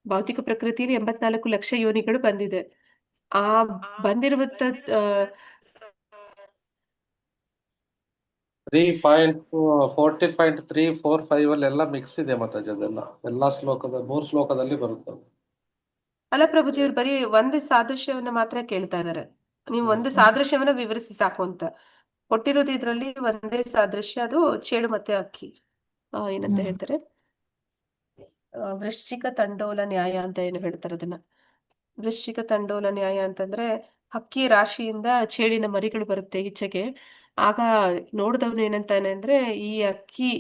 ಭೌತಿಕ ಪ್ರಕೃತಿಯಲ್ಲಿ 84 ಲಕ್ಷ ಯೋನಿಗಳು ಬಂದಿದೆ. ಆ ಬಂದಿರುವ 3.14.345 ಅಲ್ಲಿ ಎಲ್ಲ ಮಿಕ್ಸ್ ಇದೆ ಮಾತಾಜಿ. ಅದೆಲ್ಲ ಎಲ್ಲಾ 3 ಶ್ಲೋಕದಲ್ಲಿ ಬರುತ್ತೆ. ಅಲ್ಲ ಪ್ರಭುಜಿ, ಅವ್ರು ಬರೀ ಒಂದು ಸಾದೃಶ್ಯವನ್ನ ಮಾತ್ರ ಕೇಳ್ತಾ ಇದಾರೆ. ನೀವು ಒಂದು ಸಾದೃಶ್ಯವನ್ನ ವಿವರಿಸಿ ಸಾಕು ಅಂತ ಕೊಟ್ಟಿರೋದು. ಇದ್ರಲ್ಲಿ ಒಂದೇ ಸಾದೃಶ್ಯ, ಅದು ಚೇಳು ಮತ್ತೆ ಅಕ್ಕಿ. ಏನಂತ ಹೇಳ್ತಾರೆ, ವೃಶ್ಚಿಕ ತಂಡೋಲ ನ್ಯಾಯ ಅಂತ ಏನು ಹೇಳ್ತಾರೆ ಅದನ್ನ. ವೃಶ್ಚಿಕ ತಂಡೋಲ ನ್ಯಾಯ ಅಂತಂದ್ರೆ ಹಕ್ಕಿ ರಾಶಿಯಿಂದ ಚೇಳಿನ ಮರಿಗಳು ಬರುತ್ತೆ ಈಚೆಗೆ. ಆಗ ನೋಡಿದವನು ಏನಂತಾನೆ ಅಂದ್ರೆ, ಈ ಅಕ್ಕಿ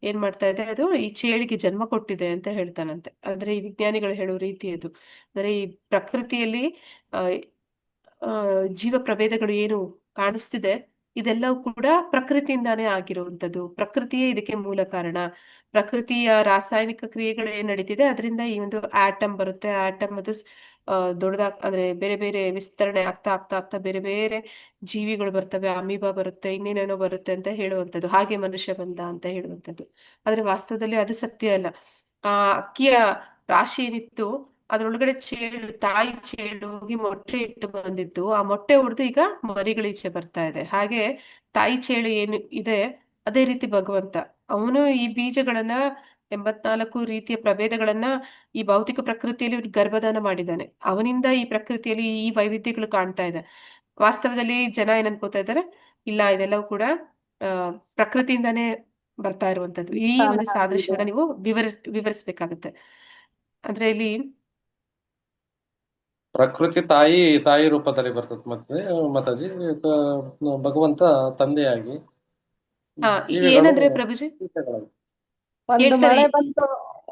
ಏನ್ ಮಾಡ್ತಾ ಇದೆ, ಅದು ಈ ಚೇಳಿಗೆ ಜನ್ಮ ಕೊಟ್ಟಿದೆ ಅಂತ ಹೇಳ್ತಾನಂತೆ. ಅಂದ್ರೆ ಈ ವಿಜ್ಞಾನಿಗಳು ಹೇಳೋ ರೀತಿ ಅದು. ಅಂದ್ರೆ ಈ ಪ್ರಕೃತಿಯಲ್ಲಿ ಜೀವ ಪ್ರಭೇದಗಳು ಏನು ಕಾಣಿಸ್ತಿದೆ ಇದೆಲ್ಲವೂ ಕೂಡ ಪ್ರಕೃತಿಯಿಂದಾನೇ ಆಗಿರುವಂತದ್ದು. ಪ್ರಕೃತಿಯೇ ಇದಕ್ಕೆ ಮೂಲ ಕಾರಣ. ಪ್ರಕೃತಿಯ ರಾಸಾಯನಿಕ ಕ್ರಿಯೆಗಳು ಏನ್ ನಡೀತಿದೆ ಅದರಿಂದ ಈ ಒಂದು ಆಟಮ್ ಬರುತ್ತೆ. ಆಟಮ್ ಅದು ಅಂದ್ರೆ ಬೇರೆ ಬೇರೆ ವಿಸ್ತರಣೆ ಆಗ್ತಾ ಆಗ್ತಾ ಆಗ್ತಾ ಬೇರೆ ಬೇರೆ ಜೀವಿಗಳು ಬರ್ತವೆ. ಅಮೀಬಾ ಬರುತ್ತೆ, ಇನ್ನೇನೇನೋ ಬರುತ್ತೆ ಅಂತ ಹೇಳುವಂಥದ್ದು. ಹಾಗೆ ಮನುಷ್ಯ ಬಂದ ಅಂತ ಹೇಳುವಂಥದ್ದು. ಆದ್ರೆ ವಾಸ್ತವದಲ್ಲಿ ಅದು ಸತ್ಯ ಅಲ್ಲ. ಆ ಅಕ್ಕಿಯ ರಾಶಿ ಏನಿತ್ತು ಅದ್ರೊಳಗಡೆ ತಾಯಿ ಚೇಳು ಹೋಗಿ ಮೊಟ್ಟೆ ಇಟ್ಟು ಬಂದಿದ್ದು, ಆ ಮೊಟ್ಟೆ ಹೊಡೆದು ಈಗ ಮರಿಗಳೀಚೆ ಬರ್ತಾ ಇದೆ. ಹಾಗೆ ತಾಯಿ ಚೇಳು ಏನು ಇದೆ ಅದೇ ರೀತಿ ಭಗವಂತ ಅವನು ಈ ಬೀಜಗಳನ್ನ 84 ರೀತಿಯ ಪ್ರಭೇದಗಳನ್ನ ಈ ಭೌತಿಕ ಪ್ರಕೃತಿಯಲ್ಲಿ ಗರ್ಭಧಾನ ಮಾಡಿದ್ದಾನೆ. ಅವನಿಂದ ಈ ಪ್ರಕೃತಿಯಲ್ಲಿ ಈ ವೈವಿಧ್ಯಗಳು ಕಾಣ್ತಾ ಇದೆ. ವಾಸ್ತವದಲ್ಲಿ ಜನ ಏನ್ ಅನ್ಕೋತಾ ಇದ್ದಾರೆ, ಇಲ್ಲ ಇದೆಲ್ಲವೂ ಕೂಡ ಪ್ರಕೃತಿಯಿಂದಾನೇ ಬರ್ತಾ ಇರುವಂತದ್ದು. ಈ ಒಂದು ಸಾದೃಶ್ಯವನ್ನ ನೀವು ವಿವರಿಸ್ಬೇಕಾಗತ್ತೆ. ಅಂದ್ರೆ ಇಲ್ಲಿ ಪ್ರಕೃತಿ ತಾಯಿ ರೂಪದಲ್ಲಿ ಬರ್ತದೆ. ಮತ್ತೆ ಮಾತಾಜಿ ಭಗವಂತ ತಂದೆಯಾಗಿ ಏನಂದ್ರೆ ಪ್ರಭುಜಿ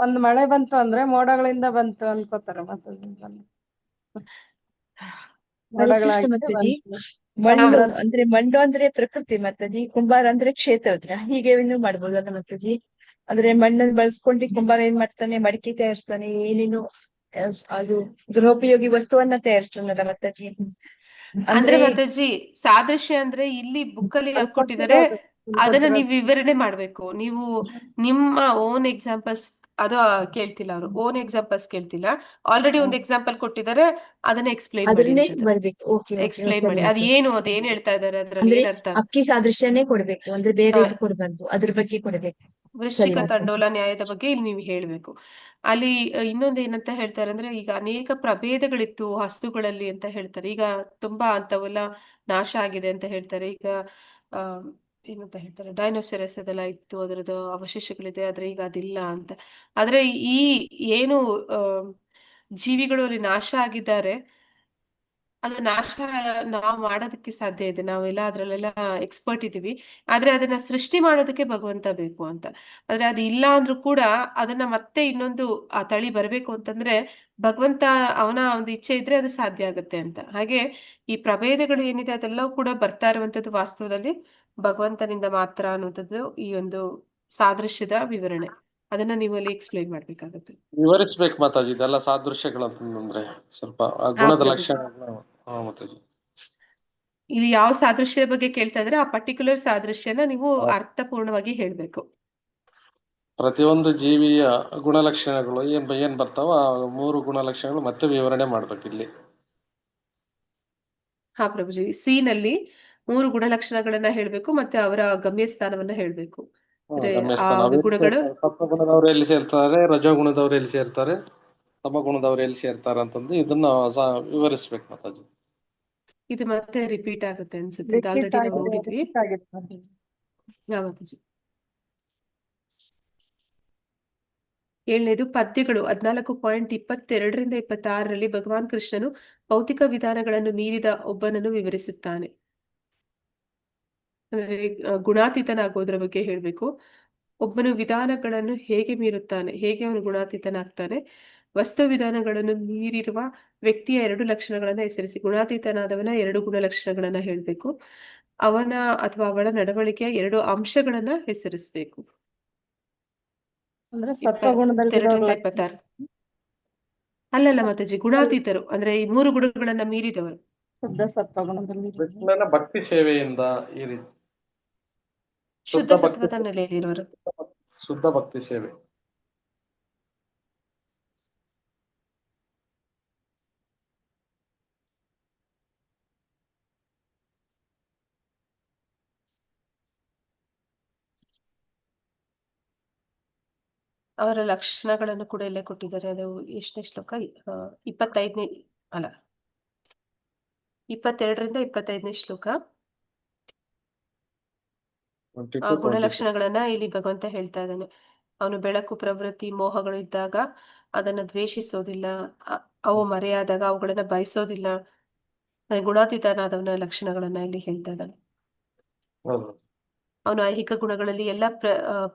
ಒಂದು ಮಳೆ ಬಂತು ಅಂದ್ರೆ ಮೋಡಗಳಿಂದ ಬಂತು ಅನ್ಕೋತಾರೆ ಮಾತಾಜಿ. ಕೃಷ್ಣ ಮಾತಾಜಿ, ಮಣ್ಣು ಅಂದ್ರೆ ಪ್ರಕೃತಿ ಮಾತಾಜಿ, ಕುಂಬಾರ ಅಂದ್ರೆ ಕ್ಷೇತ್ರಜ್ಞ, ಹೀಗೆ ಮಾಡ್ಬೋದಲ್ಲ ಮಾತಾಜಿ? ಅಂದ್ರೆ ಮಣ್ಣನ್ನು ಬಳಸ್ಕೊಂಡು ಕುಂಬಾರ ಏನ್ ಮಾಡ್ತಾನೆ, ಮಡಿಕೆ ತಯಾರಿಸ್ತಾನೆ, ಏನೇನು ಅದು ಗೃಹೋಪಯೋಗಿ ವಸ್ತುವನ್ನ ತಯಾರಿಸ್ತಾನಲ್ಲ ಮಾತಾಜಿ. ಅಂದ್ರೆ ಮಾತಾಜಿ ಸಾದೃಶ್ಯ ಅಂದ್ರೆ ಇಲ್ಲಿ ಬುಕ್ಕಲ್ಲಿ ಕೊಟ್ಟಿದ್ದಾರೆ, ಅದನ್ನ ನೀವು ವಿವರಣೆ ಮಾಡ್ಬೇಕು. ನೀವು ನಿಮ್ಮ ಓನ್ ಎಕ್ಸಾಂಪಲ್ಸ್ ಅದು ಕೇಳ್ತಿಲ್ಲ, ಅವರು ಓನ್ ಎಕ್ಸಾಂಪಲ್ಸ್ ಕೇಳ್ತಿಲ್ಲ. ಆಲ್ರೆಡಿ ಒಂದು ಎಕ್ಸಾಂಪಲ್ ಕೊಟ್ಟಿದ್ದಾರೆ, ಅದನ್ನ ಎಕ್ಸ್ಪ್ಲೈನ್ ಮಾಡಿ. ಅದೇನ್ ಹೇಳ್ತಾ ಇದಾರೆ, ಅದ್ರಲ್ಲಿ ಏನ್ ಅರ್ಥ? ಅಕ್ಕಿ ಸಾದೃಶ್ಯನೇ ಕೊಡ್ಬೇಕು, ಅಂದ್ರೆ ಬೇರೆ ಕೊಡ್ಬಾರ್ದು, ಅದ್ರ ಬಗ್ಗೆ ಕೊಡ್ಬೇಕು. ವೃಶ್ಚಿಕ ತಂಡೋಲ ನ್ಯಾಯದ ಬಗ್ಗೆ ಇಲ್ಲಿ ನೀವು ಹೇಳ್ಬೇಕು. ಅಲ್ಲಿ ಇನ್ನೊಂದು ಏನಂತ ಹೇಳ್ತಾರೆ ಅಂದ್ರೆ, ಈಗ ಅನೇಕ ಪ್ರಭೇದಗಳಿತ್ತು ಹಸುಗಳಲ್ಲಿ ಅಂತ ಹೇಳ್ತಾರೆ. ಈಗ ತುಂಬಾ ಅಂತವೆಲ್ಲ ನಾಶ ಆಗಿದೆ ಅಂತ ಹೇಳ್ತಾರೆ. ಈಗ ಏನಂತ ಹೇಳ್ತಾರೆ, ಡೈನೋಸರಸ್ ಅದೆಲ್ಲ ಇತ್ತು, ಅದರದ್ದು ಅವಶೇಷಗಳಿದೆ, ಆದ್ರೆ ಈಗ ಅದಿಲ್ಲ ಅಂತ. ಆದ್ರೆ ಈ ಏನು ಜೀವಿಗಳು ಅಲ್ಲಿ ನಾಶ ಆಗಿದ್ದಾರೆ, ಅದು ನಾಶ ನಾವು ಮಾಡೋದಕ್ಕೆ ಸಾಧ್ಯ ಇದೆ, ನಾವೆಲ್ಲ ಅದ್ರಲ್ಲೆಲ್ಲ ಎಕ್ಸ್ಪರ್ಟ್ ಇದೀವಿ. ಆದ್ರೆ ಅದನ್ನ ಸೃಷ್ಟಿ ಮಾಡೋದಕ್ಕೆ ಭಗವಂತ ಬೇಕು ಅಂತ. ಆದ್ರೆ ಅದು ಇಲ್ಲ ಅಂದ್ರೂ ಕೂಡ ಅದನ್ನ ಮತ್ತೆ ಇನ್ನೊಂದು ಆ ತಳಿ ಬರ್ಬೇಕು ಅಂತಂದ್ರೆ ಭಗವಂತ ಅವನ ಒಂದು ಇಚ್ಛೆ ಇದ್ರೆ ಅದು ಸಾಧ್ಯ ಆಗುತ್ತೆ ಅಂತ. ಹಾಗೆ ಈ ಪ್ರಭೇದಗಳು ಏನಿದೆ ಅದೆಲ್ಲವೂ ಕೂಡ ಬರ್ತಾ ಇರುವಂತದ್ದು ವಾಸ್ತವದಲ್ಲಿ ಭಗವಂತನಿಂದ ಮಾತ್ರ ಅನ್ನುವಂಥದ್ದು ಈ ಒಂದು ಸಾದೃಶ್ಯದ ವಿವರಣೆ. ಅದನ್ನ ನೀವು ಅಲ್ಲಿ ಎಕ್ಸ್ಪ್ಲೈನ್ ಮಾಡ್ಬೇಕಾಗತ್ತೆ, ವಿವರಿಸ್ಬೇಕು ಮಾತಾಜಿ. ಇದೆಲ್ಲ ಸಾದೃಶ್ಯಗಳಂತಂದ್ರೆ ಸ್ವಲ್ಪ ಗುಣದ ಲಕ್ಷಣಗಳು. ಮಾತಾಜಿ ಇಲ್ಲಿ ಯಾವ ಸಾದೃಶ್ಯದ ಬಗ್ಗೆ ಕೇಳ್ತಾ ಇದ್ರೆ ಆ ಪರ್ಟಿಕ್ಯುಲರ್ ಸಾದೃಶ್ಯನ ನೀವು ಅರ್ಥಪೂರ್ಣವಾಗಿ ಹೇಳ್ಬೇಕು. ಪ್ರತಿಯೊಂದು ಜೀವಿಯ ಗುಣಲಕ್ಷಣಗಳು ಏನ್ ಬರ್ತಾವ, ಆ 3 ಗುಣಲಕ್ಷಣಗಳು ಮತ್ತೆ ವಿವರಣೆ ಮಾಡ್ಬೇಕು ಇಲ್ಲಿ. ಹಾ ಪ್ರಭುಜಿ, ಸಿ ನಲ್ಲಿ 3 ಗುಣಲಕ್ಷಣಗಳನ್ನ ಹೇಳ್ಬೇಕು, ಮತ್ತೆ ಅವರ ಗಮ್ಯಸ್ಥಾನವನ್ನ ಹೇಳ್ಬೇಕು. ಗುಣಗಳು ಸತ್ವಗುಣದವ್ರು ಎಲ್ಲಿ ಸೇರ್ತಾರೆ, ರಜೋಗುಣದವ್ರು ಎಲ್ಲಿ ಸೇರ್ತಾರೆ, ತಮಗುಣದವ್ರು ಎಲ್ಲಿ ಸೇರ್ತಾರೆ ಅಂತಂದು ಇದನ್ನ ವಿವರಿಸ್ಬೇಕು ಮಾತಾಜಿ. ಇದು ಮತ್ತೆ ರಿಪೀಟ್ ಆಗುತ್ತೆ ಅನ್ಸುತ್ತೆ, ಆಲ್ರೆಡಿ ನಾವು ನೋಡಿದ್ವಿ. ಮಾತಾಜಿ 7ನೇದು ಪದ್ಯಗಳು 14.22ರಿಂದ 26ರಲ್ಲಿ ಭಗವಾನ್ ಕೃಷ್ಣನು ಭೌತಿಕ ವಿಧಾನಗಳನ್ನು ಮೀರಿದ ಒಬ್ಬನನ್ನು ವಿವರಿಸುತ್ತಾನೆ. ಅಂದ್ರೆ ಗುಣಾತೀತನಾಗೋದ್ರ ಬಗ್ಗೆ ಹೇಳ್ಬೇಕು. ಒಬ್ಬನು ವಿಧಾನಗಳನ್ನು ಹೇಗೆ ಮೀರುತ್ತಾನೆ, ಹೇಗೆ ಅವನು ಗುಣಾತೀತನಾಗ್ತಾನೆ. ವಸ್ತು ವಿಧಾನಗಳನ್ನು ಮೀರಿರುವ ವ್ಯಕ್ತಿಯ 2 ಲಕ್ಷಣಗಳನ್ನ ಹೆಸರಿಸಿ. ಗುಣಾತೀತನಾದವನ 2 ಗುಣಲಕ್ಷಣಗಳನ್ನ ಹೇಳ್ಬೇಕು. ಅವನ ಅಥವಾ ಅವಳ ನಡವಳಿಕೆಯ 2 ಅಂಶಗಳನ್ನ ಹೆಸರಿಸಬೇಕು. ಅಂದ್ರೆ ಸತ್ವಗುಣದಲ್ಲಿ 22-26 ಅಲ್ಲಲ್ಲ ಮಾತಾಜಿ, ಗುಣಾತೀತರು ಅಂದ್ರೆ ಈ 3 ಗುಣಗಳನ್ನ ಮೀರಿದವರು. ಶುದ್ಧ ಸತ್ವಗುಣದಲ್ಲಿ ಕೃಷ್ಣನ ಭಕ್ತಿ ಸೇವೆಯಿಂದ ಈ ರೀತಿ ಶುದ್ಧ ಸತ್ವದ ನೆಲೆಯಲ್ಲಿರುವರು, ಶುದ್ಧ ಭಕ್ತಿ ಸೇವೆ. ಅವರ ಲಕ್ಷಣಗಳನ್ನು ಕೂಡ ಇಲ್ಲೇ ಕೊಟ್ಟಿದ್ದಾರೆ. ಅದು ಎಷ್ಟನೇ ಶ್ಲೋಕ, 25ನೇ ಅಲ್ಲ 22ರಿಂದ 25ನೇ ಶ್ಲೋಕ. ಆ ಗುಣಲಕ್ಷಣಗಳನ್ನ ಇಲ್ಲಿ ಭಗವಂತ ಹೇಳ್ತಾ ಇದ್ದಾನೆ. ಅವನು ಬೆಳಕು, ಪ್ರವೃತ್ತಿ, ಮೋಹಗಳು ಇದ್ದಾಗ ಅದನ್ನ ದ್ವೇಷಿಸೋದಿಲ್ಲ, ಅವು ಮರೆಯಾದಾಗ ಅವುಗಳನ್ನ ಬಯಸೋದಿಲ್ಲ. ಗುಣಾತೀತನಾದವನ ಲಕ್ಷಣಗಳನ್ನ ಇಲ್ಲಿ ಹೇಳ್ತಾ ಇದ್ದಾನೆ. ಅವನು ಐಹಿಕ ಗುಣಗಳಲ್ಲಿ ಎಲ್ಲ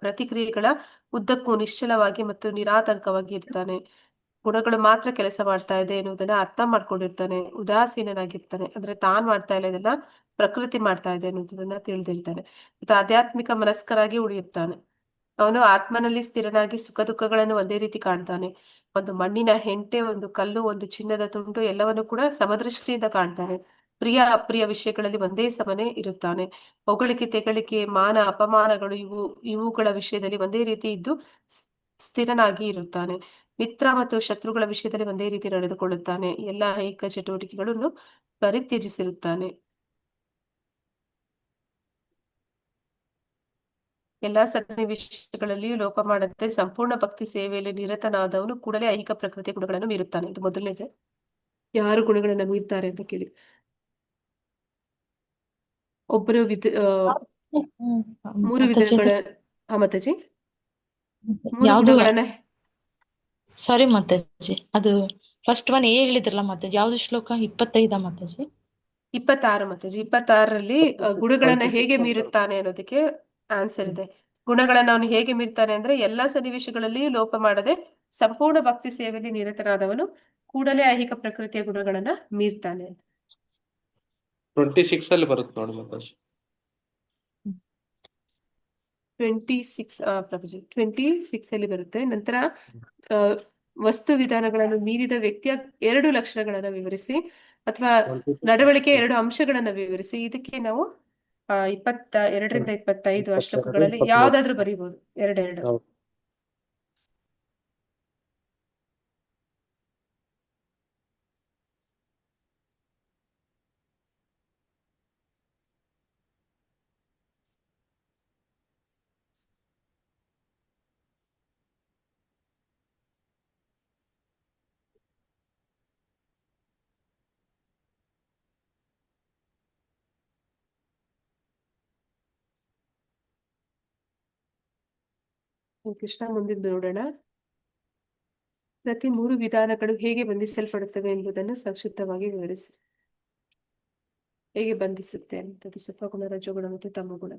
ಪ್ರತಿಕ್ರಿಯೆಗಳ ಉದ್ದಕ್ಕೂ ನಿಶ್ಚಲವಾಗಿ ಮತ್ತು ನಿರಾತಂಕವಾಗಿ ಇರ್ತಾನೆ. ಗುಣಗಳು ಮಾತ್ರ ಕೆಲಸ ಮಾಡ್ತಾ ಇದೆ ಎನ್ನುವುದನ್ನ ಅರ್ಥ ಮಾಡ್ಕೊಂಡಿರ್ತಾನೆ, ಉದಾಸೀನನಾಗಿರ್ತಾನೆ. ಅಂದ್ರೆ ತಾನ್ ಮಾಡ್ತಾ ಇಲ್ಲ, ಇದನ್ನ ಪ್ರಕೃತಿ ಮಾಡ್ತಾ ಇದೆ ಅನ್ನೋದನ್ನ ತಿಳಿದಿರ್ತಾನೆ. ಮತ್ತು ಆಧ್ಯಾತ್ಮಿಕ ಮನಸ್ಕರಾಗಿ ಉಳಿಯುತ್ತಾನೆ. ಅವನು ಆತ್ಮನಲ್ಲಿ ಸ್ಥಿರನಾಗಿ ಸುಖ ದುಃಖಗಳನ್ನು ಒಂದೇ ರೀತಿ ಕಾಣ್ತಾನೆ. ಒಂದು ಮಣ್ಣಿನ ಹೆಂಟೆ, ಒಂದು ಕಲ್ಲು, ಒಂದು ಚಿನ್ನದ ತುಂಡು ಎಲ್ಲವನ್ನು ಕೂಡ ಸಮದೃಷ್ಟಿಯಿಂದ ಕಾಣ್ತಾನೆ. ಪ್ರಿಯ ಅಪ್ರಿಯ ವಿಷಯಗಳಲ್ಲಿ ಒಂದೇ ಸಮನೆ ಇರುತ್ತಾನೆ. ಹೊಗಳಿಕೆ ತೆಗಳಿಕೆ ಮಾನ ಅಪಮಾನಗಳು ಇವುಗಳ ವಿಷಯದಲ್ಲಿ ಒಂದೇ ರೀತಿ ಇದ್ದು ಸ್ಥಿರನಾಗಿ ಇರುತ್ತಾನೆ. ಮಿತ್ರ ಮತ್ತು ಶತ್ರುಗಳ ವಿಷಯದಲ್ಲಿ ಒಂದೇ ರೀತಿ ನಡೆದುಕೊಳ್ಳುತ್ತಾನೆ. ಎಲ್ಲ ಐಹಿಕ ಚಟುವಟಿಕೆಗಳನ್ನು ಪರಿತ್ಯಜಿಸಿರುತ್ತಾನೆ. ಎಲ್ಲಾ ಸನ್ನಿವೇಶಗಳಲ್ಲಿಯೂ ಲೋಪ ಮಾಡದೆ ಸಂಪೂರ್ಣ ಭಕ್ತಿ ಸೇವೆಯಲ್ಲಿ ನಿರತನಾದವನು ಕೂಡಲೇ ಐಹಿಕ ಪ್ರಕೃತಿಯ ಗುಣಗಳನ್ನು ಮೀರುತ್ತಾನೆ. ಇದು ಮೊದಲನೇದು. ಯಾರು ಗುಣಗಳನ್ನ ಮೀರ್ತಾರೆ ಅಂತ ಕೇಳಿ, ಒಬ್ಬರು ಮೂರು ಮಾತಾಜಿ ವಿಧಗಳ ಮಾತಾಜಿ ಮೂರು ಯಾವ್ದು ಗುಣಗಳನ್ನ ಸಾರಿ ಮಾತಾಜಿ, ಅದು ಫಸ್ಟ್ ಒನ್ ಹೇಳಿದ್ರಲ್ಲ ಮಾತಾಜಿ, ಯಾವ್ದು ಶ್ಲೋಕ 25 ಮಾತಾಜಿ? 26 ಮಾತಾಜಿ. 26ರಲ್ಲಿ ಗುಣಗಳನ್ನ ಹೇಗೆ ಮೀರುತ್ತಾನೆ ಅನ್ನೋದಕ್ಕೆ ಆನ್ಸರ್ ಇದೆ. ಗುಣಗಳನ್ನ ಅವನು ಹೇಗೆ ಮೀರ್ತಾನೆ ಅಂದ್ರೆ ಎಲ್ಲಾ ಸನ್ನಿವೇಶಗಳಲ್ಲಿ ಲೋಪ ಮಾಡದೆ ಸಂಪೂರ್ಣ ಭಕ್ತಿ ಸೇವೆಯಲ್ಲಿ ನಿರತನಾದವನು ಕೂಡಲೇ ಐಹಿಕ ಪ್ರಕೃತಿಯ ಗುಣಗಳನ್ನ ಮೀರ್ತಾನೆ ಅಂತ. 26 ಅಲ್ಲಿ ಬರುತ್ತೆ ನೋಡಿ ಮಾತಾಜಿ. 26 ಅಲ್ಲಿ ಬರುತ್ತೆ. ನಂತರ ವಸ್ತು ವಿಧಾನಗಳನ್ನು ಮೀರಿದ ವ್ಯಕ್ತಿಯ 2 ಲಕ್ಷಣಗಳನ್ನ ವಿವರಿಸಿ ಅಥವಾ ನಡವಳಿಕೆ 2 ಅಂಶಗಳನ್ನ ವಿವರಿಸಿ. ಇದಕ್ಕೆ ನಾವು 22ರಿಂದ 25 ಆ ಶ್ಲೋಕಗಳಲ್ಲಿ ಯಾವ್ದಾದ್ರು ಬರೀಬಹುದು. ಎರಡೆರಡು. ಹೌದು. ಕೃಷ್ಣ ಮುಂದಿದ್ದು ನೋಡೋಣ. ಪ್ರತಿ 3 ವಿಧಾನಗಳು ಹೇಗೆ ಬಂಧಿಸಲ್ಪಡುತ್ತವೆ ಎಂಬುದನ್ನು ಸಂಕ್ಷಿಪ್ತವಾಗಿ ವಿವರಿಸಿ. ಹೇಗೆ ಬಂಧಿಸುತ್ತೆ ಅಂತದ್ದು ಸತ್ವಗುಣ, ರಜೋಗುಣ ಮತ್ತು ತಮೋಗುಣ.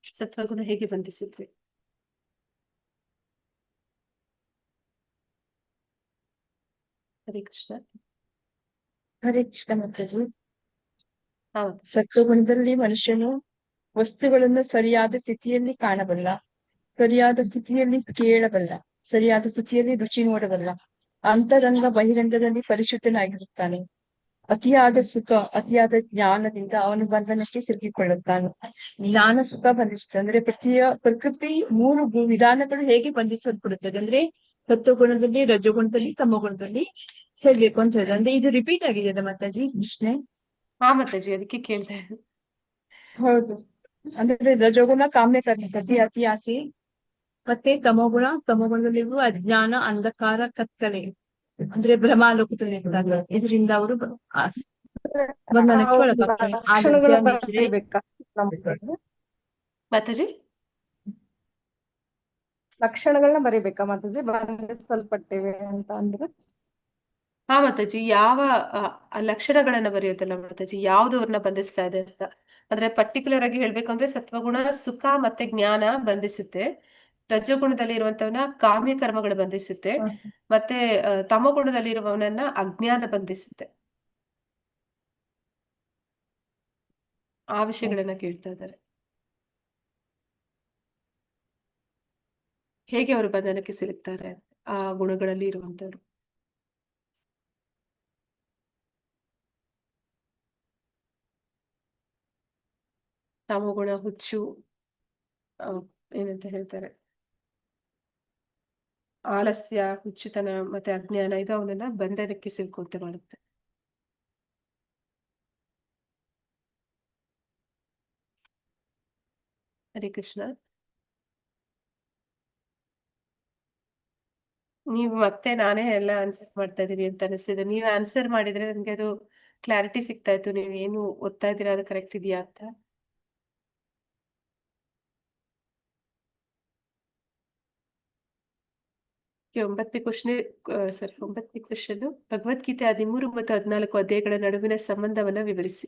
ಸತ್ವಗುಣ ಹೇಗೆ ಬಂಧಿಸುತ್ತೆ? ಹರೇ ಕೃಷ್ಣ. ಹರೇ ಕೃಷ್ಣ ಮಾತಾಜಿ. ಹೌದು. ಸತ್ವಗುಣದಲ್ಲಿ ಮನುಷ್ಯನು ವಸ್ತುಗಳನ್ನು ಸರಿಯಾದ ಸ್ಥಿತಿಯಲ್ಲಿ ಕಾಣಬಲ್ಲ, ಸರಿಯಾದ ಸ್ಥಿತಿಯಲ್ಲಿ ಕೇಳಬಲ್ಲ, ಸರಿಯಾದ ಸ್ಥಿತಿಯಲ್ಲಿ ರುಚಿ ನೋಡಬಲ್ಲ. ಅಂತರಂಗ ಬಹಿರಂಗದಲ್ಲಿ ಪರಿಶುದ್ಧನಾಗಿರುತ್ತಾನೆ. ಅತಿಯಾದ ಸುಖ, ಅತಿಯಾದ ಜ್ಞಾನದಿಂದ ಅವನು ಬಂಧನಕ್ಕೆ ಸಿಲುಕಿಕೊಳ್ಳುತ್ತಾನೆ. ಜ್ಞಾನ ಸುಖ ಬಂಧಿಸುತ್ತೆ ಅಂದ್ರೆ ಪ್ರಕೃತಿ 3 ವಿಧಾನಗಳು ಹೇಗೆ ಬಂಧಿಸಲ್ಪಡುತ್ತದೆ ಅಂದ್ರೆ ಸತ್ವಗುಣದಲ್ಲಿ, ರಜೋಗುಣದಲ್ಲಿ, ತಮೋಗುಣದಲ್ಲಿ ಹೇಳ್ಬೇಕು ಅಂತ ಹೇಳಿದ್ರೆ. ಅಂದ್ರೆ ಇದು ರಿಪೀಟ್ ಆಗಿದೆ ಮಾತಾಜಿ ಪ್ರಶ್ನೆ? ಮಾತಾಜಿ ಅದಕ್ಕೆ ಕೇಳ್ತಾ ಇದ್ದೀನಿ. ಹೌದು. ಅಂದ್ರೆ ರಜೋಗುಣ ಕಾಮ್ಯ ಕರ್ಮಕದ್ದಿ, ಅತಿ ಆಸೆ. ಮತ್ತೆ ತಮೋಗುಣದಲ್ಲಿ ಅಜ್ಞಾನ, ಅಂಧಕಾರ, ಕತ್ತಲೆ ಅಂದ್ರೆ ಭ್ರಮಾಲೋಕದಲ್ಲಿ ಇದರಿಂದ ಅವರು ಬಂಧನಕ್ಕೆ ಒಳಗಾಗ್ತಾರೆ. ಲಕ್ಷಣಗಳು ಬರೀಬೇಕಾ ಮಾತಾಜಿ? ಲಕ್ಷಣಗಳನ್ನ ಬರೀಬೇಕಾ ಮಾತಾಜಿ ಬಂಧಿಸಲ್ಪಟ್ಟಿವೆ ಅಂತ ಅಂದ್ರೆ? ಮಾತಾಜಿ, ಯಾವ ಲಕ್ಷಣಗಳನ್ನ ಬರೆಯೋದಲ್ಲ ಮಾತಾಜಿ, ಯಾವ್ದು ಅವ್ರನ್ನ ಬಂಧಿಸ್ತಾ ಇದೆ ಅಂತ. ಅಂದ್ರೆ ಪರ್ಟಿಕ್ಯುಲರ್ ಆಗಿ ಹೇಳ್ಬೇಕಂದ್ರೆ ಸತ್ವಗುಣ ಸುಖ ಮತ್ತೆ ಜ್ಞಾನ ಬಂಧಿಸುತ್ತೆ. ರಜೋಗುಣದಲ್ಲಿ ಇರುವಂತವನ್ನ ಕಾಮ್ಯ ಕರ್ಮಗಳು ಬಂಧಿಸುತ್ತೆ. ಮತ್ತೆ ತಮೋಗುಣದಲ್ಲಿ ಇರುವವನನ್ನ ಅಜ್ಞಾನ ಬಂಧಿಸುತ್ತೆ. ಆ ವಿಷಯಗಳನ್ನ ಕೇಳ್ತಾ ಇದ್ದಾರೆ. ಹೇಗೆ ಅವರು ಬಂಧನಕ್ಕೆ ಸಿಲುಕ್ತಾರೆ ಆ ಗುಣಗಳಲ್ಲಿ ಇರುವಂತವ್ರು. ತಮೋಗುಣ ಹುಚ್ಚು, ಏನಂತ ಹೇಳ್ತಾರೆ, ಆಲಸ್ಯ, ಹುಚ್ಚುತನ ಮತ್ತೆ ಅಜ್ಞಾನ, ಇದು ಅವನನ್ನ ಬಂಧನಕ್ಕೆ ಸಿಲುಕುವಂತೆ ಮಾಡುತ್ತೆ. ಹರೇ ಕೃಷ್ಣ. ನೀವು ಮತ್ತೆ ನಾನೇ ಎಲ್ಲ ಆನ್ಸರ್ ಮಾಡ್ತಾ ಇದೀನಿ ಅಂತ ಅನಿಸ್ತಿದೆ. ನೀವು ಆನ್ಸರ್ ಮಾಡಿದ್ರೆ ನನ್ಗೆ ಅದು ಕ್ಲಾರಿಟಿ ಸಿಗ್ತಾ ಇತ್ತು, ನೀವು ಏನು ಓದ್ತಾ ಇದ್ದೀರಾ ಅದು ಕರೆಕ್ಟ್ ಇದೆಯಾ ಅಂತ. ಒಂಬತ್ತನೇ ಕ್ವಶನ್, ಭಗವದ್ಗೀತೆ 13 ಮತ್ತು 14 ಅಧ್ಯಾಯಗಳ ನಡುವಿನ ಸಂಬಂಧವನ್ನ ವಿವರಿಸಿ.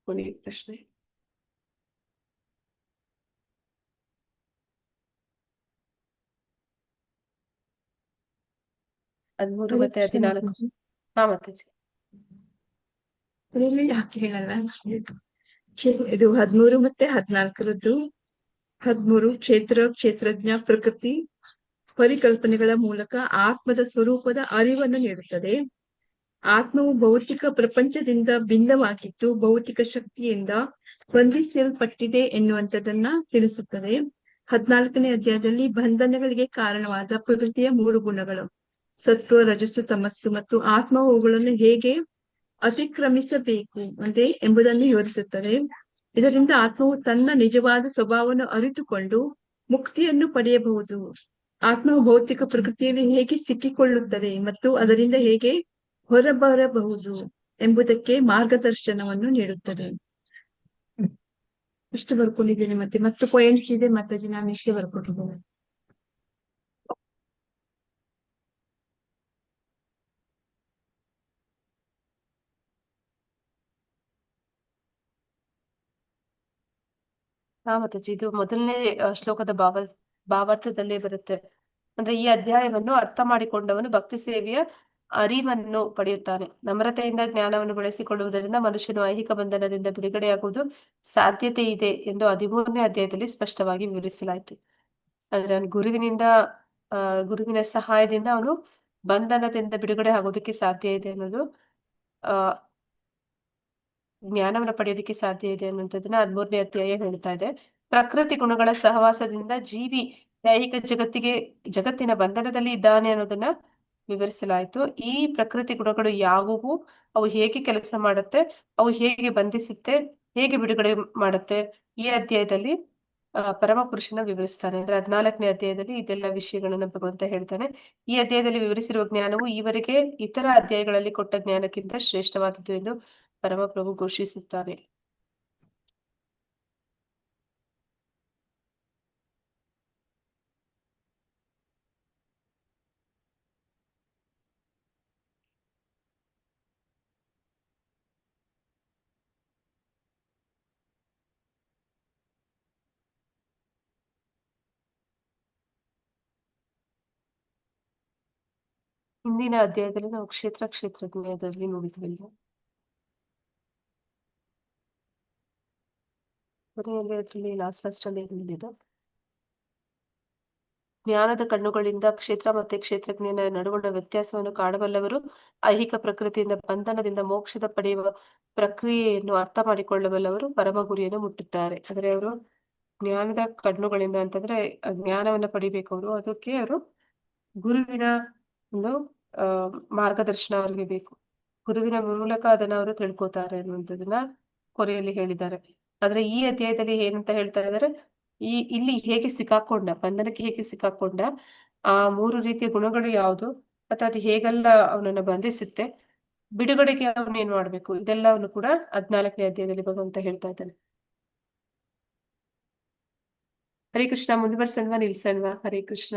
ಕೊನೆಯ ಪ್ರಶ್ನೆ. 13 ಹರೇ ಮತ್ತೆ ಕೃಷ್ಣ 14. ಮಾತಾಜಿ. ಹಾ ಮಾತಾಜಿ. ಅದ್ರಲ್ಲಿ ಯಾಕೆ ಹೇಳಲ್ಲ ಇದು 13 ಮತ್ತೆ 14ರದ್ದು. 13 ಕ್ಷೇತ್ರಜ್ಞ ಪ್ರಕೃತಿ ಪರಿಕಲ್ಪನೆಗಳ ಮೂಲಕ ಆತ್ಮದ ಸ್ವರೂಪದ ಅರಿವನ್ನು ನೀಡುತ್ತದೆ. ಆತ್ಮವು ಭೌತಿಕ ಪ್ರಪಂಚದಿಂದ ಭಿನ್ನವಾಗಿದ್ದು ಭೌತಿಕ ಶಕ್ತಿಯಿಂದ ಬಂಧಿಸಲ್ಪಟ್ಟಿದೆ ಎನ್ನುವಂಥದ್ದನ್ನ ತಿಳಿಸುತ್ತದೆ. 14ನೇ ಅಧ್ಯಾಯದಲ್ಲಿ ಬಂಧನಗಳಿಗೆ ಕಾರಣವಾದ ಪ್ರಕೃತಿಯ 3 ಗುಣಗಳು ಸತ್ವ, ರಜಸ್ಸು, ತಮಸ್ಸು ಮತ್ತು ಆತ್ಮವು ಅವುಗಳನ್ನು ಹೇಗೆ ಅತಿಕ್ರಮಿಸಬೇಕು ಎಂಬುದನ್ನು ವಿವರಿಸುತ್ತದೆ. ಇದರಿಂದ ಆತ್ಮವು ತನ್ನ ನಿಜವಾದ ಸ್ವಭಾವವನ್ನು ಅರಿತುಕೊಂಡು ಮುಕ್ತಿಯನ್ನು ಪಡೆಯಬಹುದು. ಆತ್ಮವು ಭೌತಿಕ ಪ್ರಕೃತಿಯಲ್ಲಿ ಹೇಗೆ ಸಿಕ್ಕಿಕೊಳ್ಳುತ್ತದೆ ಮತ್ತು ಅದರಿಂದ ಹೇಗೆ ಹೊರಬರಬಹುದು ಎಂಬುದಕ್ಕೆ ಮಾರ್ಗದರ್ಶನವನ್ನು ನೀಡುತ್ತದೆ. ಇಷ್ಟು ಬರ್ಕೊಂಡಿದ್ದೇನೆ. ಮತ್ತು ಪಾಯಿಂಟ್ಸ್ ಇದೆ ಮಾತಾಜಿ, ನಾನು ಇಷ್ಟೇ ಬರ್ಕೊಟ್ಟಿದ್ದೇನೆ. ಹಾ ಮಾತಾಜಿ, ಇದು ಮೊದಲನೇ ಶ್ಲೋಕದ ಭಾವಾರ್ಥದಲ್ಲೇ ಬರುತ್ತೆ. ಅಂದ್ರೆ ಈ ಅಧ್ಯಾಯವನ್ನು ಅರ್ಥ ಮಾಡಿಕೊಂಡವನು ಭಕ್ತಿ ಸೇವೆಯ ಅರಿವನ್ನು ಪಡೆಯುತ್ತಾನೆ. ನಮ್ರತೆಯಿಂದ ಜ್ಞಾನವನ್ನು ಬೆಳೆಸಿಕೊಳ್ಳುವುದರಿಂದ ಮನುಷ್ಯನು ಐಹಿಕ ಬಂಧನದಿಂದ ಬಿಡುಗಡೆಯಾಗುವುದು ಸಾಧ್ಯತೆ ಇದೆ ಎಂದು 13ನೇ ಅಧ್ಯಾಯದಲ್ಲಿ ಸ್ಪಷ್ಟವಾಗಿ ವಿವರಿಸಲಾಯಿತು. ಅಂದ್ರೆ ಅವನು ಗುರುವಿನ ಸಹಾಯದಿಂದ ಅವನು ಬಂಧನದಿಂದ ಬಿಡುಗಡೆ ಆಗೋದಕ್ಕೆ ಸಾಧ್ಯ ಇದೆ ಅನ್ನೋದು, ಜ್ಞಾನವನ್ನು ಪಡೆಯೋದಕ್ಕೆ ಸಾಧ್ಯ ಇದೆ ಅನ್ನುವಂಥದ್ದನ್ನ 13ನೇ ಅಧ್ಯಾಯ ಹೇಳ್ತಾ ಇದೆ. ಪ್ರಕೃತಿ ಗುಣಗಳ ಸಹವಾಸದಿಂದ ಜೀವಿ ದೈಹಿಕ ಜಗತ್ತಿನ ಬಂಧನದಲ್ಲಿ ಇದ್ದಾನೆ ಅನ್ನೋದನ್ನ ವಿವರಿಸಲಾಯಿತು. ಈ ಪ್ರಕೃತಿ ಗುಣಗಳು ಯಾವುವು, ಅವು ಹೇಗೆ ಕೆಲಸ ಮಾಡುತ್ತೆ, ಅವು ಹೇಗೆ ಬಂಧಿಸುತ್ತೆ, ಹೇಗೆ ಬಿಡುಗಡೆ ಮಾಡುತ್ತೆ, ಈ ಅಧ್ಯಾಯದಲ್ಲಿ ಪರಮ ಪುರುಷನ ವಿವರಿಸ್ತಾನೆ. ಅಂದ್ರೆ 14ನೇ ಅಧ್ಯಾಯದಲ್ಲಿ ಇದೆಲ್ಲ ವಿಷಯಗಳನ್ನ ಭಗವಂತ ಹೇಳ್ತಾನೆ. ಈ ಅಧ್ಯಾಯದಲ್ಲಿ ವಿವರಿಸಿರುವ ಜ್ಞಾನವು ಈವರೆಗೆ ಇತರ ಅಧ್ಯಾಯಗಳಲ್ಲಿ ಕೊಟ್ಟ ಜ್ಞಾನಕ್ಕಿಂತ ಶ್ರೇಷ್ಠವಾದದ್ದು ಎಂದು ಪರಮಪ್ರಭು ಘೋಷಿಸುತ್ತಾನೆ. ಹಿಂದಿನ ಅಧ್ಯಾಯದಲ್ಲಿ ನಾವು ಕ್ಷೇತ್ರಜ್ಞಾನದಲ್ಲಿ ನೋಡಿದ್ವಿಲ್ಲ, ಕೊನೆಯಲ್ಲಿ ಅದರಲ್ಲಿ ಲಾಸ್ಟ್ ಅಲ್ಲಿ ಏನಿದೆ, ಜ್ಞಾನದ ಕಣ್ಣುಗಳಿಂದ ಕ್ಷೇತ್ರ ಮತ್ತೆ ಕ್ಷೇತ್ರಜ್ಞಾನ ನಡುವಣ ವ್ಯತ್ಯಾಸವನ್ನು ಕಾಣಬಲ್ಲವರು ಐಹಿಕ ಪ್ರಕೃತಿಯಿಂದ ಬಂಧನದಿಂದ ಮೋಕ್ಷದ ಪಡೆಯುವ ಪ್ರಕ್ರಿಯೆಯನ್ನು ಅರ್ಥ ಮಾಡಿಕೊಳ್ಳಬಲ್ಲವರು ಪರಮ ಗುರಿಯನ್ನು ಮುಟ್ಟುತ್ತಾರೆ. ಅಂದ್ರೆ ಅವರು ಜ್ಞಾನದ ಕಣ್ಣುಗಳಿಂದ ಅಂತಂದ್ರೆ ಜ್ಞಾನವನ್ನ ಪಡಿಬೇಕು ಅವರು, ಅದಕ್ಕೆ ಅವರು ಗುರುವಿನ ಒಂದು ಮಾರ್ಗದರ್ಶನ ಅವ್ರಿಗೆ ಬೇಕು. ಗುರುವಿನ ಮೂಲಕ ಅದನ್ನ ಅವರು ತಿಳ್ಕೊತಾರೆ ಅನ್ನುವಂಥದ್ದನ್ನ ಕೊನೆಯಲ್ಲಿ ಹೇಳಿದ್ದಾರೆ. ಆದ್ರೆ ಈ ಅಧ್ಯಾಯದಲ್ಲಿ ಏನಂತ ಹೇಳ್ತಾ ಇದ್ದಾರೆ, ಇಲ್ಲಿ ಹೇಗೆ ಬಂಧನಕ್ಕೆ ಹೇಗೆ ಸಿಕ್ಕಾಕೊಂಡ, ಆ 3 ರೀತಿಯ ಗುಣಗಳು ಯಾವುದು, ಮತ್ತೆ ಅದು ಹೇಗೆಲ್ಲ ಅವನನ್ನ ಬಂಧಿಸುತ್ತೆ, ಬಿಡುಗಡೆಗೆ ಅವನು ಏನ್ ಮಾಡ್ಬೇಕು, ಇದೆಲ್ಲವನ್ನು ಕೂಡ 14ನೇ ಅಧ್ಯಾಯದಲ್ಲಿ ಭಗವಂತ ಹೇಳ್ತಾ ಇದ್ದಾನೆ. ಹರೇ ಕೃಷ್ಣ. ಮುಂದುವರ್ಸಣ್ವಾ ನಿಲ್ಸಣ್ವಾ? ಹರೇ ಕೃಷ್ಣ.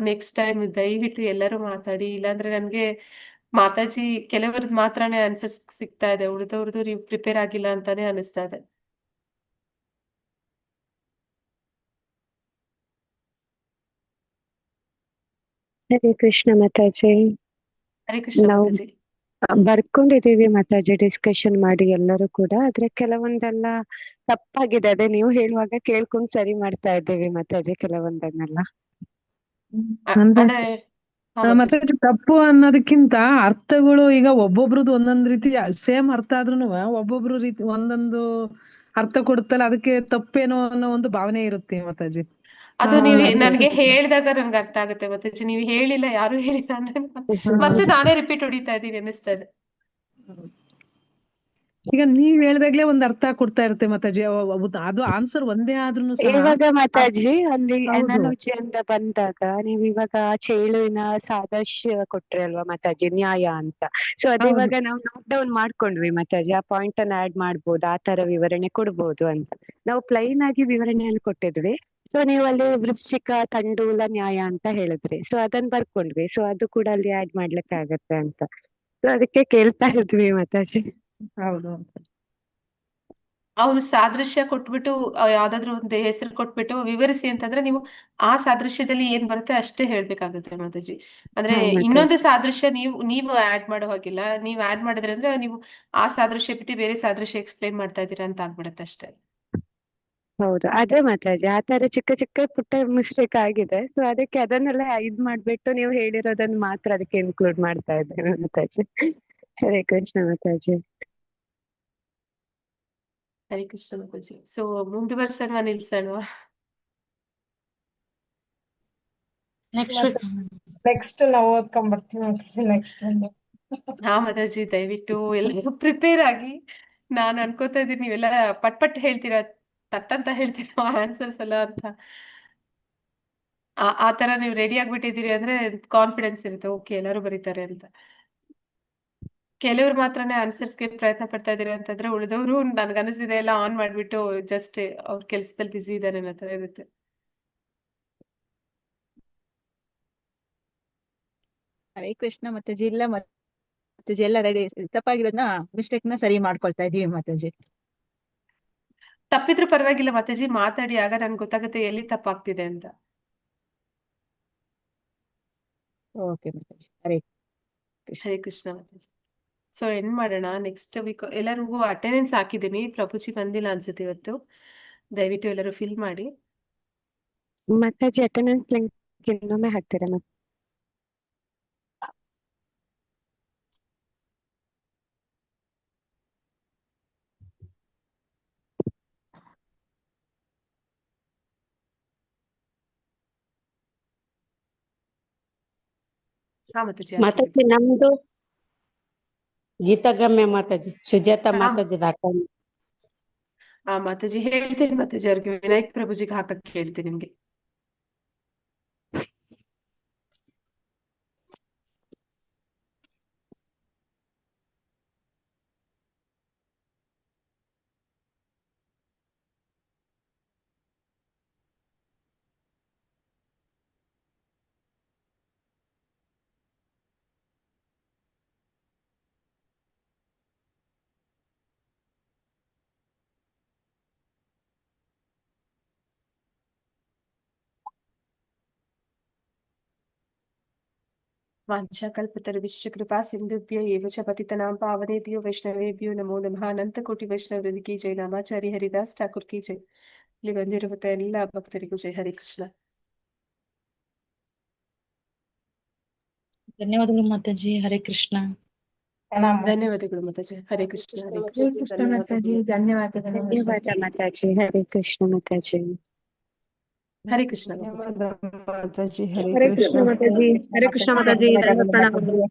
ನೆಕ್ಸ್ಟ್ ಟೈಮ್ ದಯವಿಟ್ಟು ಎಲ್ಲರೂ ಮಾತಾಡಿ, ಇಲ್ಲಾಂದ್ರೆ ನನ್ಗೆ ಮಾತಾಜಿ ಕೆಲವರದ್ದು ಮಾತ್ರನೇ ಆನ್ಸರ್ಸ್ ಸಿಗ್ತಾ ಇದೆ, ಉಳಿದವ್ರದ್ದು ನೀವು ಪ್ರಿಪೇರ್ ಆಗಿಲ್ಲ ಅಂತಾನೆ ಅನಿಸ್ತಾ ಇದೆ. ಹರೇ ಕೃಷ್ಣ ಮಾತಾಜಿ. ಹರೇ ಕೃಷ್ಣ ನಾವು ಮಾತಾಜಿ. ಬರ್ಕೊಂಡಿದೀವಿ ಮಾತಾಜಿ, ಡಿಸ್ಕಷನ್ ಮಾಡಿ ಎಲ್ಲರೂ ಕೂಡ. ಆದ್ರೆ ಕೆಲವೊಂದೆಲ್ಲ ತಪ್ಪಾಗಿದೆ, ಅದೇ ನೀವು ಹೇಳುವಾಗ ಕೇಳ್ಕೊಂಡು ಸರಿ ಮಾಡ್ತಾ ಇದ್ದೀವಿ ಮಾತಾಜಿ ಕೆಲವೊಂದನ್ನೆಲ್ಲ. ಅಂದ್ರೆ ಮತ್ತೆ ತಪ್ಪು ಅನ್ನೋದಕ್ಕಿಂತ ಅರ್ಥಗಳು ಈಗ ಒಬ್ಬೊಬ್ರದ್ದು ಒಂದೊಂದ್ ರೀತಿ ಸೇಮ್ ಅರ್ಥ ಆದ್ರೂನು ಒಬ್ಬೊಬ್ರು ರೀತಿ ಒಂದೊಂದು ಅರ್ಥ ಕೊಡುತ್ತಲ್ಲ, ಅದಕ್ಕೆ ತಪ್ಪೇನೋ ಅನ್ನೋ ಒಂದು ಭಾವನೆ ಇರುತ್ತೆ ಮಾತಾಜಿ. ಅದು ನೀವು ನನ್ಗೆ ಹೇಳಿದಾಗ ನನ್ಗೆ ಅರ್ಥ ಆಗುತ್ತೆ ಮಾತಾಜಿ. ನೀವು ಹೇಳಿಲ್ಲ, ಯಾರು ಹೇಳಿಲ್ಲ ಅಂದ್ರೆ ಮತ್ತೆ ನಾನೇ ರಿಪೀಟ್ ಹೊಡಿತಾ ಇದ್ದೀನಿ ಅನ್ನಿಸ್ತಾ ಇದೆ. ಈಗ ನೀವ್ ಹೇಳ್ದಾಗ್ಲೇ ಒಂದ್ ಅರ್ಥ ಕೊಡ್ತಾ ಇರುತ್ತೆ ಮಾತಾಜಿ, ಅದು ಆನ್ಸರ್ ಒಂದೇ ಆದ್ರೂ ಸಹ. ಇವಾಗ ಮಾತಾಜಿ ಅಲ್ಲಿ ಅನಾಲಜಿ ಅಂತ ಬಂದಾಗ ನೀವು ಇವಾಗ ಚೇಳುವಿನ ಸಾದೃಶ್ಯ ಕೊಟ್ರಿ ಅಲ್ವಾ ಮಾತಾಜಿ, ನ್ಯಾಯ ಅಂತ. ಸೊ ಅದು ಇವಾಗ ನಾವು ನೋಟ್ ಡೌನ್ ಮಾಡ್ಕೊಂಡ್ವಿ ಮಾತಾಜಿ, ಆ ಪಾಯಿಂಟ್ ಅನ್ನ ಆಡ್ ಮಾಡ್ಬೋದು, ಆ ತರ ವಿವರಣೆ ಕೊಡ್ಬೋದು ಅಂತ. ನಾವು ಪ್ಲೈನ್ ಆಗಿ ವಿವರಣೆಯನ್ನು ಕೊಟ್ಟಿದ್ವಿ. ಸೊ ನೀವು ಅಲ್ಲಿ ವೃಶ್ಚಿಕ ತಂಡೂಲ ನ್ಯಾಯ ಅಂತ ಹೇಳಿದ್ರಿ, ಸೊ ಅದನ್ನ ಬರ್ಕೊಂಡ್ವಿ. ಸೊ ಅದು ಕೂಡ ಅಲ್ಲಿ ಆಡ್ ಮಾಡ್ಲಿಕ್ಕೆ ಆಗತ್ತೆ ಅಂತ, ಸೊ ಅದಕ್ಕೆ ಕೇಳ್ತಾ ಇದ್ವಿ ಮಾತಾಜಿ. ಹೌದು. ಅವ್ರು ಸಾದೃಶ್ಯ ಕೊಟ್ಬಿಟ್ಟು ಯಾವ್ದಾದ್ರು ಒಂದು ಹೆಸರು ಕೊಟ್ಬಿಟ್ಟು ವಿವರಿಸಿ ಅಂತಂದ್ರೆ ನೀವು ಆ ಸಾದೃಶ್ಯದಲ್ಲಿ ಏನ್ ಬರುತ್ತೆ ಅಷ್ಟೇ ಹೇಳ್ಬೇಕಾಗುತ್ತೆ ಮಾತಾಜಿ. ಅಂದ್ರೆ ಹಾ ಮಾತಾಜಿ. ಇನ್ನೊಂದು ಸಾದೃಶ್ಯ ನೀವು ಆಡ್ ಮಾಡೋ ಹಾಗಿಲ್ಲ. ನೀವು ಆಡ್ ಮಾಡಿದ್ರೆ ಅಂದ್ರೆ ನೀವು ಆ ಸಾದೃಶ್ಯ ಬಿಟ್ಟು ಬೇರೆ ಸಾದೃಶ್ಯ ಎಕ್ಸ್ಪ್ಲೈನ್ ಮಾಡ್ತಾ ಇದ್ದೀರಾ ಅಂತ ಆಗ್ಬಿಡುತ್ತೆ ಅಷ್ಟೇ. ಹೌದು, ಅದೇ ಮಾತಾಜಿ, ಆ ತರ ಚಿಕ್ಕ ಚಿಕ್ಕ ಪುಟ್ಟ ಮಿಸ್ಟೇಕ್ ಆಗಿದೆ. ಸೊ ಅದಕ್ಕೆ ಅದನ್ನೆಲ್ಲ ಇದ್ ಮಾಡ್ಬಿಟ್ಟು ನೀವು ಹೇಳಿರೋದನ್ನ ಮಾತ್ರ ಅದಕ್ಕೆ ಇನ್ಕ್ಲೂಡ್ ಮಾಡ್ತಾ ಇದ್ದೇನೆ ಮಾತಾಜಿ. ಹರೇ ಕೃಷ್ಣ ಮಾತಾಜಿ. ಹರೇ ಕೃಷ್ಣ ಮಾತಾಜಿ. ಸೊ ಮುಂದುವರ್ಸೋಣ ನಿಲ್ಸೋಣ? ನೆಕ್ಸ್ಟ್ ನೆಕ್ಸ್ಟ್ ನಾವು ಓದ್ಕೊಂಡ್ಬರ್ತೀವಿ ಮಾತಾಜಿ ನೆಕ್ಸ್ಟ್ ಒಂದು. ಹಾ ಮಾತಾಜಿ, ದಯವಿಟ್ಟು ಎಲ್ಲರೂ ಪ್ರಿಪೇರ್ ಆಗಿ. ನಾನು ಅನ್ಕೋತಾ ಇದ್ದೀನಿ ನೀವೆಲ್ಲ ಪಟ್ ಪಟ್ ಹೇಳ್ತೀರಾ, ತಟ್ಟಂತ ಹೇಳ್ತೀರಾ ಆನ್ಸರ್ಸ್ ಎಲ್ಲ ಅಂತ. ಆ ತರ ನೀವು ರೆಡಿ ಆಗ್ಬಿಟ್ಟಿದ್ದೀರಿ ಅಂದ್ರೆ ಕಾನ್ಫಿಡೆನ್ಸ್ ಇರುತ್ತೆ, ಓಕೆ ಎಲ್ಲರೂ ಬರೀತಾರೆ ಅಂತ. ಕೆಲವ್ರು ಮಾತ್ರನೇ ಆನ್ಸರ್ಸ್ಗೆ ಪ್ರಯತ್ನ ಪಡ್ತಾ ಇದ್ದೀರಿ ಅಂತಂದ್ರೆ ಉಳಿದವರು ನನ್ಗನ್ಸಿದೆ ಎಲ್ಲ ಆನ್ ಮಾಡ್ಬಿಟ್ಟು ಜಸ್ಟ್ ಅವ್ರ ಕೆಲ್ಸದಲ್ಲಿ ಬಿಸಿ ಇದ್ದಾರೆ ಅನ್ನೋ ತರ ಇರುತ್ತೆ. ಹರೇ ಕೃಷ್ಣ ಮಾತಾಜಿ. ಇಲ್ಲ ಮಾತಾಜಿ, ಎಲ್ಲ ರೆಡಿ, ತಪ್ಪಾಗಿರೋದನ್ನ ಮಿಸ್ಟೇಕ್ ನ ಸರಿ ಮಾಡ್ಕೊಳ್ತಾ ಇದೀವಿ ಮಾತಾಜಿ. ತಪ್ಪಿದ್ರೂ ಪರವಾಗಿಲ್ಲ ಮಾತಾಜಿ, ಮಾತಾಡಿ, ಆಗ ನನ್ಗೆ ಗೊತ್ತಾಗುತ್ತೆ ಎಲ್ಲಿ ತಪ್ಪಾಗ್ತಿದೆ ಅಂತ. ಓಕೆ ಮಾತಾಜಿ. ಹರೇ ಕೃಷ್ಣ. ಹರೇ ಕೃಷ್ಣ ಮಾತಾಜಿ. ಸೊ ಎಂಡ್ ಮಾಡೋಣ. ನೆಕ್ಸ್ಟ್ ವೀಕ್ ಎಲ್ಲರಿಗೂ ಅಟೆಂಡೆನ್ಸ್ ಹಾಕಿದ್ದೀನಿ. ಪ್ರಭುಜಿ ಬಂದಿಲ್ಲ ಅನ್ಸುತ್ತೆ ಇವತ್ತು. ದಯವಿಟ್ಟು ಎಲ್ಲರೂ ಫಿಲ್ ಮಾಡಿ. ಮಾತಾಜಿ ಅಟೆಂಡೆನ್ಸ್ ಲಿಂಕ್ ಇನ್ನೊಮ್ಮೆ ಹಾಕ್ತೀರಾ ಮತ್ತೆ? ಹಾ ಮಾತಾಜಿ, ಮಾತಾಜಿ ನಮ್ದು ಗೀತಾಗಮ್ಯ ಮಾತಾಜಿ, ಸುಜಾತ ಹಾ ಮಾತಾಜಿ ದಾಖಲೆ. ಮಾತಾಜಿ ಹೇಳ್ತೀನಿ ಮಾತಾಜಿ, ಅವ್ರಿಗೆ ವಿನಾಯಕ್ ಪ್ರಭುಜಿಗೆ ಹಾಕಕ್ಕೆ ಹೇಳ್ತೀನಿ ನಿಮ್ಗೆ. वाञ्छाकल्पतरुभ्यश्च कृपा सिन्धुभ्य एव च पतितनां पावनेभ्यो वैष्णवेभ्यो नमो नमः. ಅನಂತ ಕೋಟಿ ವೈಷ್ಣವರಿಗೆ ಕಿ ಜೈ. ನಾಮಾಚಾರಿ ಹರಿದಾಸ್ ಠಾಕೂರ್ ಕಿ ಜೈ. ಇಲ್ಲಿ ಬಂದಿರುವ ಎಲ್ಲ ಭಕ್ತರಿಗೂ ಜೈ. ಹರೇ ಕೃಷ್ಣ. ಧನ್ಯವಾದಗಳು ಮಾತಾಜಿ. ಹರೇ ಕೃಷ್ಣ. ಧನ್ಯವಾದಗಳು ಮಾತಾಜಿ. ಹರೇ ಕೃಷ್ಣ. ಹರೇ ಕೃಷ್ಣ. ಹರೇ ಕೃಷ್ಣ ಮಾತಾಜಿ, ಧನ್ಯವಾದಗಳು. ಧನ್ಯವಾದ ಮಾತಾಜಿ. ಹರೇ ಕೃಷ್ಣ ಮಾತಾಜಿ. ಹರೇ ಕೃಷ್ಣ ಮಾತಾಜಿ. ಹರೇ ಕೃಷ್ಣ ಮಾತಾಜಿ. ಹರೇ ಕೃಷ್ಣ ಮಾತಾಜಿ. ಧನ್ಯವಾದ ಪ್ರಣಾಮಗಳು.